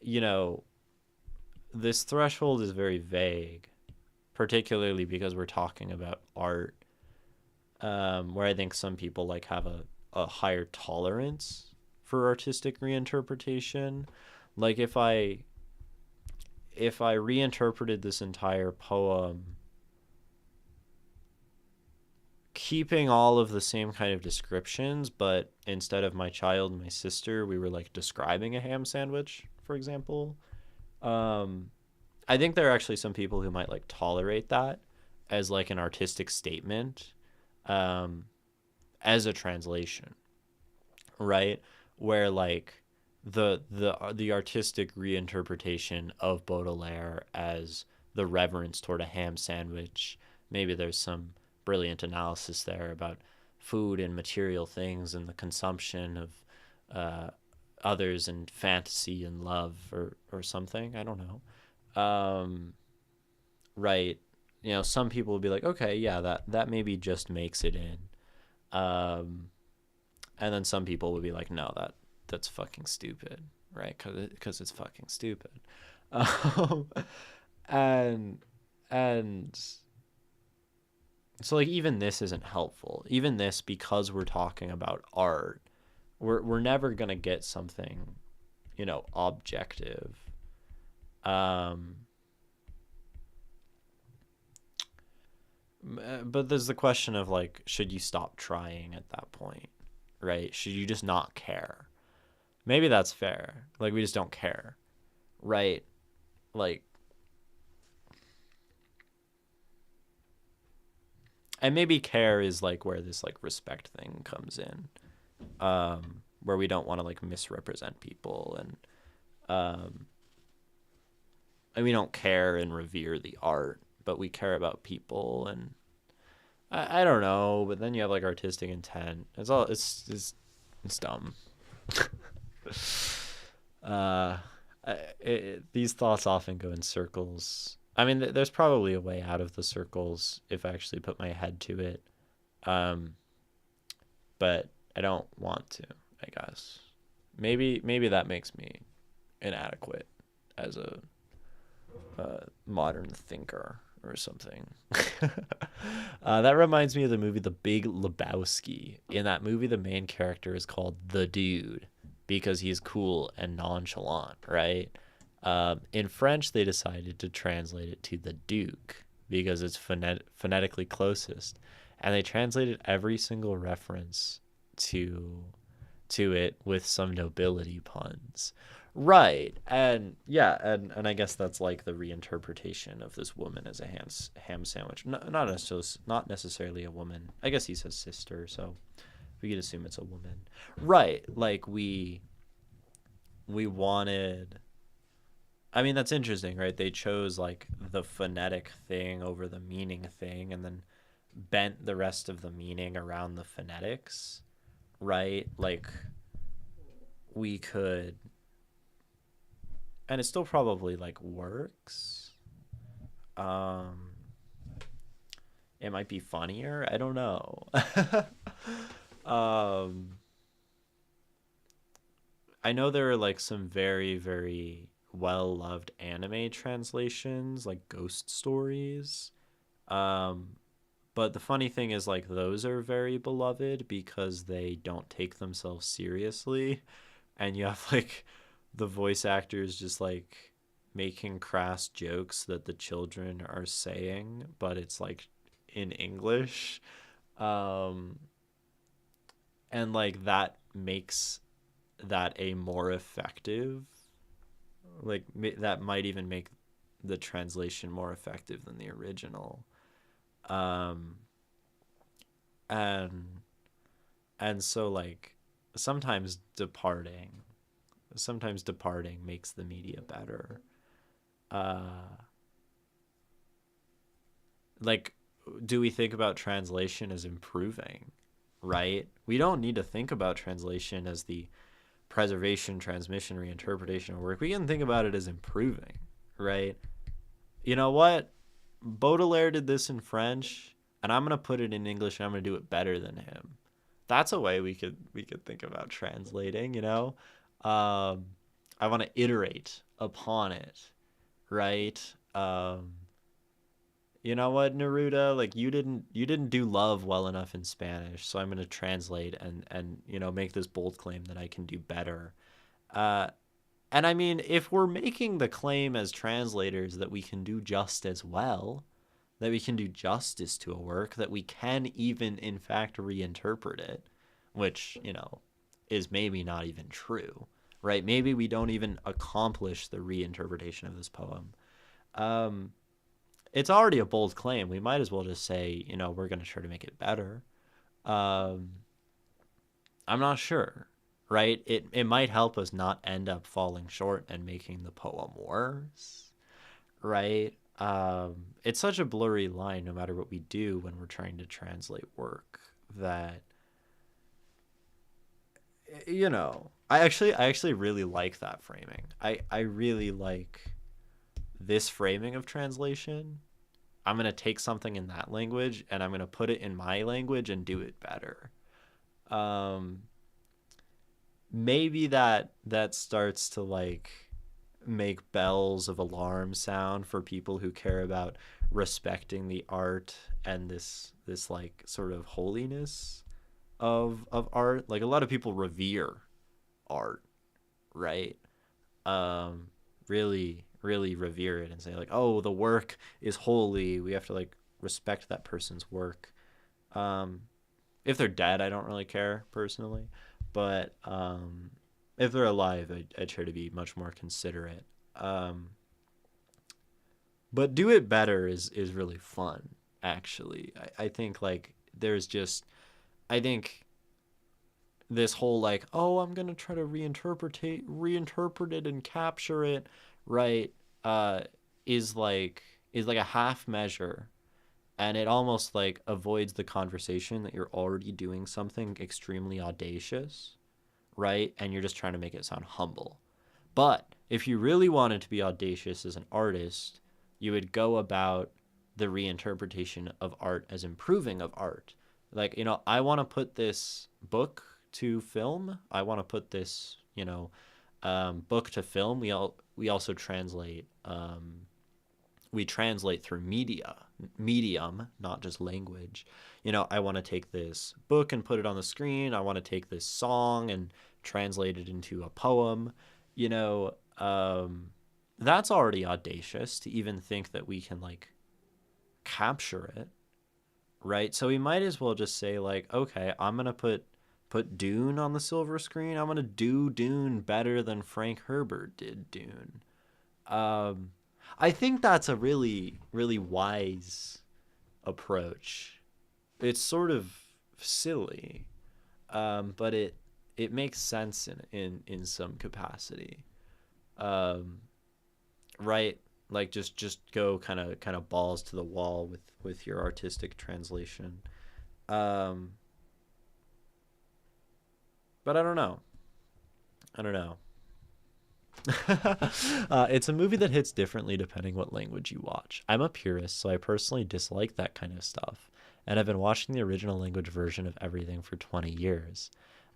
you know, this threshold is very vague, particularly because we're talking about art, where I think some people like have a higher tolerance for artistic reinterpretation. Like if I reinterpreted this entire poem, keeping all of the same kind of descriptions, but instead of my child and my sister, we were like describing a ham sandwich, for example. Um, I think there are actually some people who might like tolerate that as like an artistic statement, um, as a translation, right? Where like the artistic reinterpretation of Baudelaire as the reverence toward a ham sandwich. Maybe there's some brilliant analysis there about food and material things and the consumption of uh, others and fantasy and love, or something. I don't know. Right. Some people would be like, okay, yeah, that maybe just makes it in. Um, and then some people would be like, no, that's fucking stupid, right? Because it's fucking stupid. Um, and and so like even this isn't helpful. Even this, because we're talking about art, we're never gonna get something, objective. Um, but there's the question of like, should you stop trying at that point, right? Should you just not care? Maybe that's fair. Like we just don't care, right? Like, and maybe care is like where this like respect thing comes in, where we don't want to like misrepresent people, um, and we don't care and revere the art, but we care about people, and I don't know, but then you have like artistic intent. It's all it's dumb. uh, these thoughts often go in circles. I mean, there's probably a way out of the circles if I actually put my head to it. Um, but I don't want to, I guess. Maybe that makes me inadequate as a modern thinker or something. That reminds me of the movie The Big Lebowski. In that movie, the main character is called the Dude because he's cool and nonchalant, right? In French, they decided to translate it to the Duke because it's phonetically closest, and they translated every single reference to it with some nobility puns. Right. And yeah, and I guess that's like the reinterpretation of this woman as a ham sandwich. Not necessarily a woman. I guess he says sister, so we could assume it's a woman. Right. Like we wanted, I mean, that's interesting, right? They chose like the phonetic thing over the meaning thing and then bent the rest of the meaning around the phonetics, right? Like we could, and it still probably like works. Um, it might be funnier. I don't know. um, I know there are like some very, very well loved anime translations, like ghost stories. Um, but the funny thing is, like, those are very beloved because they don't take themselves seriously. And you have, like, the voice actors just, like, making crass jokes that the children are saying, but it's, like, in English. Um, and, like, that makes that a more effective, like, that might even make the translation more effective than the original. Um, and so like sometimes departing makes the media better. uh like, do we think about translation as improving? Right, we don't need to think about translation as the preservation, transmission, reinterpretation of work. We can think about it as improving, right? You know what, Baudelaire did this in French, and I'm gonna put it in English, and I'm gonna do it better than him. That's a way we could think about translating. Um, I want to iterate upon it, right? You know what, Neruda? Like you didn't do love well enough in Spanish, so I'm gonna translate and make this bold claim that I can do better. Uh, and I mean, if we're making the claim as translators that we can do just as well, that we can do justice to a work, that we can even, in fact, reinterpret it, which, is maybe not even true, right? Maybe we don't even accomplish the reinterpretation of this poem. Um, it's already a bold claim. We might as well just say, we're going to try to make it better. Um, I'm not sure, right? It might help us not end up falling short and making the poem worse, right? It's such a blurry line no matter what we do when we're trying to translate work that I actually really like that framing. I really like this framing of translation. I'm going to take something in that language and I'm going to put it in my language and do it better. Um, Maybe that starts to like make bells of alarm sound for people who care about respecting the art and this like sort of holiness of art. Like a lot of people revere art, right? um really revere it and say like, oh, the work is holy, we have to like respect that person's work. um if they're dead, I don't really care personally, but if they're alive, I try to be much more considerate. um but do it better is really fun, actually. I think like there's just, I think this whole like, oh, I'm gonna try to reinterpret it and capture it, right? uh is like a half measure, and it almost like avoids the conversation that you're already doing something extremely audacious, right? And you're just trying to make it sound humble. But if you really wanted to be audacious as an artist, you would go about the reinterpretation of art as improving of art. Like, I want to put this book to film. I want to put this, book to film. We also translate. We translate through medium, not just language. I want to take this book and put it on the screen. I want to take this song and translate it into a poem. you know, that's already audacious to even think that we can like capture it, right? So we might as well just say like, okay, I'm gonna put Dune on the silver screen. I'm gonna do Dune better than Frank Herbert did Dune. Um, I think that's a really really wise approach. It's sort of silly, but it makes sense in some capacity, um, right? Like just go kind of balls to the wall with your artistic translation. Um, but I don't know. I don't know. It's a movie that hits differently depending what language you watch. I'm a purist, so I personally dislike that kind of stuff, and I've been watching the original language version of everything for 20 years.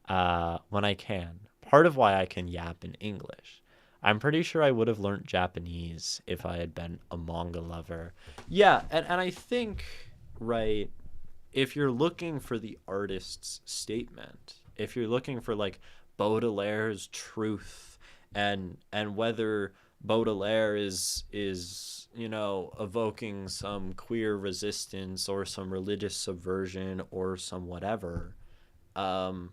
When I can. Part of why I can yap in English. I'm pretty sure I would have learned Japanese if I had been a manga lover. Yeah, and I think, right, if you're looking for the artist's statement, if you're looking for like Baudelaire's truth and whether Baudelaire is evoking some queer resistance or some religious subversion or some whatever, um,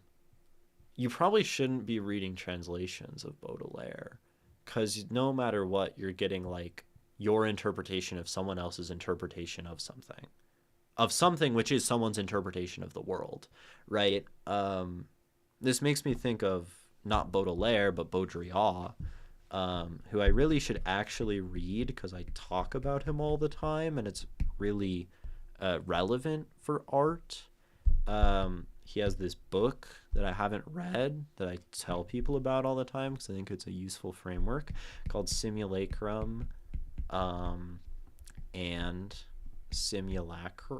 you probably shouldn't be reading translations of Baudelaire because no matter what, you're getting like your interpretation of someone else's interpretation of something which is someone's interpretation of the world, right? This makes me think of not Baudelaire but Baudrillard, who I really should actually read because I talk about him all the time and it's really relevant for art. He has this book that I haven't read that I tell people about all the time because I think it's a useful framework called Simulacrum, and Simulation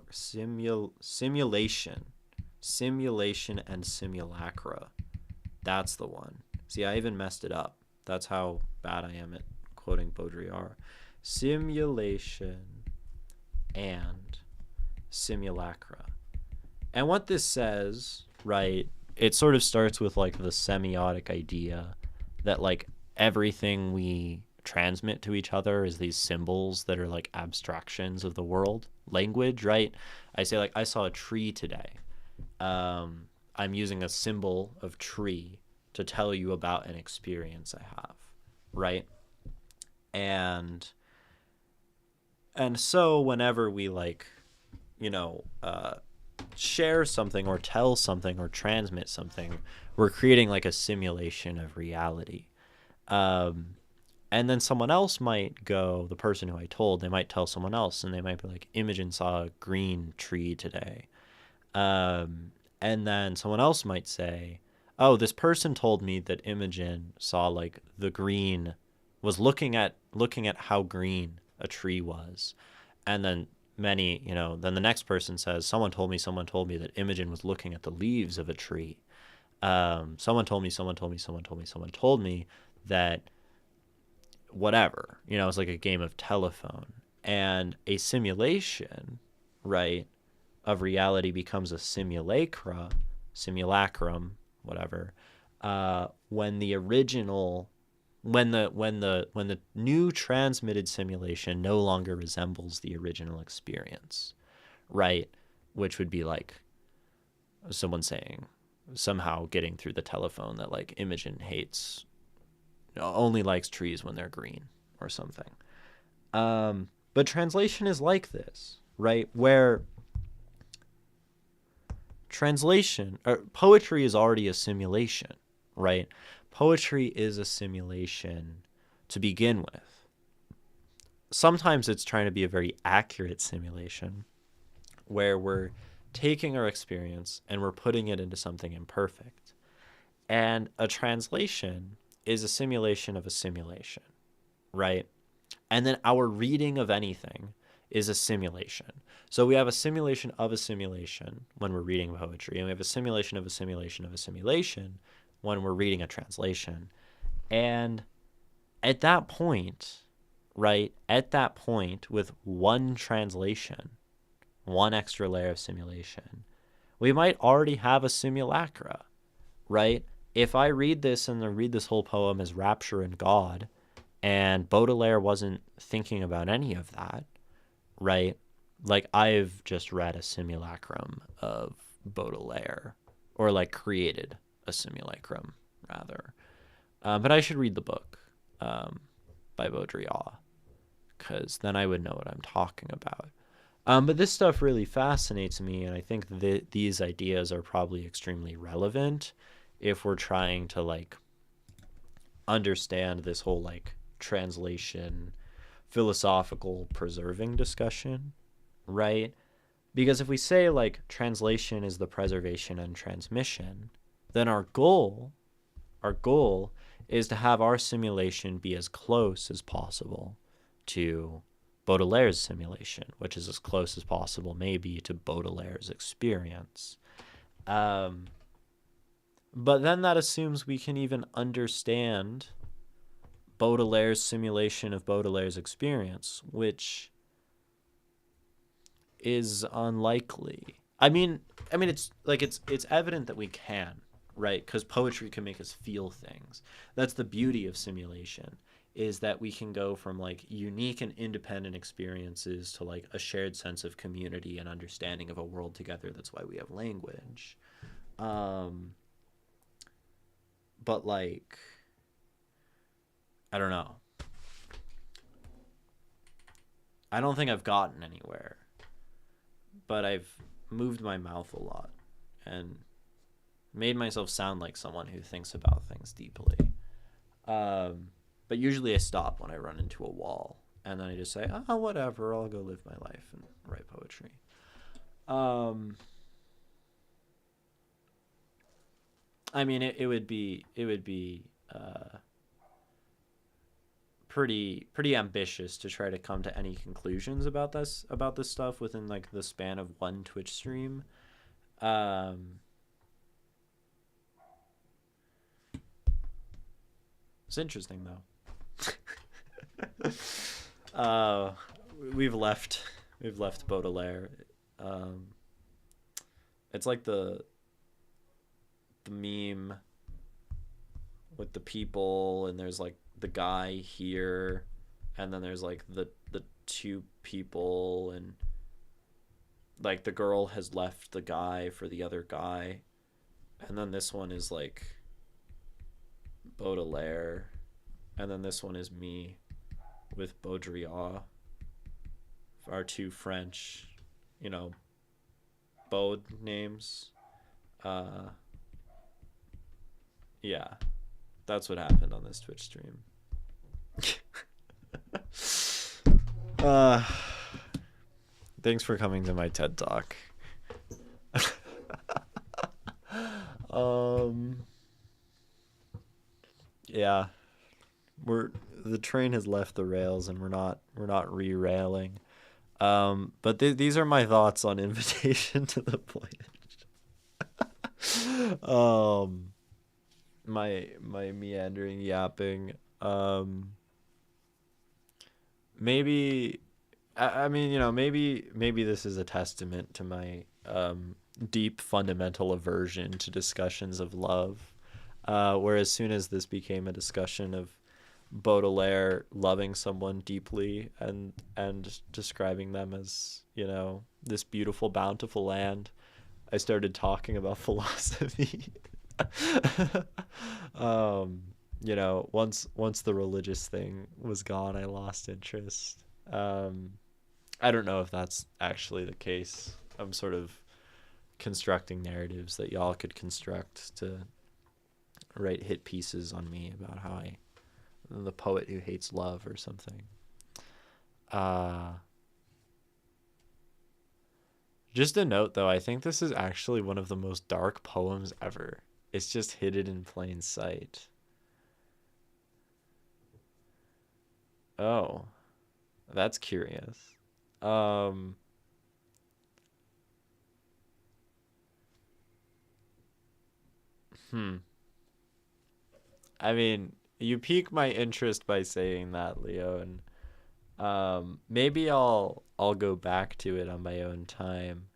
and Simulacra. That's the one. See, I even messed it up. That's how bad I am at quoting Baudrillard. Simulation and Simulacra. And what this says, right, it sort of starts with like the semiotic idea that like everything we transmit to each other is these symbols that are like abstractions of the world. Language, right? I say like I saw a tree today. I'm using a symbol of tree to tell you about an experience I have, right? And so whenever we like, you know, share something or tell something or transmit something, we're creating like a simulation of reality. And then someone else might go, the person who I told, they might tell someone else and they might be like, Imogen saw a green tree today. And then someone else might say, oh, this person told me that Imogen saw like the green, was looking at how green a tree was. And then then the next person says, someone told me that Imogen was looking at the leaves of a tree. Someone told me that whatever, it's like a game of telephone, and a simulation, right, of reality becomes a simulacrum, whatever, when the original, when the new transmitted simulation no longer resembles the original experience, right? Which would be like someone saying, somehow getting through the telephone that like Imogen hates, only likes trees when they're green or something. But translation is like this, right? Where translation or poetry is already a simulation, right? Poetry is a simulation to begin with. Sometimes it's trying to be a very accurate simulation. where we're taking our experience and we're putting it into something imperfect. And a translation is a simulation of a simulation, right? And then our reading of anything is a simulation. So we have a simulation of a simulation when we're reading poetry, and we have a simulation of a simulation of a simulation when we're reading a translation. And at that point, right, at that point, with one translation, one extra layer of simulation, we might already have a simulacra, right? If I read this and I read this whole poem as rapture and God, and Baudelaire wasn't thinking about any of that, right? Like, I've just read a simulacrum of Baudelaire, or like created a simulacrum, rather. But I should read the book by Baudelaire, because then I would know what I'm talking about. But this stuff really fascinates me, and I think that these ideas are probably extremely relevant if we're trying to like understand this whole like translation philosophical preserving discussion, right? Because if we say like translation is the preservation and transmission, then our goal is to have our simulation be as close as possible to Baudelaire's simulation, which is as close as possible maybe to Baudelaire's experience. But then that assumes we can even understand Baudelaire's simulation of Baudelaire's experience, which is unlikely. I mean, it's like it's evident that we can, right? Because poetry can make us feel things. That's the beauty of simulation, is that we can go from like unique and independent experiences to like a shared sense of community and understanding of a world together. That's why we have language. But like, I don't know. I don't think I've gotten anywhere, but I've moved my mouth a lot and made myself sound like someone who thinks about things deeply. But usually I stop when I run into a wall, and then I just say, oh, whatever, I'll go live my life and write poetry. I mean, it would be pretty ambitious to try to come to any conclusions about this stuff within like the span of one Twitch stream. It's interesting though. We've left Baudelaire. It's like the meme with the people, and there's like the guy here, and then there's like the two people, and like the girl has left the guy for the other guy, and then this one is like Baudelaire, and then this one is me with Baudrillard, our two French, Baud names. Yeah, that's what happened on this Twitch stream. Thanks for coming to my TED Talk. Yeah, the train has left the rails, and we're not re-railing. But these are my thoughts on Invitation to the Voyage. My meandering yapping. Maybe, I mean, maybe this is a testament to my deep fundamental aversion to discussions of love. Where as soon as this became a discussion of Baudelaire loving someone deeply and describing them as, this beautiful, bountiful land, I started talking about philosophy. Once the religious thing was gone, I lost interest. I don't know if that's actually the case. I'm sort of constructing narratives that y'all could construct to write hit pieces on me about how I'm the poet who hates love or something. Just a note, though, I think this is actually one of the most dark poems ever. It's just hidden in plain sight. Oh, that's curious. Um, hmm. I mean, you pique my interest by saying that, Leo, and maybe I'll go back to it on my own time.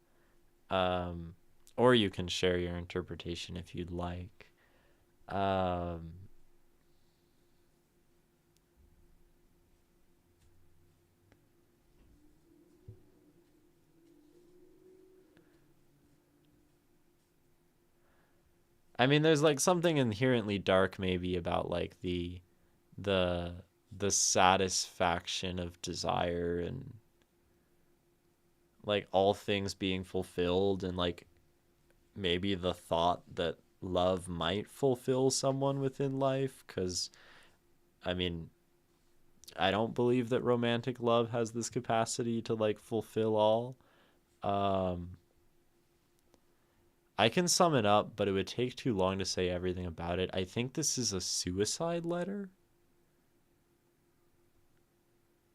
Um, or you can share your interpretation if you'd like. Um, I mean, there's like something inherently dark maybe about like the the satisfaction of desire and like all things being fulfilled and like maybe the thought that love might fulfill someone within life cuz I mean, I don't believe that romantic love has this capacity to like fulfill all. Um I can sum it up, but it would take too long to say everything about it. I think this is a suicide letter.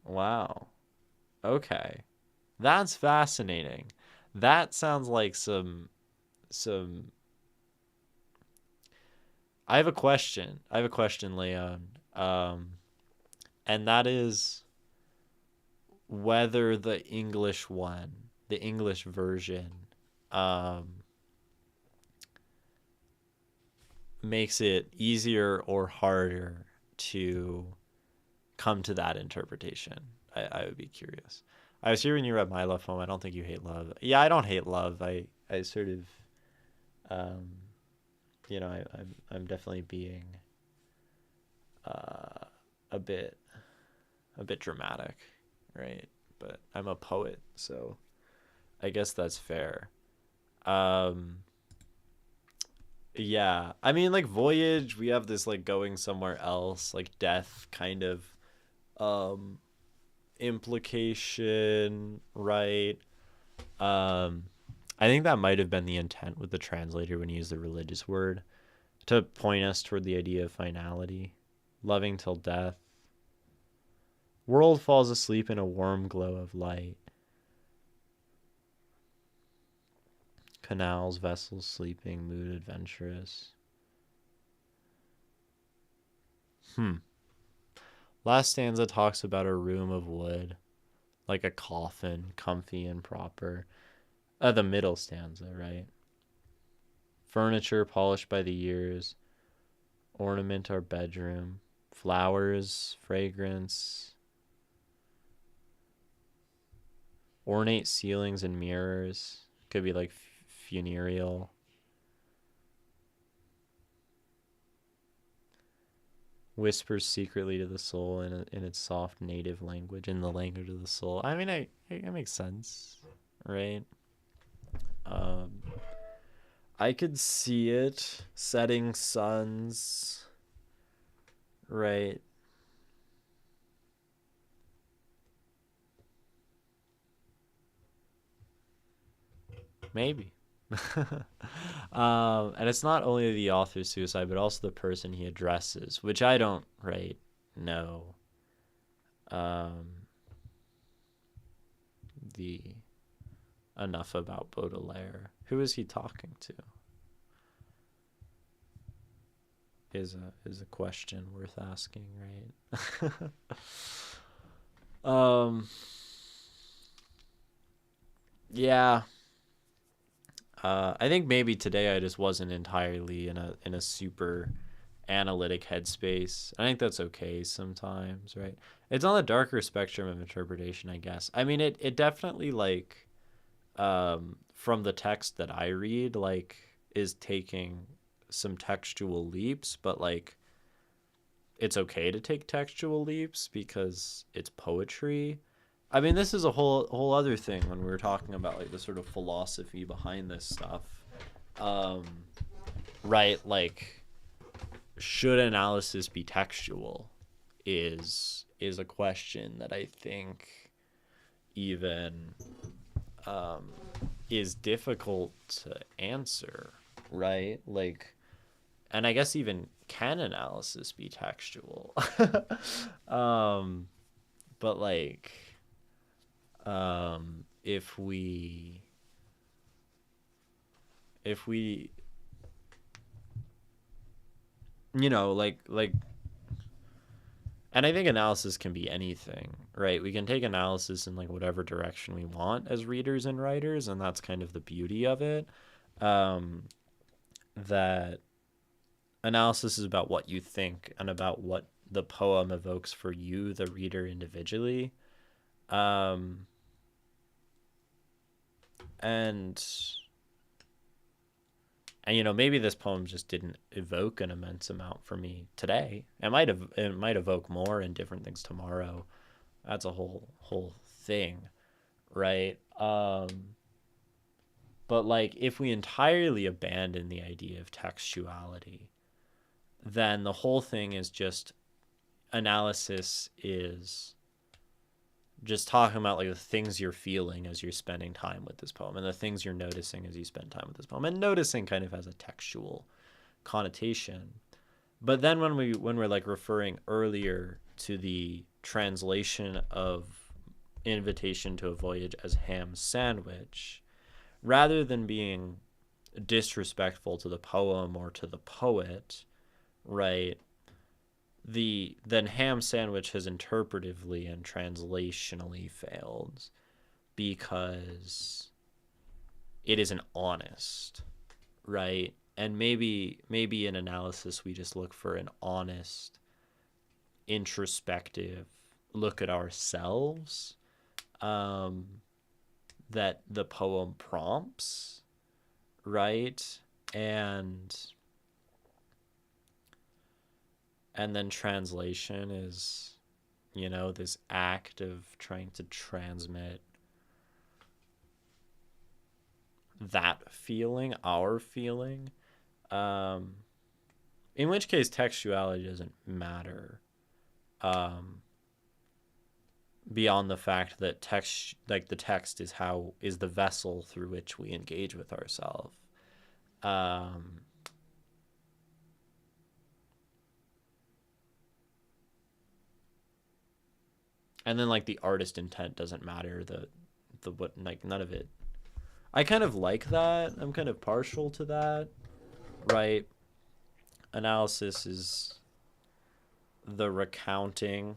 Wow. Okay. That's fascinating. That sounds like some I have a question. I have a question, Leon. And that is whether the English one, the English version, um, makes it easier or harder to come to that interpretation. I would be curious. I was here when you read My Love Poem. I don't think you hate love. Yeah, I don't hate love. I sort of, um, I'm definitely being uh, a bit dramatic, right? But I'm a poet, so I guess that's fair. Um, yeah, I mean, like Voyage, we have this like going somewhere else, like death kind of um implication, right? Um, I think that might have been the intent with the translator when he used the religious word to point us toward the idea of finality, loving till death. World falls asleep in a warm glow of light. Canals, vessels sleeping, mood adventurous. Last stanza talks about a room of wood, like a coffin, comfy and proper. The middle stanza, right? Furniture polished by the years, ornament our bedroom, flowers, fragrance, ornate ceilings and mirrors. Could be like funereal. Whispers secretly to the soul in its soft native language, in the language of the soul. I mean, it makes sense, right? Um, I could see it. Setting suns, right? Maybe. And it's not only the author's suicide, but also the person he addresses, which I don't, right, know. Um, the enough about Baudelaire. Who is he talking to? Is a question worth asking, right? um, yeah. I think maybe today I just wasn't entirely in a super analytic headspace. I think that's okay sometimes, right? It's on the darker spectrum of interpretation, I guess. I mean, it definitely like from the text that I read, like is taking some textual leaps, but like it's okay to take textual leaps because it's poetry. I mean, this is a whole other thing when we were talking about like the sort of philosophy behind this stuff. Um, right, like should analysis be textual is a question that I think even is difficult to answer, right? Like, and I guess even can analysis be textual? um, but like, if we, you know, like, and I think analysis can be anything, right? We can take analysis in like whatever direction we want as readers and writers, and that's kind of the beauty of it. Um, that analysis is about what you think and about what the poem evokes for you, the reader, individually. Um, and and you know, maybe this poem just didn't evoke an immense amount for me today. It might evoke more in different things tomorrow. That's a whole thing, right? But like, if we entirely abandon the idea of textuality, then the whole thing is just analysis is just talking about like the things you're feeling as you're spending time with this poem and the things you're noticing as you spend time with this poem. And noticing kind of has a textual connotation. But then when we're like referring earlier to the translation of Invitation to a Voyage as ham sandwich, rather than being disrespectful to the poem or to the poet, right? Then ham sandwich has interpretively and translationally failed because it isn't honest, right? And maybe in analysis we just look for an honest, introspective look at ourselves, that the poem prompts, right? And then translation is, you know, this act of trying to transmit that feeling, our feeling, in which case textuality doesn't matter, beyond the fact that text, like the text is the vessel through which we engage with ourselves. And then like the artist intent doesn't matter, the what, like none of it. I kind of like that. I'm kind of partial to that, right? Analysis is the recounting,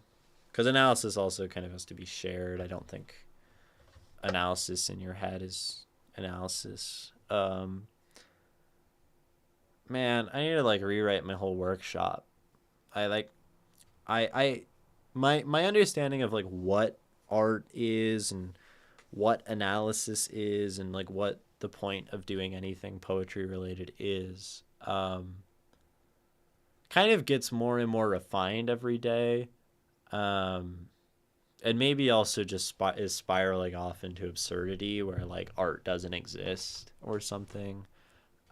because analysis also kind of has to be shared. I don't think analysis in your head is analysis. Man, I need to like rewrite my whole workshop. I like I my understanding of like what art is and what analysis is and like what the point of doing anything poetry related is, kind of gets more and more refined every day, and maybe also just is spiraling off into absurdity where like art doesn't exist or something,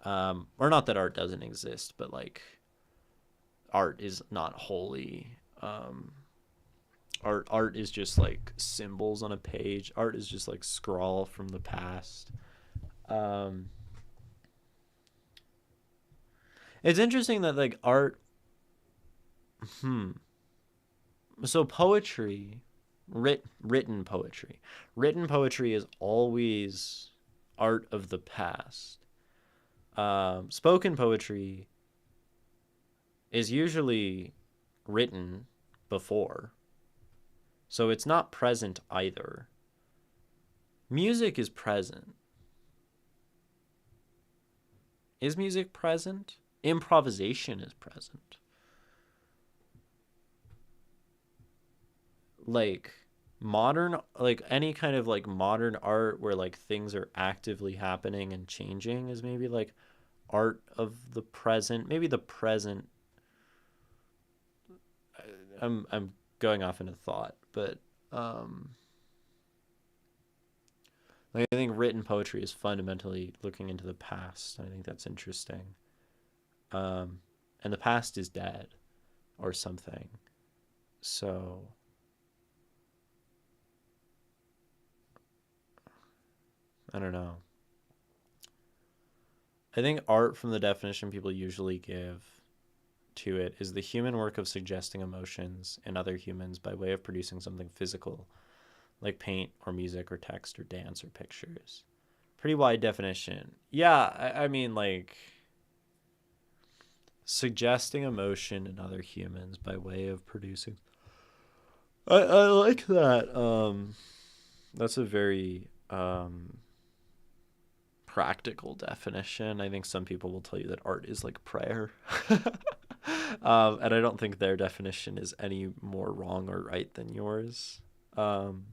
or not that art doesn't exist, but like art is not wholly, art is just like symbols on a page. Art is just like scrawl from the past. It's interesting that like art, so poetry, written poetry, written poetry is always art of the past. Spoken poetry is usually written before, so it's not present either. Music is present. Is music present? Improvisation is present. Like modern, like any kind of like modern art where like things are actively happening and changing is maybe like art of the present. Maybe the present. I'm going off into thought, but like I think written poetry is fundamentally looking into the past. I think that's interesting. And the past is dead or something. So I don't know. I think art, from the definition people usually give to it, is the human work of suggesting emotions in other humans by way of producing something physical, like paint or music or text or dance or pictures. Pretty wide definition. Yeah, I mean, like, suggesting emotion in other humans by way of producing. I like that. That's a very practical definition. I think some people will tell you that art is like prayer. And I don't think their definition is any more wrong or right than yours. Um,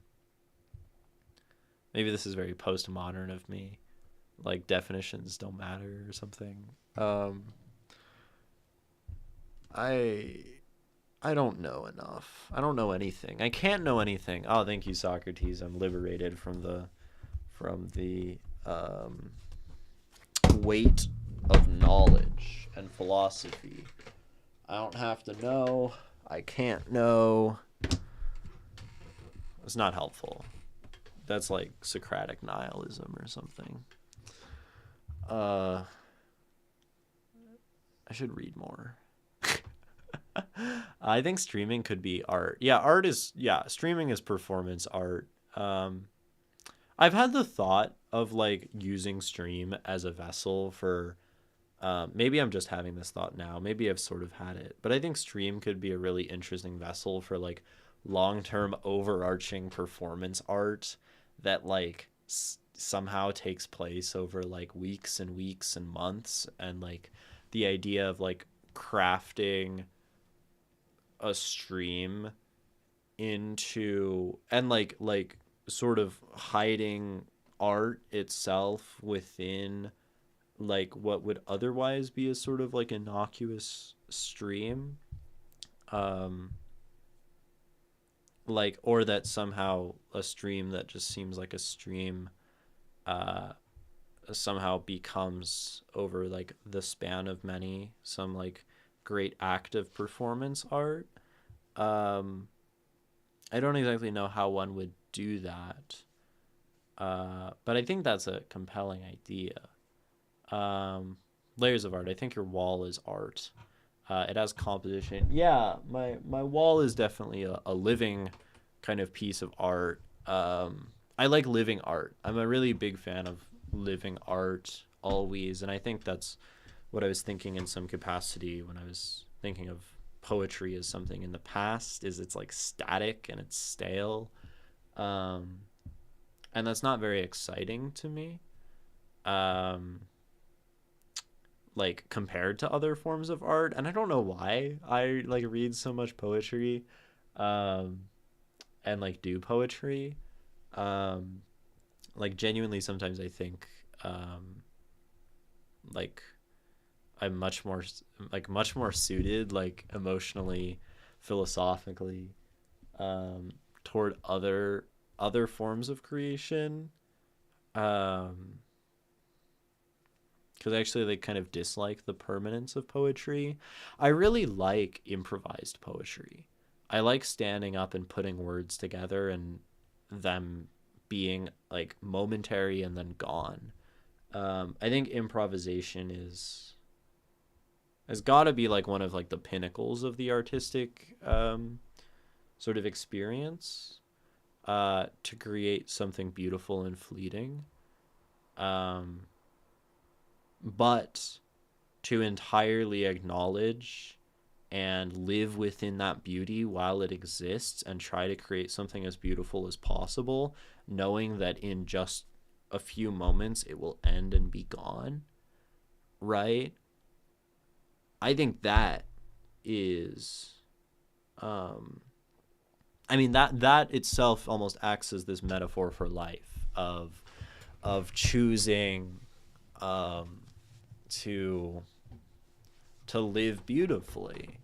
Maybe this is very postmodern of me. Like definitions don't matter or something. I I don't know enough. I don't know anything. I can't know anything. Oh, thank you, Socrates. I'm liberated from the weight of knowledge and philosophy. I don't have to know. I can't know. It's not helpful. That's like Socratic nihilism or something. I should read more. I think streaming could be art. Streaming is performance art. I've had the thought of like using stream as a vessel for maybe I'm just having this thought now. Maybe I've sort of had it. But I think stream could be a really interesting vessel for like long-term overarching performance art that like somehow takes place over like weeks and weeks and months, and like the idea of like crafting a stream into and like sort of hiding art itself within like what would otherwise be a sort of like innocuous stream, um like, or that somehow a stream that just seems like a stream uh somehow becomes, over like the span of many, some like great act of performance art. um I don't exactly know how one would do that, but I think that's a compelling idea. um Layers of art. I think your wall is art. It has composition. Yeah, my wall is definitely a living kind of piece of art. I like living art. I'm a really big fan of living art always, and I think that's what I was thinking in some capacity when I was thinking of poetry as something in the past. Is it's like static and it's stale, um, and that's not very exciting to me. Um, like compared to other forms of art, and I don't know why I like read so much poetry, um and like do poetry. um like genuinely sometimes I think um like I'm much more suited, like emotionally, philosophically, um toward other forms of creation, um because I actually like kind of dislike the permanence of poetry. I really like improvised poetry. I like standing up and putting words together and them being like momentary and then gone. I think improvisation is has got to be like one of like the pinnacles of the artistic sort of experience, to create something beautiful and fleeting. Um, but to entirely acknowledge and live within that beauty while it exists and try to create something as beautiful as possible, knowing that in just a few moments it will end and be gone, right? I think that is, um, I mean, that itself almost acts as this metaphor for life of choosing, um, to live beautifully,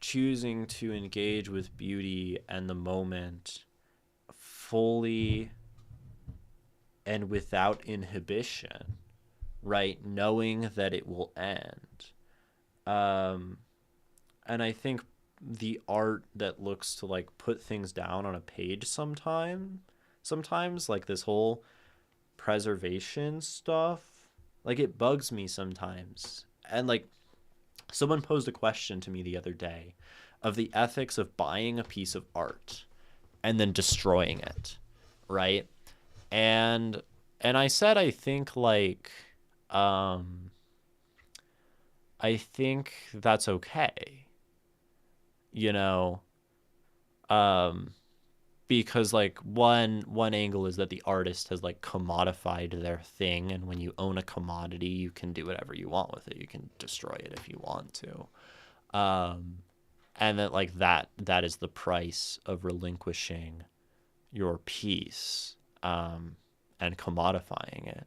choosing to engage with beauty and the moment fully and without inhibition, right? Knowing that it will end. Um, and I think the art that looks to like put things down on a page sometimes like this whole preservation stuff, Like, it bugs me sometimes. And like, someone posed a question to me the other day of the ethics of buying a piece of art and then destroying it, right? And I said, um I think that's okay, you know, um because like one angle is that the artist has like commodified their thing, and when you own a commodity, you can do whatever you want with it. You can destroy it if you want to. Um and that like that is the price of relinquishing your piece, and commodifying it,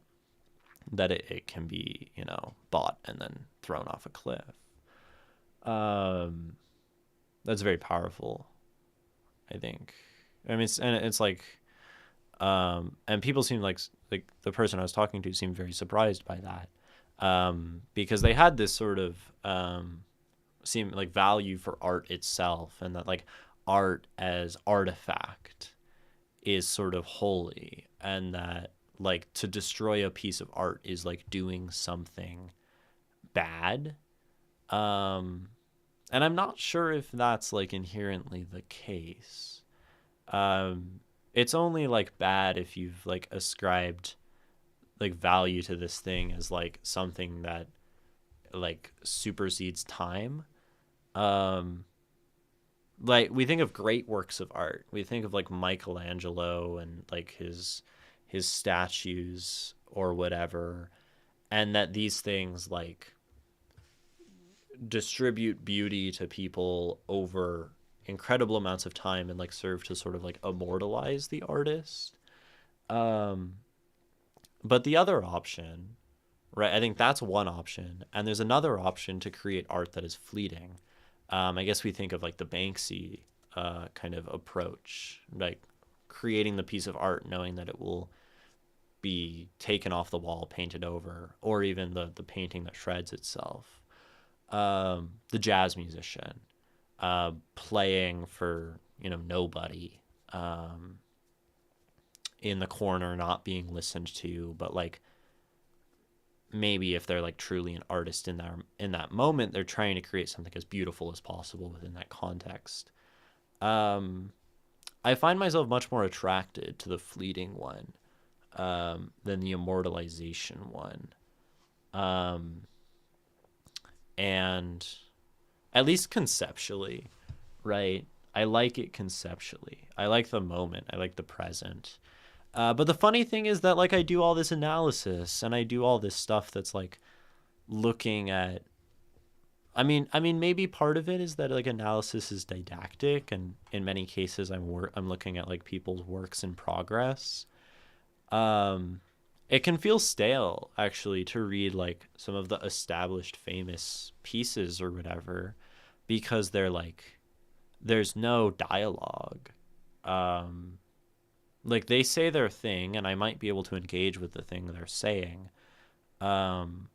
that it can be, bought and then thrown off a cliff. um that's very powerful, I think. I mean, it's like, and people seem like the person I was talking to seemed very surprised by that, because they had this sort of, seem like value for art itself, and that like art as artifact is sort of holy, and that like to destroy a piece of art is like doing something bad. Um, and I'm not sure if that's like inherently the case. Um, it's only like bad if you've like ascribed like value to this thing as like something that like supersedes time. Um, like we think of great works of art. We think of like Michelangelo and like his statues or whatever, and that these things like distribute beauty to people over incredible amounts of time and like serve to sort of like immortalize the artist. Um, but the other option, right? I think that's one option, and there's another option to create art that is fleeting. I guess we think of like the Banksy kind of approach, like creating the piece of art knowing that it will be taken off the wall, painted over, or even the painting that shreds itself. The jazz musician, playing for, nobody, in the corner, not being listened to, but like maybe if they're like truly an artist in that moment, they're trying to create something as beautiful as possible within that context. Um, I find myself much more attracted to the fleeting one, than the immortalization one. Um, and at least conceptually, right? I like it conceptually. I like the moment. I like the present. But the funny thing is that like I do all this analysis and I do all this stuff that's like looking at. I mean, maybe part of it is that like analysis is didactic, and in many cases, I'm looking at like people's works in progress. Um, it can feel stale actually to read like some of the established famous pieces or whatever, because they're like there's no dialogue. Um, like they say their thing, and I might be able to engage with the thing they're saying. Um,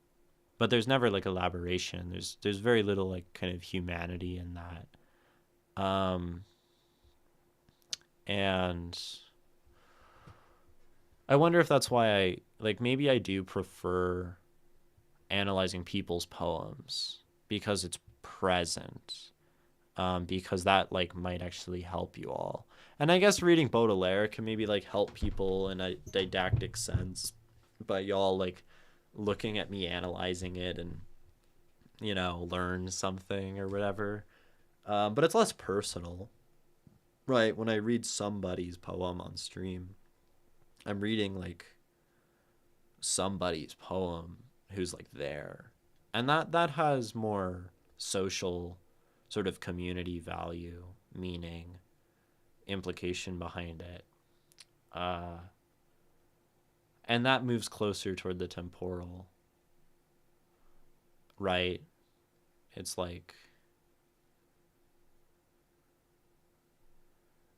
but there's never like elaboration. There's very little like kind of humanity in that. And I wonder if that's why I like maybe I do prefer analyzing people's poems because it's present. Because that like might actually help you all. And I guess reading Baudelaire can maybe like help people in a didactic sense by y'all like looking at me analyzing it and learn something or whatever. But it's less personal, right? When I read somebody's poem on stream, I'm reading like somebody's poem who's like there, and that has more social sort of community value, meaning, implication behind it. Uh, and that moves closer toward the temporal, right? It's like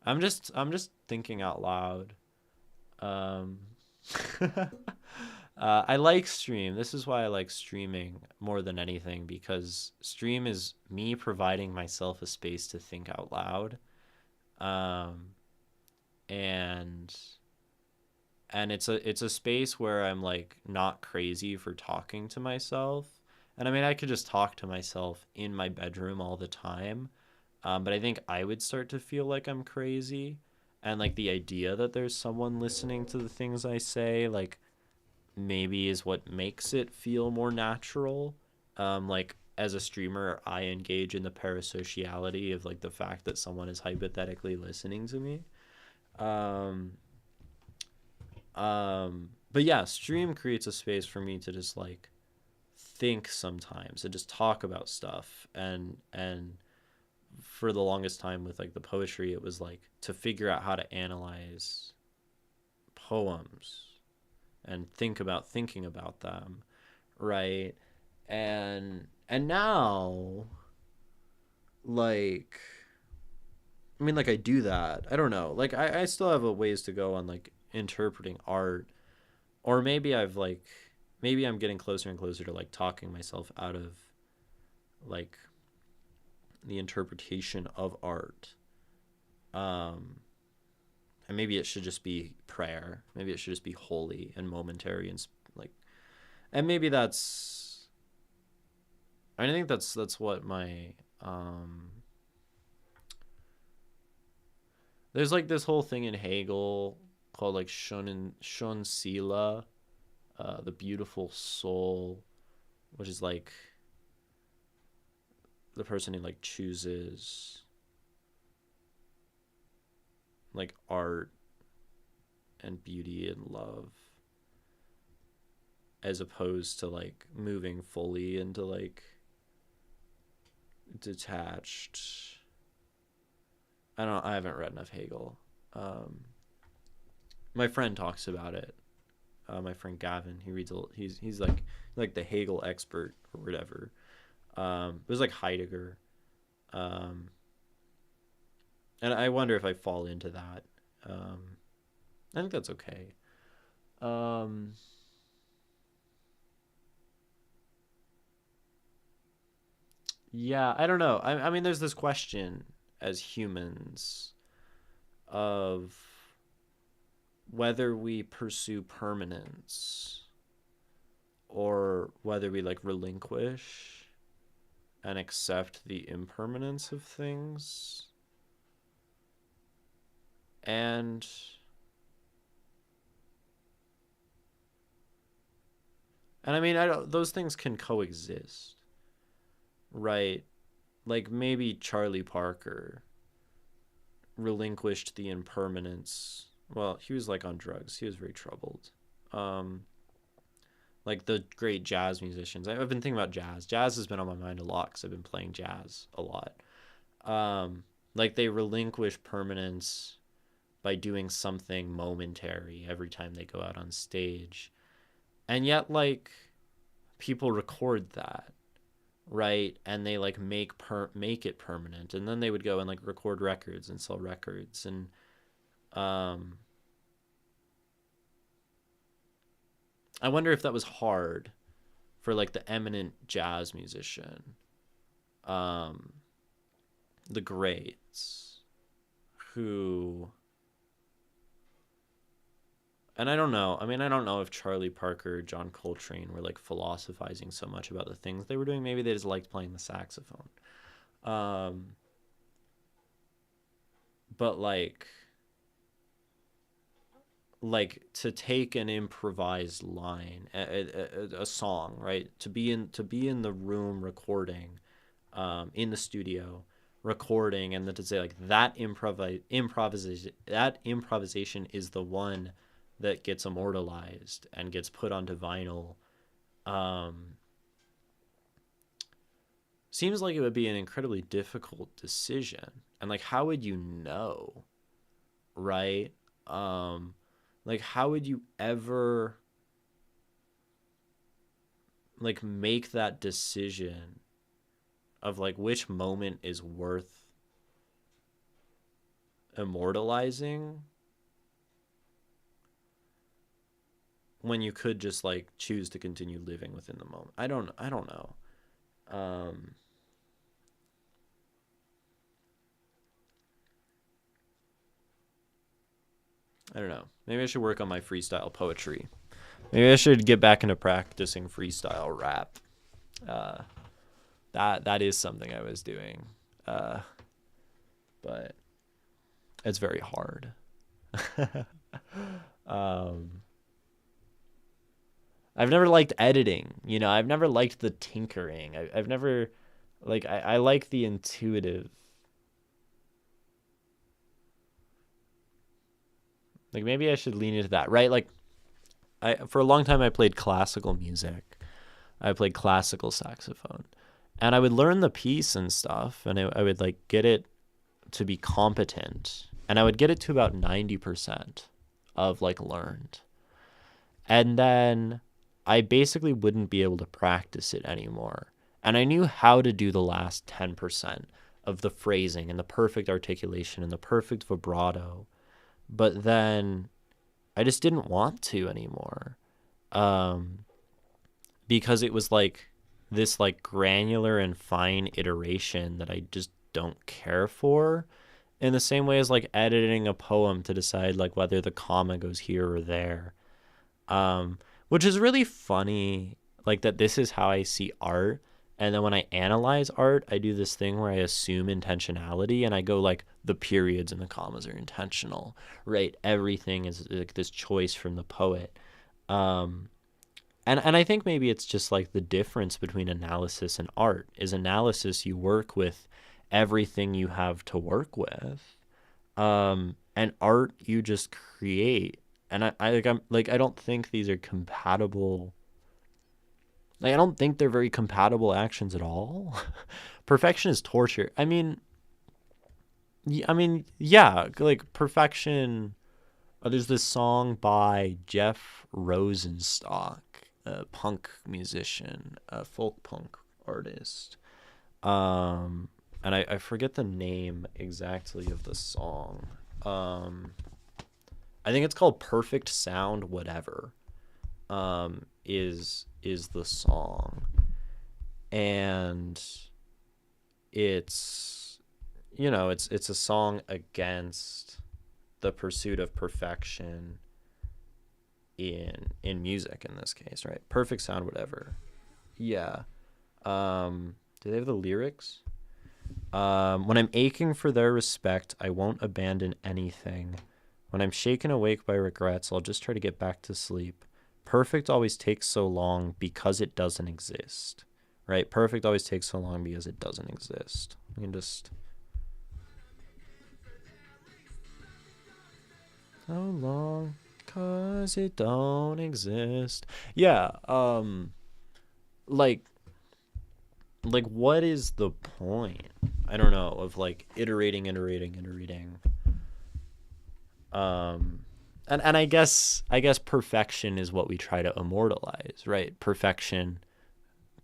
I'm just thinking out loud. Um, I like stream. This is why I like streaming more than anything, because stream is me providing myself a space to think out loud. Um, and and it's a space where I'm like not crazy for talking to myself. And I mean, I could just talk to myself in my bedroom all the time. But I think I would start to feel like I'm crazy. And like the idea that there's someone listening to the things I say, like maybe is what makes it feel more natural. Like as a streamer, I engage in the parasociality of like the fact that someone is hypothetically listening to me. Um, but yeah, stream creates a space for me to just like think sometimes and just talk about stuff. And for the longest time with like the poetry, it was like to figure out how to analyze poems and think about thinking about them, right? And now, like, I mean, like I do that. I don't know. Like I still have a ways to go on like interpreting art, or maybe I've like maybe I'm getting closer and closer to like talking myself out of like the interpretation of art. Um, and maybe it should just be prayer. Maybe it should just be holy and momentary and like, and maybe that's. I think that's what my there's like this whole thing in Hegel called like Shon Sila, the beautiful soul, which is like the person who like chooses like art and beauty and love as opposed to like moving fully into like detached. I haven't read enough Hegel. Um, my friend talks about it. My friend Gavin, he reads. He's like the Hegel expert or whatever. It was like Heidegger, um, and I wonder if I fall into that. Um, I think that's okay. Um, yeah, I don't know. I mean, there's this question as humans of whether we pursue permanence or whether we like relinquish and accept the impermanence of things. And I mean, I don't, those things can coexist, right? Like maybe Charlie Parker relinquished the impermanence. Well, he was like on drugs. He was very troubled. Um, like the great jazz musicians. I've been thinking about jazz. Jazz has been on my mind a lot because I've been playing jazz a lot. Um, like they relinquish permanence by doing something momentary every time they go out on stage. And yet, like, people record that, right? And they like make it permanent. And then they would go and like record records and sell records. And um, I wonder if that was hard for like the eminent jazz musician, um, the greats, who, and I don't know. I mean, I don't know if Charlie Parker, John Coltrane were like philosophizing so much about the things they were doing. Maybe they just liked playing the saxophone. Um, but like to take an improvised line, a song, right? To be in the room recording, in the studio recording, and then to say like that improvisation is the one that gets immortalized and gets put onto vinyl. Um, seems like it would be an incredibly difficult decision, and like how would you know, right? Um, like how would you ever like make that decision of like which moment is worth immortalizing when you could just like choose to continue living within the moment. I don't know. Um, I don't know. Maybe I should work on my freestyle poetry. Maybe I should get back into practicing freestyle rap. That is something I was doing, but it's very hard. um, I've never liked editing. I've never liked the tinkering. I've never I like the intuitive. Like maybe I should lean into that, right? Like for a long time I played classical music. I played classical saxophone. And I would learn the piece and stuff, and I would like get it to be competent. And I would get it to about 90% of like learned. And then I basically wouldn't be able to practice it anymore. And I knew how to do the last 10% of the phrasing and the perfect articulation and the perfect vibrato. But then I just didn't want to anymore. Because it was like this like granular and fine iteration that I just don't care for, in the same way as like editing a poem to decide like whether the comma goes here or there. Which is really funny, like that this is how I see art. And then when I analyze art, I do this thing where I assume intentionality and I go like the periods and the commas are intentional, right? Everything is like this choice from the poet. And I think maybe it's just like the difference between analysis and art is analysis, you work with everything you have to work with. And art, you just create. And I don't think these are compatible. Like, I don't think they're very compatible actions at all. Perfection is torture. I mean, yeah, like perfection. There's this song by Jeff Rosenstock, a punk musician, a folk punk artist. And I forget the name exactly of the song. I think it's called Perfect Sound Whatever. Is the song. And it's it's a song against the pursuit of perfection in music in this case, right? Perfect Sound Whatever. Yeah. Do they have the lyrics? When I'm aching for their respect, I won't abandon anything. When I'm shaken awake by regrets, I'll just try to get back to sleep. Perfect always takes so long because it doesn't exist, right? Perfect always takes so long because it doesn't exist. We can just... So long because it don't exist. Yeah, like what is the point? I don't know, of like iterating. And I guess perfection is what we try to immortalize, right? Perfection,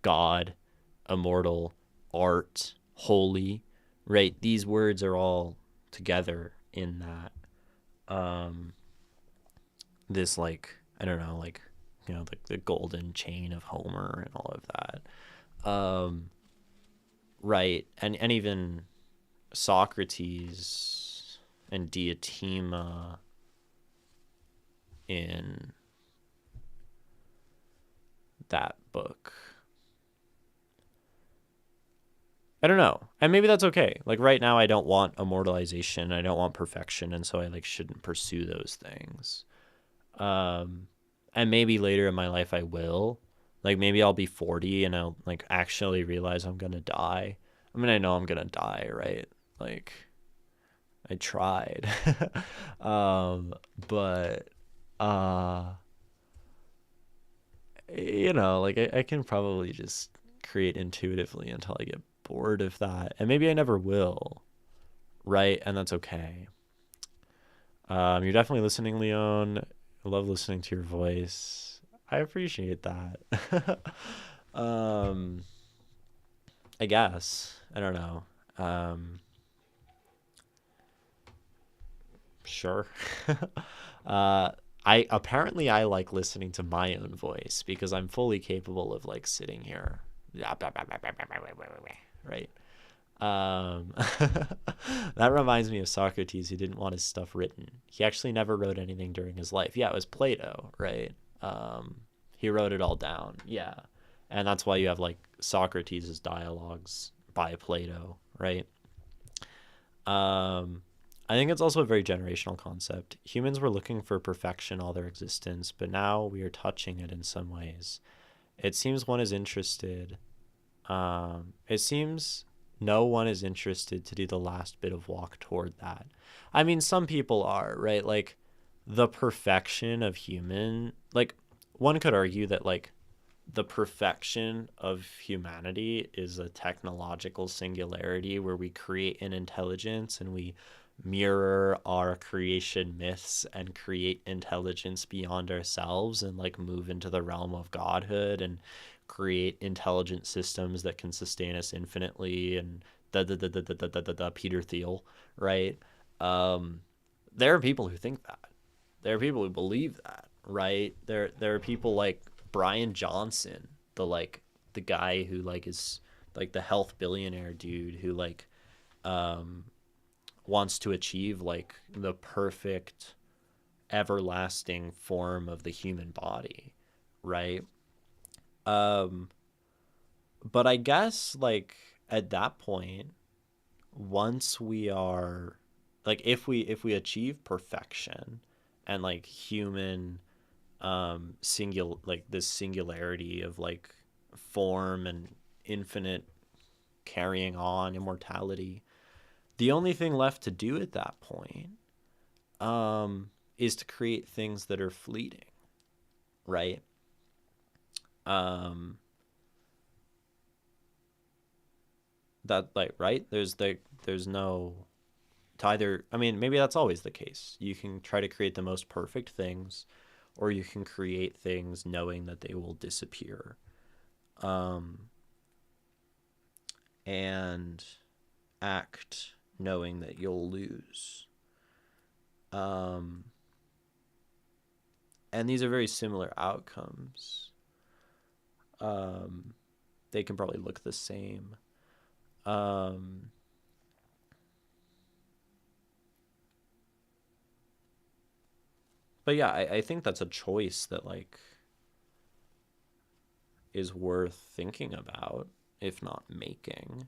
God, immortal, art, holy, right? These words are all together in that. This like, I don't know, like, like the golden chain of Homer and all of that. Right. And even Socrates and Diotima in that book. I don't know. And maybe that's okay. Like right now I don't want immortalization. I don't want perfection. And so I like shouldn't pursue those things. And maybe later in my life I will. Like maybe I'll be 40 and I'll like actually realize I'm going to die. I mean, I know I'm going to die, right? Like I tried. But like I can probably just create intuitively until I get bored of that. And maybe I never will, right? And that's okay. You're definitely listening, Leon. I love listening to your voice. I appreciate that. I guess. I don't know. Sure. I like listening to my own voice because I'm fully capable of like sitting here, right? Um, that reminds me of Socrates, who didn't want his stuff written. He actually never wrote anything during his life. Yeah, it was Plato, right? He wrote it all down. Yeah. And that's why you have like Socrates' dialogues by Plato, right? Um, I think it's also a very generational concept. Humans were looking for perfection all their existence, but now we are touching it in some ways. It seems one is interested. It seems no one is interested to do the last bit of walk toward that. I mean, some people are, right? Like the perfection of human, like one could argue that like the perfection of humanity is a technological singularity where we create an intelligence and we mirror our creation myths and create intelligence beyond ourselves and like move into the realm of godhood and create intelligent systems that can sustain us infinitely and Peter Thiel, right? Um, there are people who think that. There are people who believe that, right? There are people like Brian Johnson, the guy who like is like the health billionaire dude who like um wants to achieve like the perfect everlasting form of the human body, right? Um but I guess like at that point, once we are like if we achieve perfection and like human like this singularity of like form and infinite carrying on immortality, the only thing left to do at that point is to create things that are fleeting, right? um that like right there's no to either. I mean, maybe that's always the case. You can try to create the most perfect things, or you can create things knowing that they will disappear. Um, and act knowing that you'll lose. Um, and these are very similar outcomes. Um, they can probably look the same. Um, but yeah, I think that's a choice that like is worth thinking about, if not making.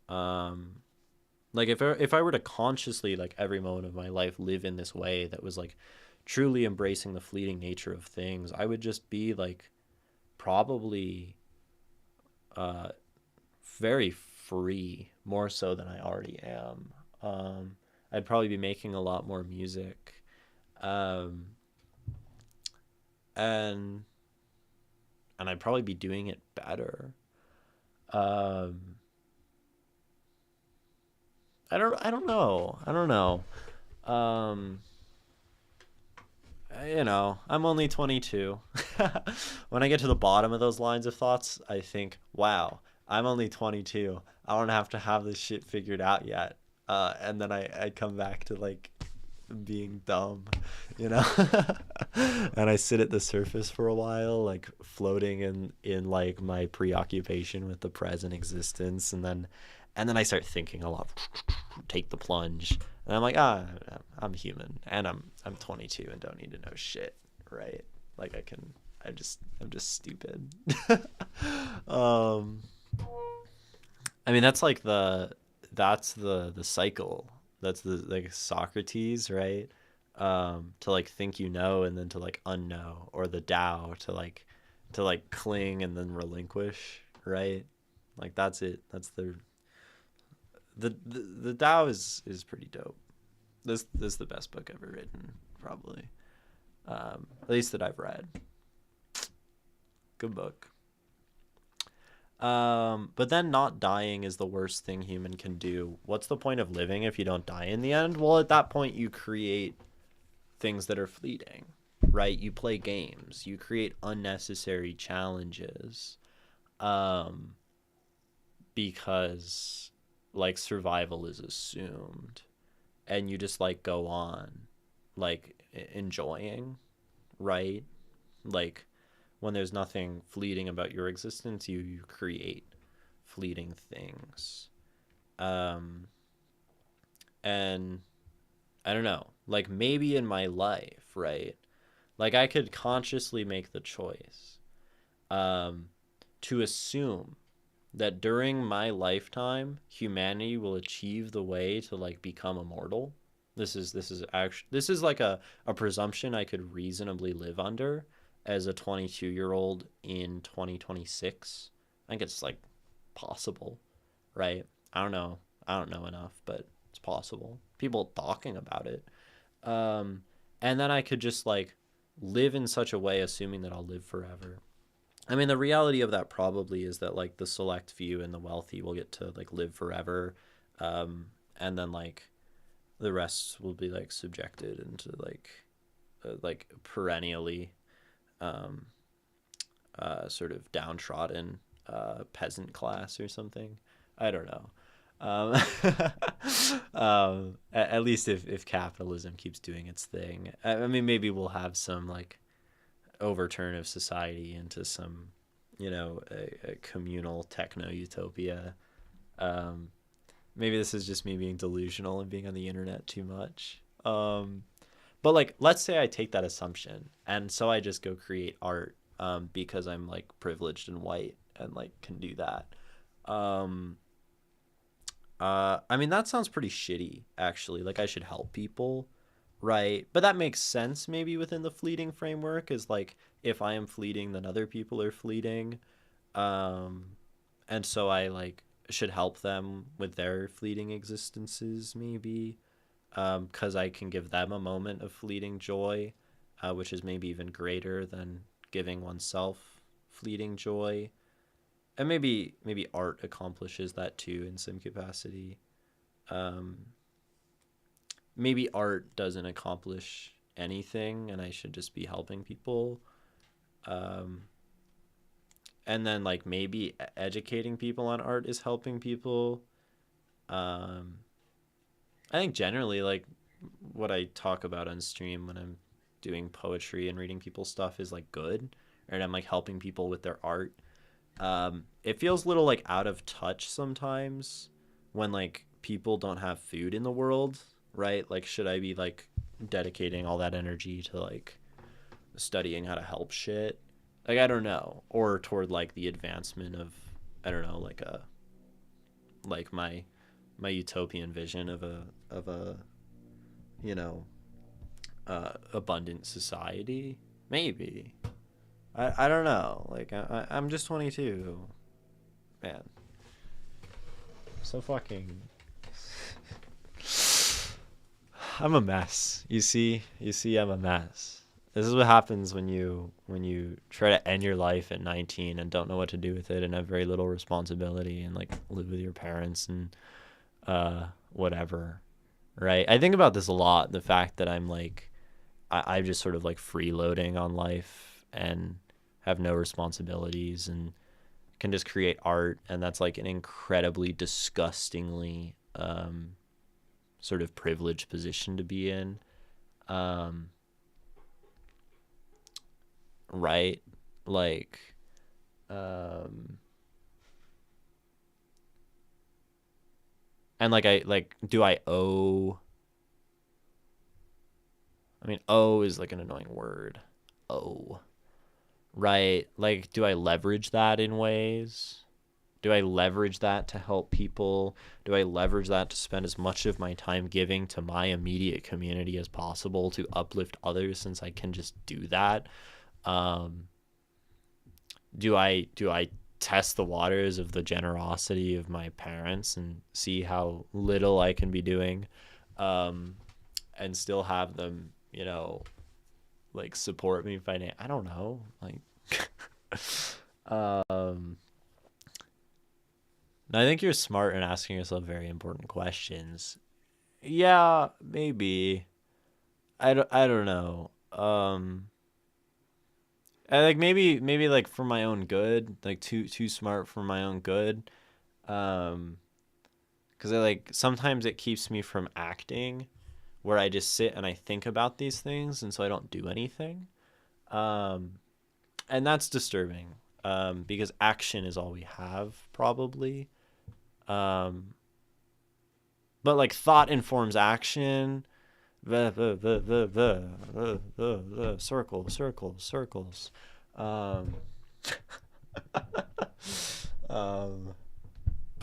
Um, like if I were to consciously like every moment of my life live in this way that was like truly embracing the fleeting nature of things, I would just be like probably uh very free, more so than I already am. I'd probably be making a lot more music. Um and I'd probably be doing it better. Um I don't know. I don't know. Um I'm only 22. When I get to the bottom of those lines of thoughts, I think, wow, I'm only 22. I don't have to have this shit figured out yet. And then I come back to like being dumb, you know? And I sit at the surface for a while, like floating in like my preoccupation with the present existence, and then I start thinking a lot, take the plunge, and I'm like, I'm human, and I'm 22 and don't need to know shit, right? Like I'm just stupid. um, I mean that's the cycle. That's the like Socrates, right? To like think and then to like unknow, or the Tao to like cling and then relinquish, right? Like that's it. That's the Tao is pretty dope. This is the best book ever written, probably. At least that I've read. Good book. But then not dying is the worst thing human can do. What's the point of living if you don't die in the end? Well, at that point you create things that are fleeting, right? You play games. You create unnecessary challenges. Um, because like survival is assumed, and you just like go on like enjoying, right? Like when there's nothing fleeting about your existence, you create fleeting things. Um, and I don't know, like maybe in my life, right? Like I could consciously make the choice um, to assume that during my lifetime, humanity will achieve the way to like become immortal. This is like a presumption I could reasonably live under as a 22-year-old in 2026. I think it's like possible, right? I don't know. I don't know enough, but it's possible. People talking about it. Um, and then I could just like live in such a way, assuming that I'll live forever. I mean, the reality of that probably is that like the select few and the wealthy will get to like live forever, and then like the rest will be like subjected into like perennially um, sort of downtrodden peasant class or something. I don't know. Um, at least if capitalism keeps doing its thing. I mean, maybe we'll have some like overturn of society into some, a communal techno utopia. Um, Maybe this is just me being delusional and being on the internet too much. But like, let's say I take that assumption, and so I just go create art because I'm like privileged and white and like can do that. Um, I mean, that sounds pretty shitty, actually. Like, I should help people, right? But that makes sense maybe within the fleeting framework, is like, if I am fleeting, then other people are fleeting. Um, and so I like should help them with their fleeting existences, maybe, because I can give them a moment of fleeting joy, which is maybe even greater than giving oneself fleeting joy. And maybe art accomplishes that too in some capacity. Um, Maybe art doesn't accomplish anything, and I should just be helping people. Um, and then like maybe educating people on art is helping people. Um, I think generally like what I talk about on stream when I'm doing poetry and reading people's stuff is like good, and I'm like helping people with their art. It feels a little like out of touch sometimes when like people don't have food in the world, right? Like, should I be like dedicating all that energy to like studying how to help shit? Like, I don't know, or toward like the advancement of, I don't know, like a like my utopian vision of a you know abundant society, maybe. I don't know. Like I'm just 22, man. So fucking. I'm a mess. You see, I'm a mess. This is what happens when you try to end your life at 19 and don't know what to do with it and have very little responsibility and like live with your parents and whatever, right? I think about this a lot. The fact that I'm like, I'm just sort of like freeloading on life and have no responsibilities and can just create art, and that's like an incredibly disgustingly sort of privileged position to be in, um, right? Like, um, and like I like, do I owe? I mean, owe is like an annoying word. Owe, right? Like, do I leverage that in ways? Do I leverage that to help people? Do I leverage that to spend as much of my time giving to my immediate community as possible to uplift others, since I can just do that? Um, do I test the waters of the generosity of my parents and see how little I can be doing, um, and still have them, like support me financially? I don't know, like, um, I think you're smart in asking yourself very important questions. Yeah, maybe. I don't know. I like maybe like for my own good, like too smart for my own good. Um, because I like sometimes it keeps me from acting, where I just sit and I think about these things, and so I don't do anything. Um, and that's disturbing. Because action is all we have, probably. Um, but like thought informs action. The circles. Um, um,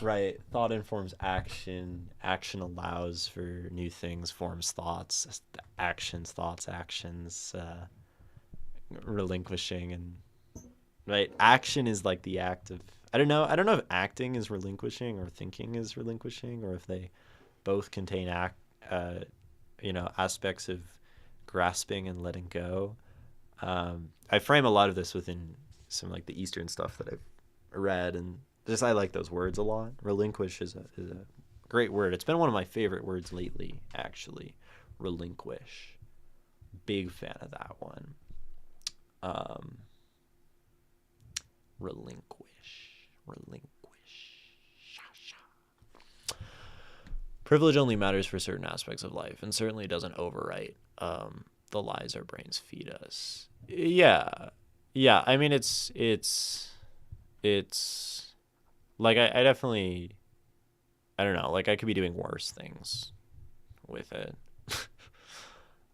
right. Thought informs action. Action allows for new things. Forms thoughts. Actions. Thoughts. Actions. Relinquishing and right. Action is like the act of. I don't know. I don't know if acting is relinquishing or thinking is relinquishing, or if they both contain aspects of grasping and letting go. I frame a lot of this within some like the Eastern stuff that I've read, and just I like those words a lot. Relinquish is a great word. It's been one of my favorite words lately, actually. Relinquish. Big fan of that one. Relinquish. Privilege only matters for certain aspects of life, and certainly doesn't overwrite the lies our brains feed us. Yeah, yeah. I mean, it's like I definitely, I don't know. Like I could be doing worse things with it.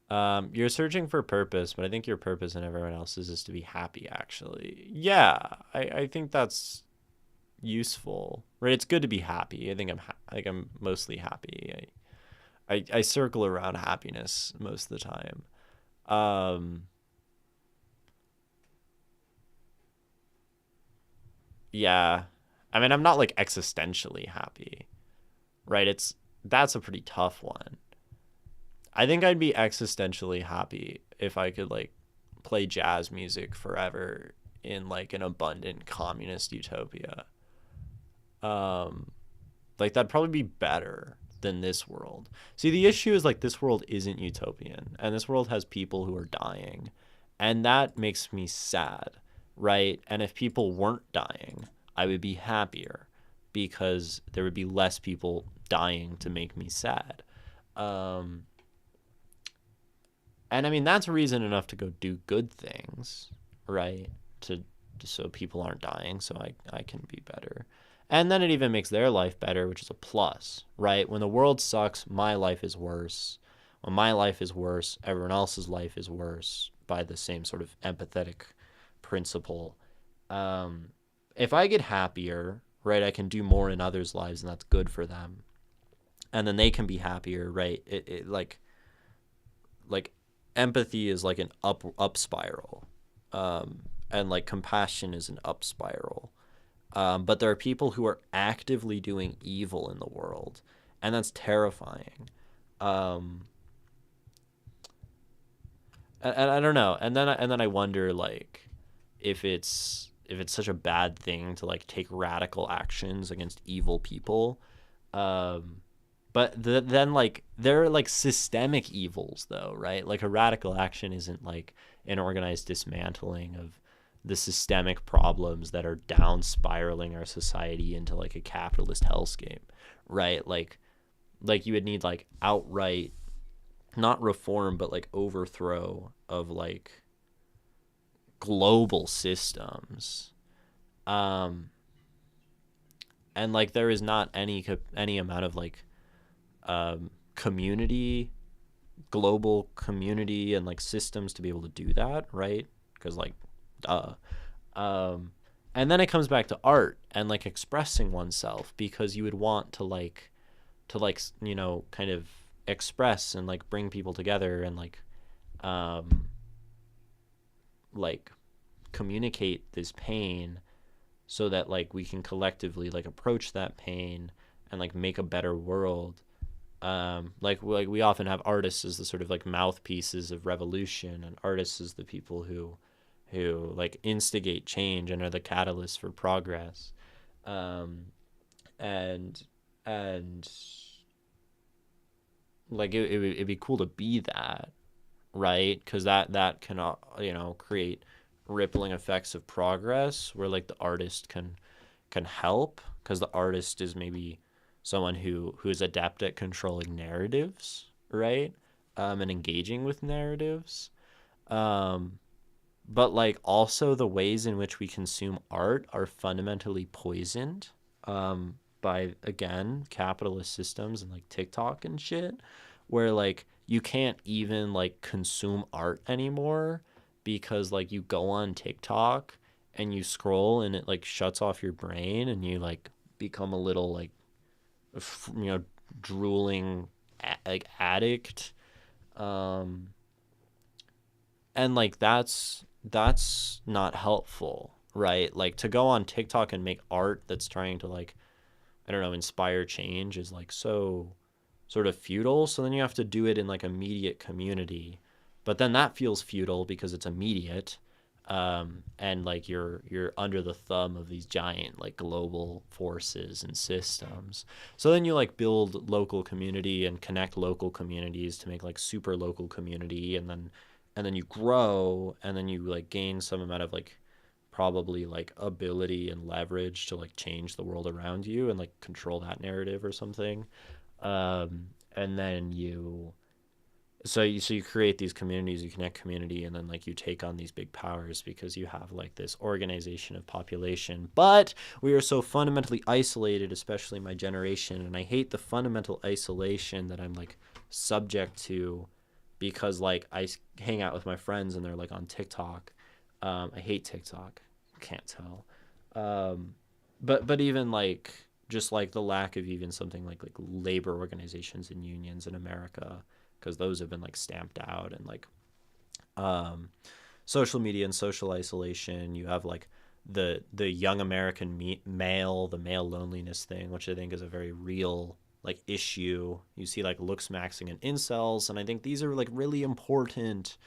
You're searching for purpose, but I think your purpose and everyone else's is to be happy. Actually, yeah, I think that's useful, right? It's good to be happy. I think I'm mostly happy. I circle around happiness most of the time. Um, yeah, I mean, I'm not like existentially happy, right? That's a pretty tough one. I think I'd be existentially happy if I could like play jazz music forever in like an abundant communist utopia. Um, like that'd probably be better than this world. See, the issue is like this world isn't utopian, and this world has people who are dying, and that makes me sad, right? And if people weren't dying, I would be happier because there would be less people dying to make me sad. Um, and I mean that's reason enough to go do good things, right? To so people aren't dying, so I can be better. And then it even makes their life better, which is a plus, right? When the world sucks, my life is worse. When my life is worse, everyone else's life is worse by the same sort of empathetic principle. Um, if I get happier, right, I can do more in others' lives, and that's good for them. And then they can be happier, right? It like empathy is like an up spiral, and like compassion is an up spiral. But there are people who are actively doing evil in the world, and that's terrifying. Um, and I don't know. And then I wonder like if it's such a bad thing to like take radical actions against evil people. Um, but then like there are like systemic evils though, right? Like a radical action isn't like an organized dismantling of the systemic problems that are down spiraling our society into like a capitalist hellscape, right? Like you would need like outright not reform but like overthrow of like global systems. Um and like there is not any amount of like community, global community and like systems to be able to do that, right? Because like duh. Um, and then it comes back to art and like expressing oneself because you would want to kind of express and like bring people together and um, like communicate this pain so that like we can collectively like approach that pain and like make a better world. Like we often have artists as the sort of like mouthpieces of revolution, and artists as the people who like instigate change and are the catalysts for progress. Um, and and like it'd be cool to be that, right? Because that can create rippling effects of progress where like the artist can help because the artist is maybe someone who is adept at controlling narratives, right? And engaging with narratives. Um, but like also the ways in which we consume art are fundamentally poisoned. by, again, capitalist systems and like TikTok and shit, where like you can't even like consume art anymore because like you go on TikTok and you scroll and it like shuts off your brain and you like become a little like you know, drooling like addict. um and like that's not helpful, right? Like to go on TikTok and make art that's trying to like, I don't know, inspire change is like so sort of futile. So then you have to do it in like immediate community, but then that feels futile because it's immediate. And like you're under the thumb of these giant like global forces and systems. So then you like build local community and connect local communities to make like super local community, and then you grow, and then you like gain some amount of like probably like ability and leverage to like change the world around you and like control that narrative or something. And then you create these communities, you connect community, and then like you take on these big powers because you have like this organization of population. But we are so fundamentally isolated, especially my generation, and I hate the fundamental isolation that I'm like subject to because like I hang out with my friends and they're like on TikTok. I hate TikTok. Can't tell. Um, but even like just like the lack of even something like labor organizations and unions in America, because those have been like stamped out, and like um, social media and social isolation. You have like the young American male, the male loneliness thing, which I think is a very real like issue. You see like looks maxing and incels, and I think these are like really important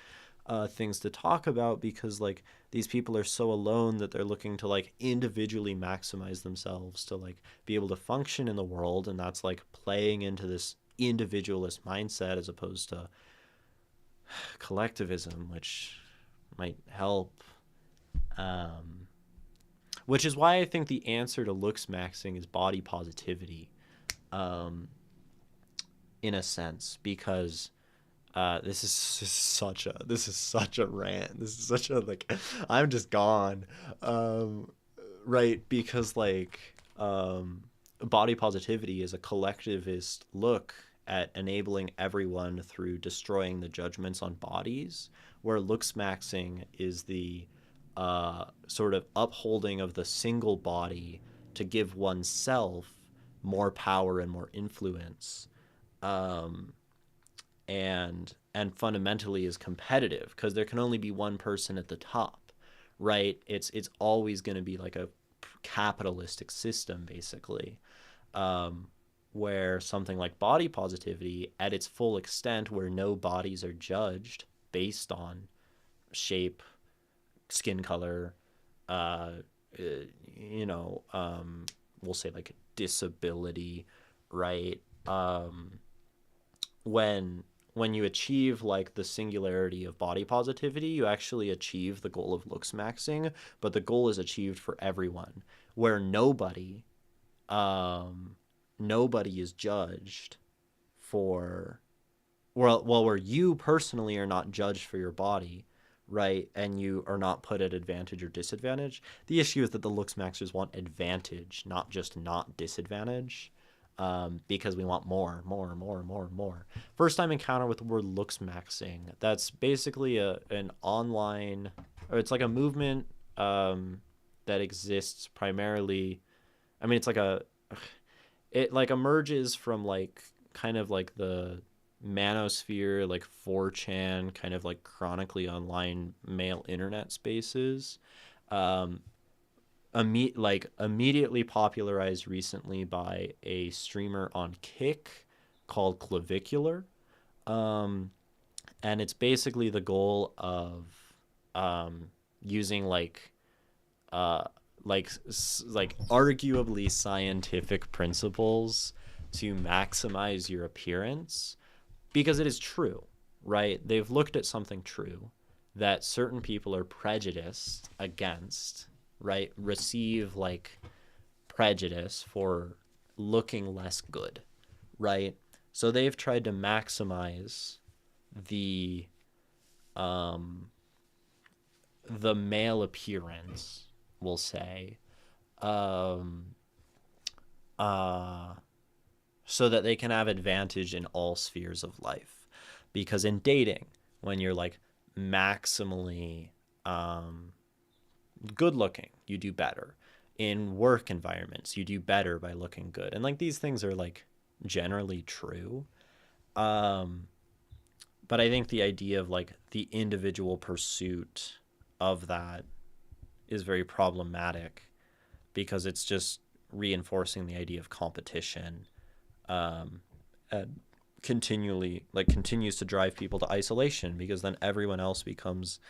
things to talk about because like these people are so alone that they're looking to like individually maximize themselves to like be able to function in the world, and that's like playing into this individualist mindset as opposed to collectivism, which might help. um, which is why I think the answer to looks maxing is body positivity, um, in a sense, because this is such a rant. This is such a like I'm just gone. Um, right, because like body positivity is a collectivist look at enabling everyone through destroying the judgments on bodies, where looks maxing is the sort of upholding of the single body to give oneself more power and more influence. Um, and fundamentally is competitive because there can only be one person at the top, right? It's always going to be like a capitalistic system basically, um, where something like body positivity at its full extent, where no bodies are judged based on shape, skin color, uh, uh, you know, we'll say like disability, right? When when you achieve like the singularity of body positivity, you actually achieve the goal of looks maxing, but the goal is achieved for everyone, where um, nobody is judged for, well, where you personally are not judged for your body, right? And you are not put at advantage or disadvantage. The issue is that the looks maxers want advantage, not just not disadvantage, because we want more, more, more, more, more. First time encounter with the word looks maxing. That's basically an online, or it's like a movement that exists primarily. I mean, it's like it like emerges from like kind of like the manosphere, like 4chan, kind of like chronically online male internet spaces. Um, immediately popularized recently by a streamer on Kick called Clavicular. Um, and it's basically the goal of using uh, like arguably scientific principles to maximize your appearance, because it is true, right? They've looked at something true that certain people are prejudiced against, right? Receive like prejudice for looking less good, right? So they've tried to maximize the um the male appearance, we'll say, um uh, so that they can have advantage in all spheres of life. Because in dating, when you're like maximally um, good looking, you do better. In work environments, you do better by looking good. And like these things are like generally true. Um, but I think the idea of like the individual pursuit of that is very problematic because it's just reinforcing the idea of competition, um, and continues to drive people to isolation because then everyone else becomes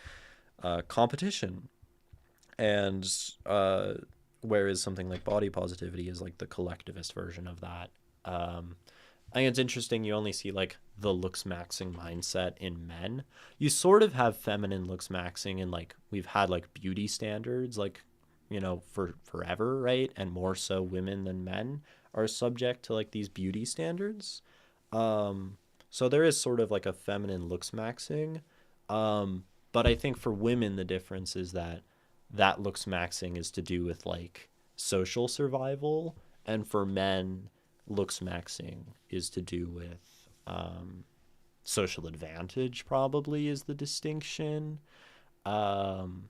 competition. And whereas something like body positivity is like the collectivist version of that. I think it's interesting you only see like the looks maxing mindset in men. You sort of have feminine looks maxing, and like we've had like beauty standards like, for forever, right? And more so women than men are subject to like these beauty standards. Um so there is sort of like a feminine looks maxing. But I think for women the difference is that looks maxing is to do with like social survival, and for men looks maxing is to do with social advantage, probably is the distinction, um,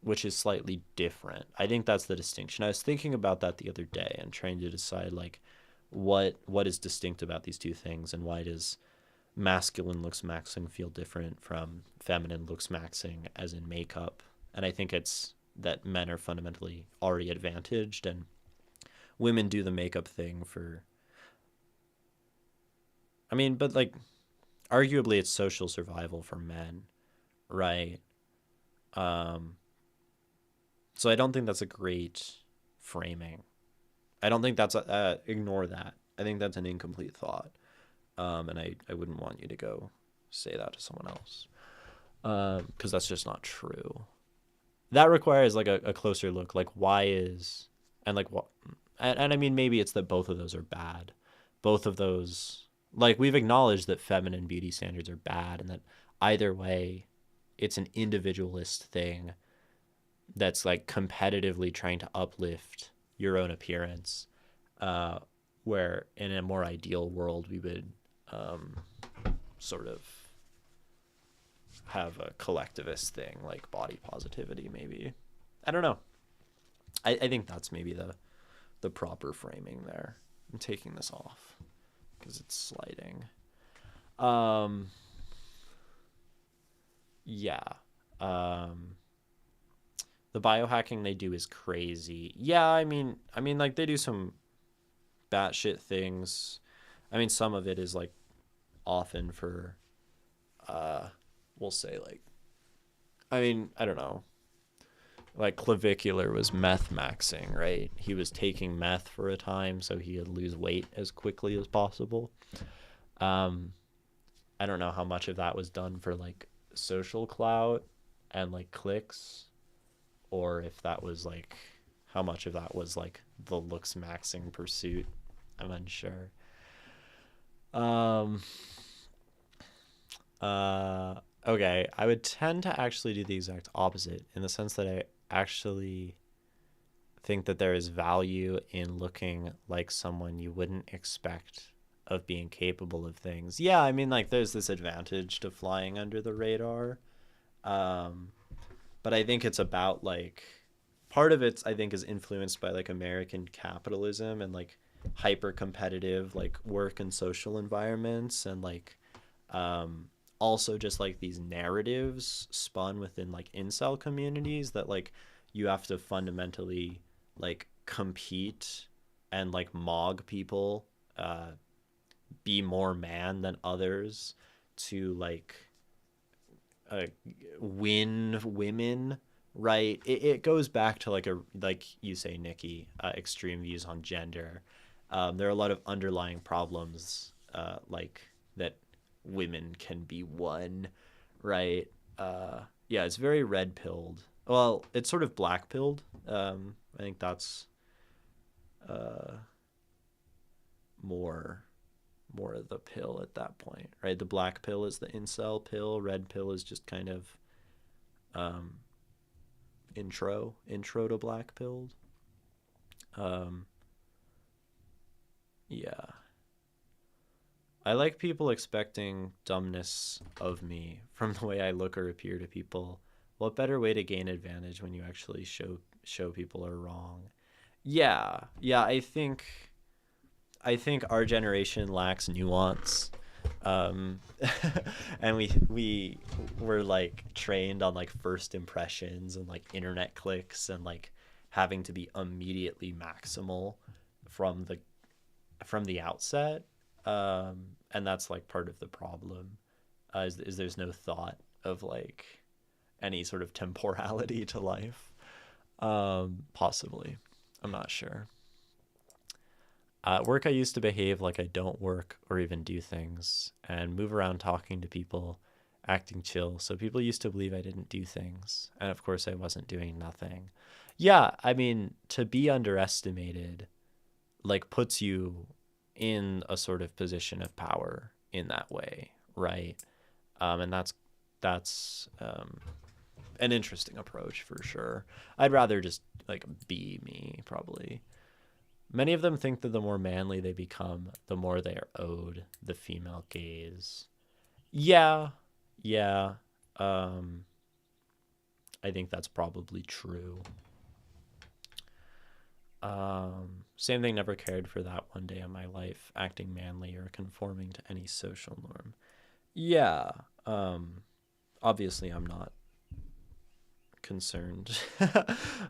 which is slightly different. I think that's the distinction. I was thinking about that the other day and trying to decide like what is distinct about these two things, and why does masculine looks maxing feel different from feminine looks maxing as in makeup. And I think it's that men are fundamentally already advantaged, and women do the makeup thing for, I mean, but like arguably it's social survival for men, right? Um, so I don't think that's a great framing. I don't think that's ignore that. I think that's an incomplete thought. And I wouldn't want you to go say that to someone else, because that's just not true. That requires like a closer look, like why is, and like what, and I mean maybe it's that both of those are bad. Both of those, like we've acknowledged that feminine beauty standards are bad, and that either way, it's an individualist thing that's like competitively trying to uplift your own appearance. Uh, where in a more ideal world we would um, sort of have a collectivist thing like body positivity, maybe. I don't know. I think that's maybe the proper framing there. I'm taking this off because it's sliding. Um, yeah. Um, the biohacking they do is crazy. Yeah, I mean, like they do some batshit things. I mean, some of it is like often for, uh, we'll say like, I mean, I don't know. Like Clavicular was meth maxing, right? He was taking meth for a time so he could lose weight as quickly as possible. Um, I don't know how much of that was done for like social clout and like clicks, or if that was like how much of that was like the looks maxing pursuit. I'm unsure. Um, uh, okay, I would tend to actually do the exact opposite in the sense that I actually think that there is value in looking like someone you wouldn't expect of being capable of things. Yeah, I mean, like, there's this advantage to flying under the radar. Um, but I think it's about, like, part of it, I think, is influenced by, like, American capitalism and, like, hyper competitive, like, work and social environments. And, like, um, also just, like, these narratives spun within, like, incel communities that, like, you have to fundamentally like compete and like mog people, uh be more man than others to like uh, win women, right? It goes back to like a, like you say, Nikki, extreme views on gender. There are a lot of underlying problems, like that women can be won, right? Yeah, it's very red pilled. Well, it's sort of black pilled. I think that's uh, more more of the pill at that point, right? The black pill is the incel pill. Red pill is just kind of um, intro to black pilled. Um, Yeah. I like people expecting dumbness of me from the way I look or appear to people. What better way to gain advantage when you actually show people are wrong? Yeah. Yeah, I think our generation lacks nuance. Um and we were like trained on like first impressions and like internet clicks and like having to be immediately maximal from the outset. And that's like part of the problem. Is there's no thought of like any sort of temporality to life. Possibly, I'm not sure. At work, I used to behave like I don't work or even do things and move around talking to people, acting chill. So people used to believe I didn't do things. And of course, I wasn't doing nothing. Yeah, I mean, to be underestimated, like, puts you in a sort of position of power in that way, right? And that's an interesting approach for sure. I'd rather just like be me, probably. Many of them think that the more manly they become, the more they are owed the female gaze. Yeah, yeah. Um, I think that's probably true. Same thing, never cared for that one day in my life, acting manly or conforming to any social norm. Yeah. Um, Obviously, I'm not concerned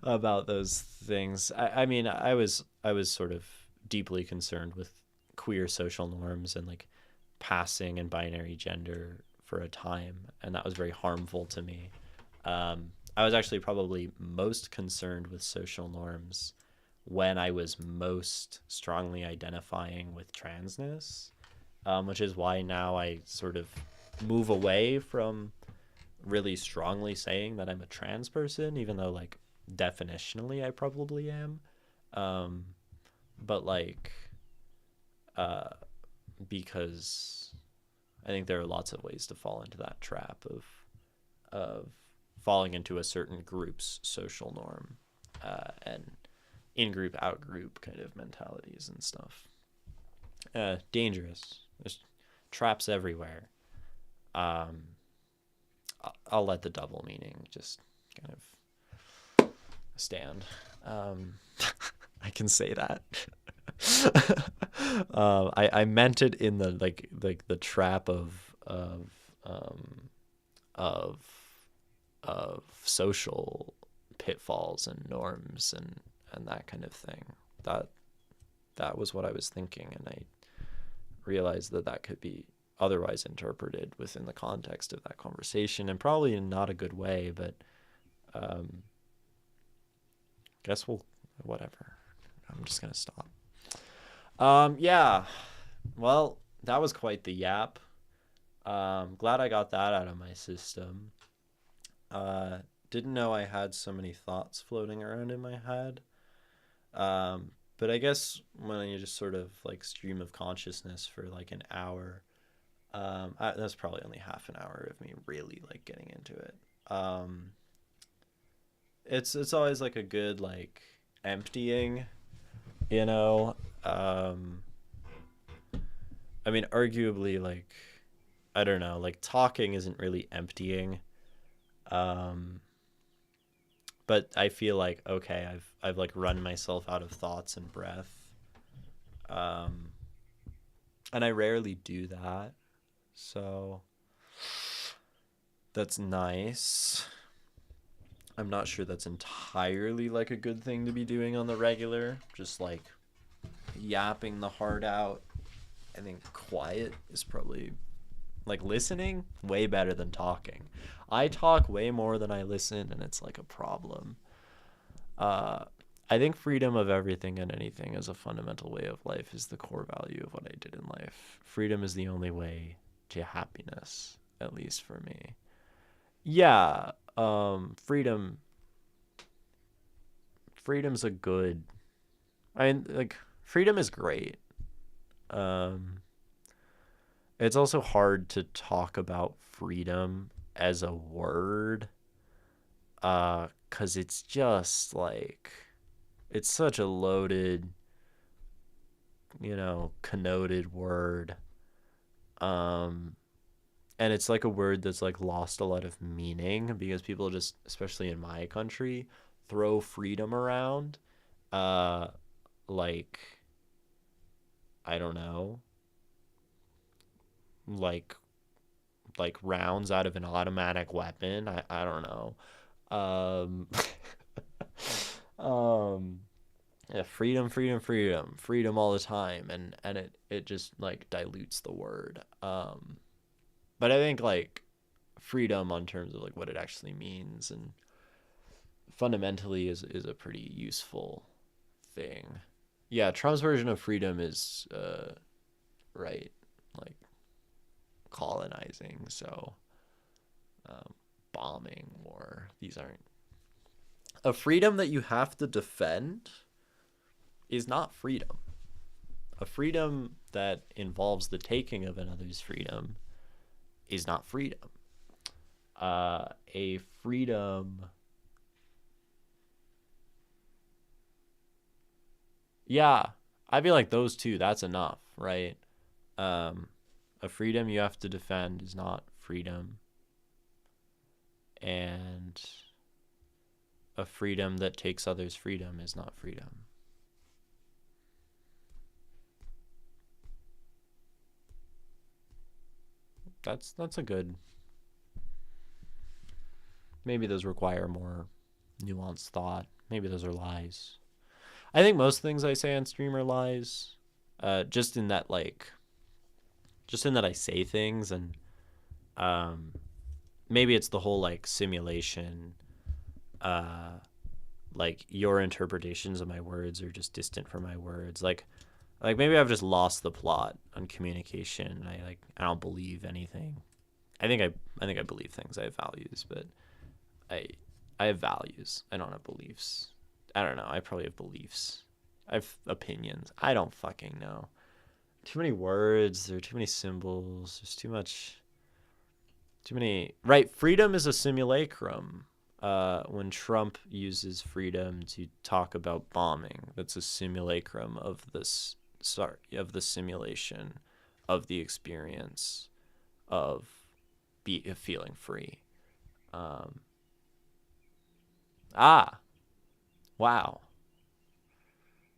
about those things. I mean, I was sort of deeply concerned with queer social norms and like passing and binary gender for a time, and that was very harmful to me. I was actually probably most concerned with social norms when I was most strongly identifying with transness, which is why now I sort of move away from really strongly saying that I'm a trans person, even though like definitionally I probably am. Um, but like, uh, because I think there are lots of ways to fall into that trap of falling into a certain group's social norm, and in group out group kind of mentalities and stuff. Dangerous. There's traps everywhere. Um, I'll let the double meaning just kind of stand. Um, I can say that. I meant it in the like the trap um, of of social pitfalls and norms and that kind of thing. That that was what I was thinking, and I realized that that could be otherwise interpreted within the context of that conversation, and probably in not a good way. But um, guess we'll whatever. I'm just gonna stop. Yeah. Well, that was quite the yap. Glad I got that out of my system. Uh, didn't know I had so many thoughts floating around in my head. But I guess when you just sort of like stream of consciousness for like an hour, that's probably only half an hour of me really like getting into it. Um, it's always like a good like emptying, you know. Um, I mean, arguably, like, I don't know, like talking isn't really emptying. Um, but I feel like okay, I've like run myself out of thoughts and breath. Um, and I rarely do that, so that's nice. I'm not sure that's entirely like a good thing to be doing on the regular. Just like yapping the heart out. I think quiet is probably like listening way better than talking. I talk way more than I listen, and it's like a problem. Uh, I think freedom of everything and anything as a fundamental way of life is the core value of what I did in life. Freedom is the only way to happiness, at least for me. Yeah, freedom. Freedom's a good. I mean, like freedom is great. Um, it's also hard to talk about freedom as a word, cause it's just like it's such a loaded connoted word. Um, and it's like a word that's like lost a lot of meaning because people just, especially in my country, throw freedom around. Uh, like, I don't know, like rounds out of an automatic weapon. I don't know. Um, um, yeah, freedom, freedom, freedom, freedom all the time, and it just like dilutes the word. But I think like freedom on terms of like what it actually means and fundamentally is a pretty useful thing. Yeah, Trump's version of freedom is right, like colonizing. So bombing war. These aren't a freedom that you have to defend is not freedom. A freedom that involves the taking of another's freedom is not freedom. A freedom. Yeah, I feel like those two, that's enough, right? Um, a freedom you have to defend is not freedom. And a freedom that takes others' freedom is not freedom. That's a good. Maybe those require more nuanced thought. Maybe those are lies. I think most things I say on stream are lies. Just in that I say things and um, maybe it's the whole like simulation. Like your interpretations of my words are just distant from my words. Like maybe I've just lost the plot on communication. I don't believe anything. I think I believe things. I have values, but I I have values. I don't have beliefs. I don't know. I probably have beliefs. I have opinions. I don't fucking know. Too many words. There are too many symbols. There's too much. Too many. Right. Freedom is a simulacrum. When Trump uses freedom to talk about bombing, that's a simulacrum of this. Sorry, of the simulation of the experience of feeling free. Um, wow.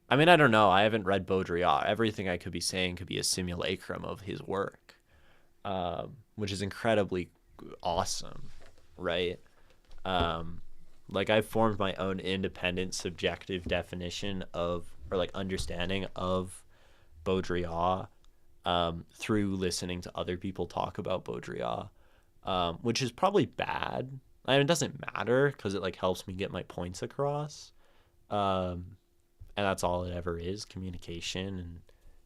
I mean, I don't know. I haven't read Baudelaire. Everything I could be saying could be a simulacrum of his work, which is incredibly awesome, right? Um, like I've formed my own independent, subjective definition of or like understanding of Baudelaire through listening to other people talk about Baudelaire, which is probably bad. I mean, it doesn't matter because it like helps me get my points across. Um, and that's all it ever is: communication and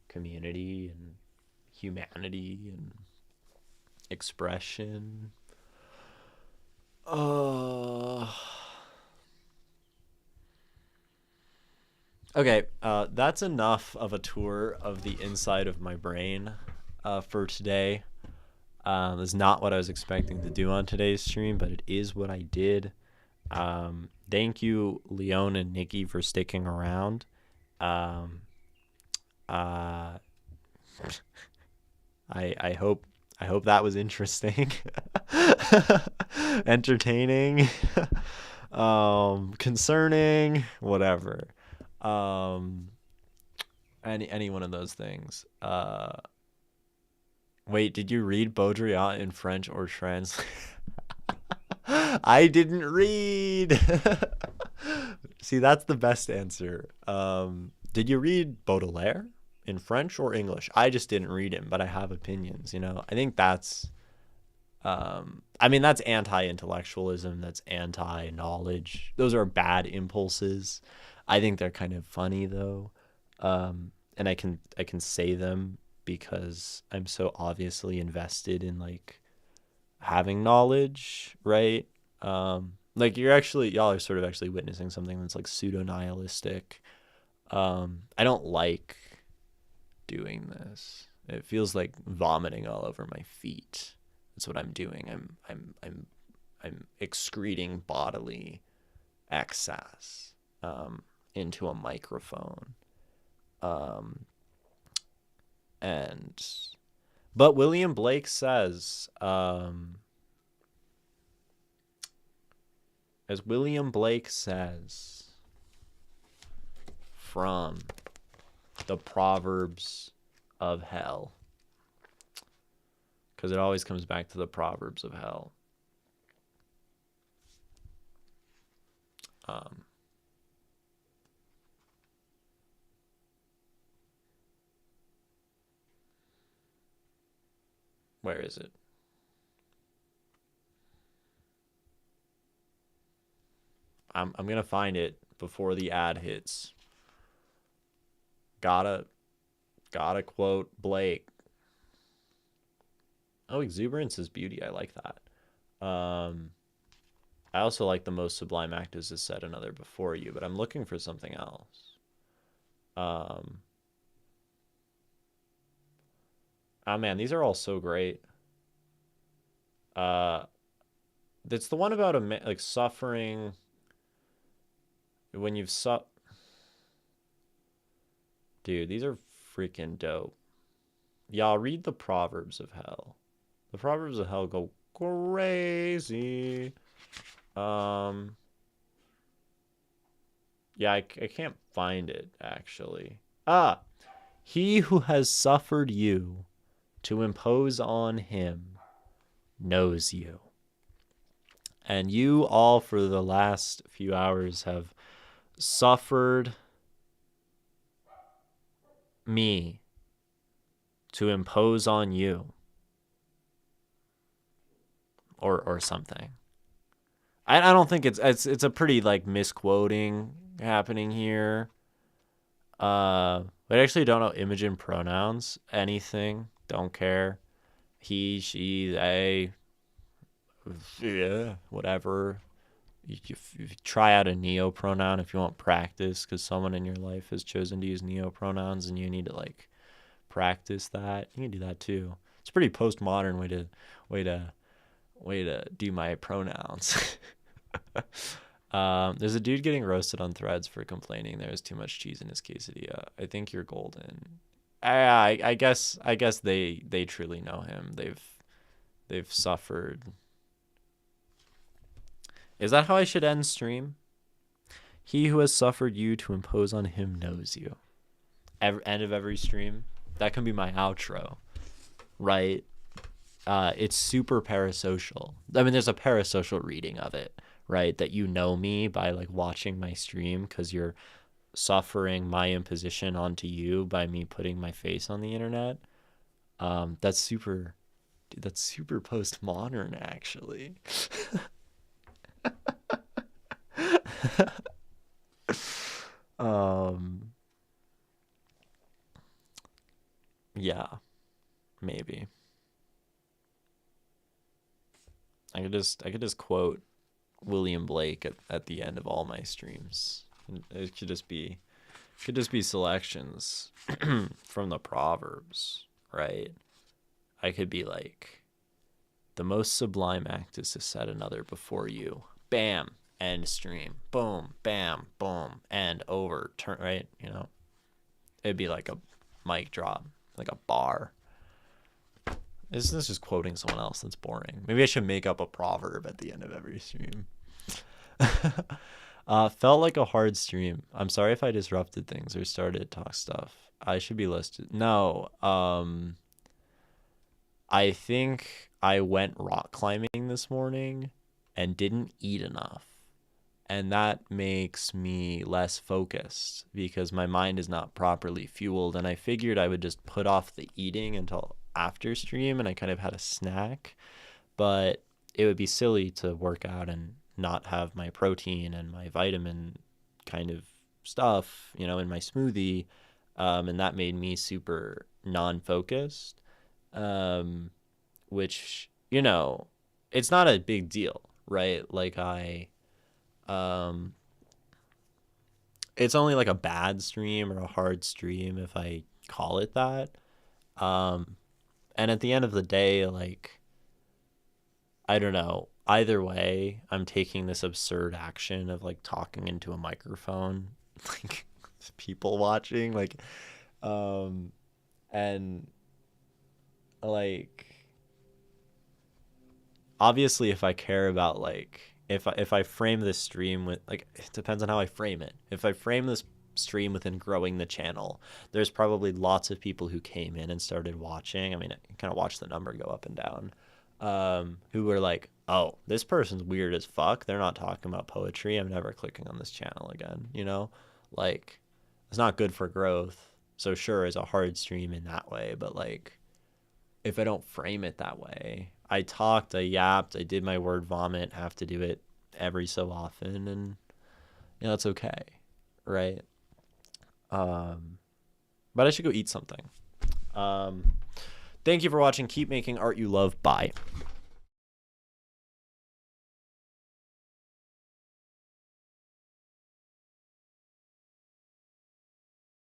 community and humanity and expression. Uh, okay, that's enough of a tour of the inside of my brain for today. It's not what I was expecting to do on today's stream, but it is what I did. Thank you, Leon and Nikki, for sticking around. Um, uh, I hope that was interesting, entertaining, concerning, whatever. Um, any one of those things. Wait, did you read Baudrillard in French or translate? I didn't read. See, that's the best answer. Did you read Baudelaire in French or English? I just didn't read him, but I have opinions, I think that's I mean that's anti-intellectualism, that's anti-knowledge. Those are bad impulses. I think they're kind of funny though. And I can say them because I'm so obviously invested in like having knowledge, right? Like y'all are sort of actually witnessing something that's like pseudo nihilistic. I don't like doing this. It feels like vomiting all over my feet. That's what I'm doing. I'm excreting bodily excess into a microphone. And but William Blake says, as William Blake says, from the Proverbs of Hell, because it always comes back to the Proverbs of Hell. Where is it? I'm gonna find it before the ad hits. Gotta quote Blake. Oh, exuberance is beauty. I like that. I also like the most sublime act is to set another before you, but I'm looking for something else. Oh man, these are all so great. It's the one about like suffering when you've Dude, these are freaking dope. Y'all read the Proverbs of Hell. The Proverbs of Hell go crazy. Yeah, I can't find it actually. He who has suffered you to impose on him knows you. And you all for the last few hours have suffered me to impose on you. Or something. I don't think it's a pretty like misquoting happening here. I actually don't know Imogen pronouns. Anything. Don't care. He, she, they. Yeah, whatever. You try out a neo pronoun if you want practice, because someone in your life has chosen to use neo pronouns and you need to like practice that. You can do that too. It's a pretty postmodern way to do my pronouns. There's a dude getting roasted on Threads for complaining there was too much cheese in his quesadilla. I think you're golden. I guess they truly know him. They've suffered. Is that how I should end stream? He who has suffered you to impose on him knows you. End of every stream. That can be my outro, right? It's super parasocial. I mean, there's a parasocial reading of it, right? That you know me by like watching my stream because you're suffering my imposition onto you by me putting my face on the internet. That's super postmodern, actually. Yeah, maybe. I could just quote William Blake at the end of all my streams. It could just be selections from the Proverbs, right? I could be like, the most sublime act is to set another before you. Bam, end stream. Boom, bam, boom, end, over, turn, right? You know, it'd be like a mic drop, like a bar. This is just quoting someone else. That's boring. Maybe I should make up a proverb at the end of every stream. Felt like a hard stream. I'm sorry if I disrupted things or started to talk stuff. I should be listed. No. I think I went rock climbing this morning and didn't eat enough. And that makes me less focused because my mind is not properly fueled. And I figured I would just put off the eating until after stream and I kind of had a snack. But it would be silly to work out and not have my protein and my vitamin kind of stuff, you know, in my smoothie. And that made me super non-focused, which, you know, it's not a big deal, right? Like it's only like a bad stream or a hard stream if I call it that. And at the end of the day, like, I don't know, either way, I'm taking this absurd action of like talking into a microphone, like people watching, like, And like, obviously, if I care about like, if I frame this stream with like, it depends on how I frame it. If I frame this stream within growing the channel, there's probably lots of people who came in and started watching. I mean, I kind of watched the number go up and down, who were like, oh, this person's weird as fuck. They're not talking about poetry. I'm never clicking on this channel again. You know, like, it's not good for growth. So sure, it's a hard stream in that way, but like, if I don't frame it that way, I talked, I yapped, I did my word vomit, have to do it every so often, and you know, that's okay, right? But I should go eat something. Thank you for watching. Keep making art you love. Bye.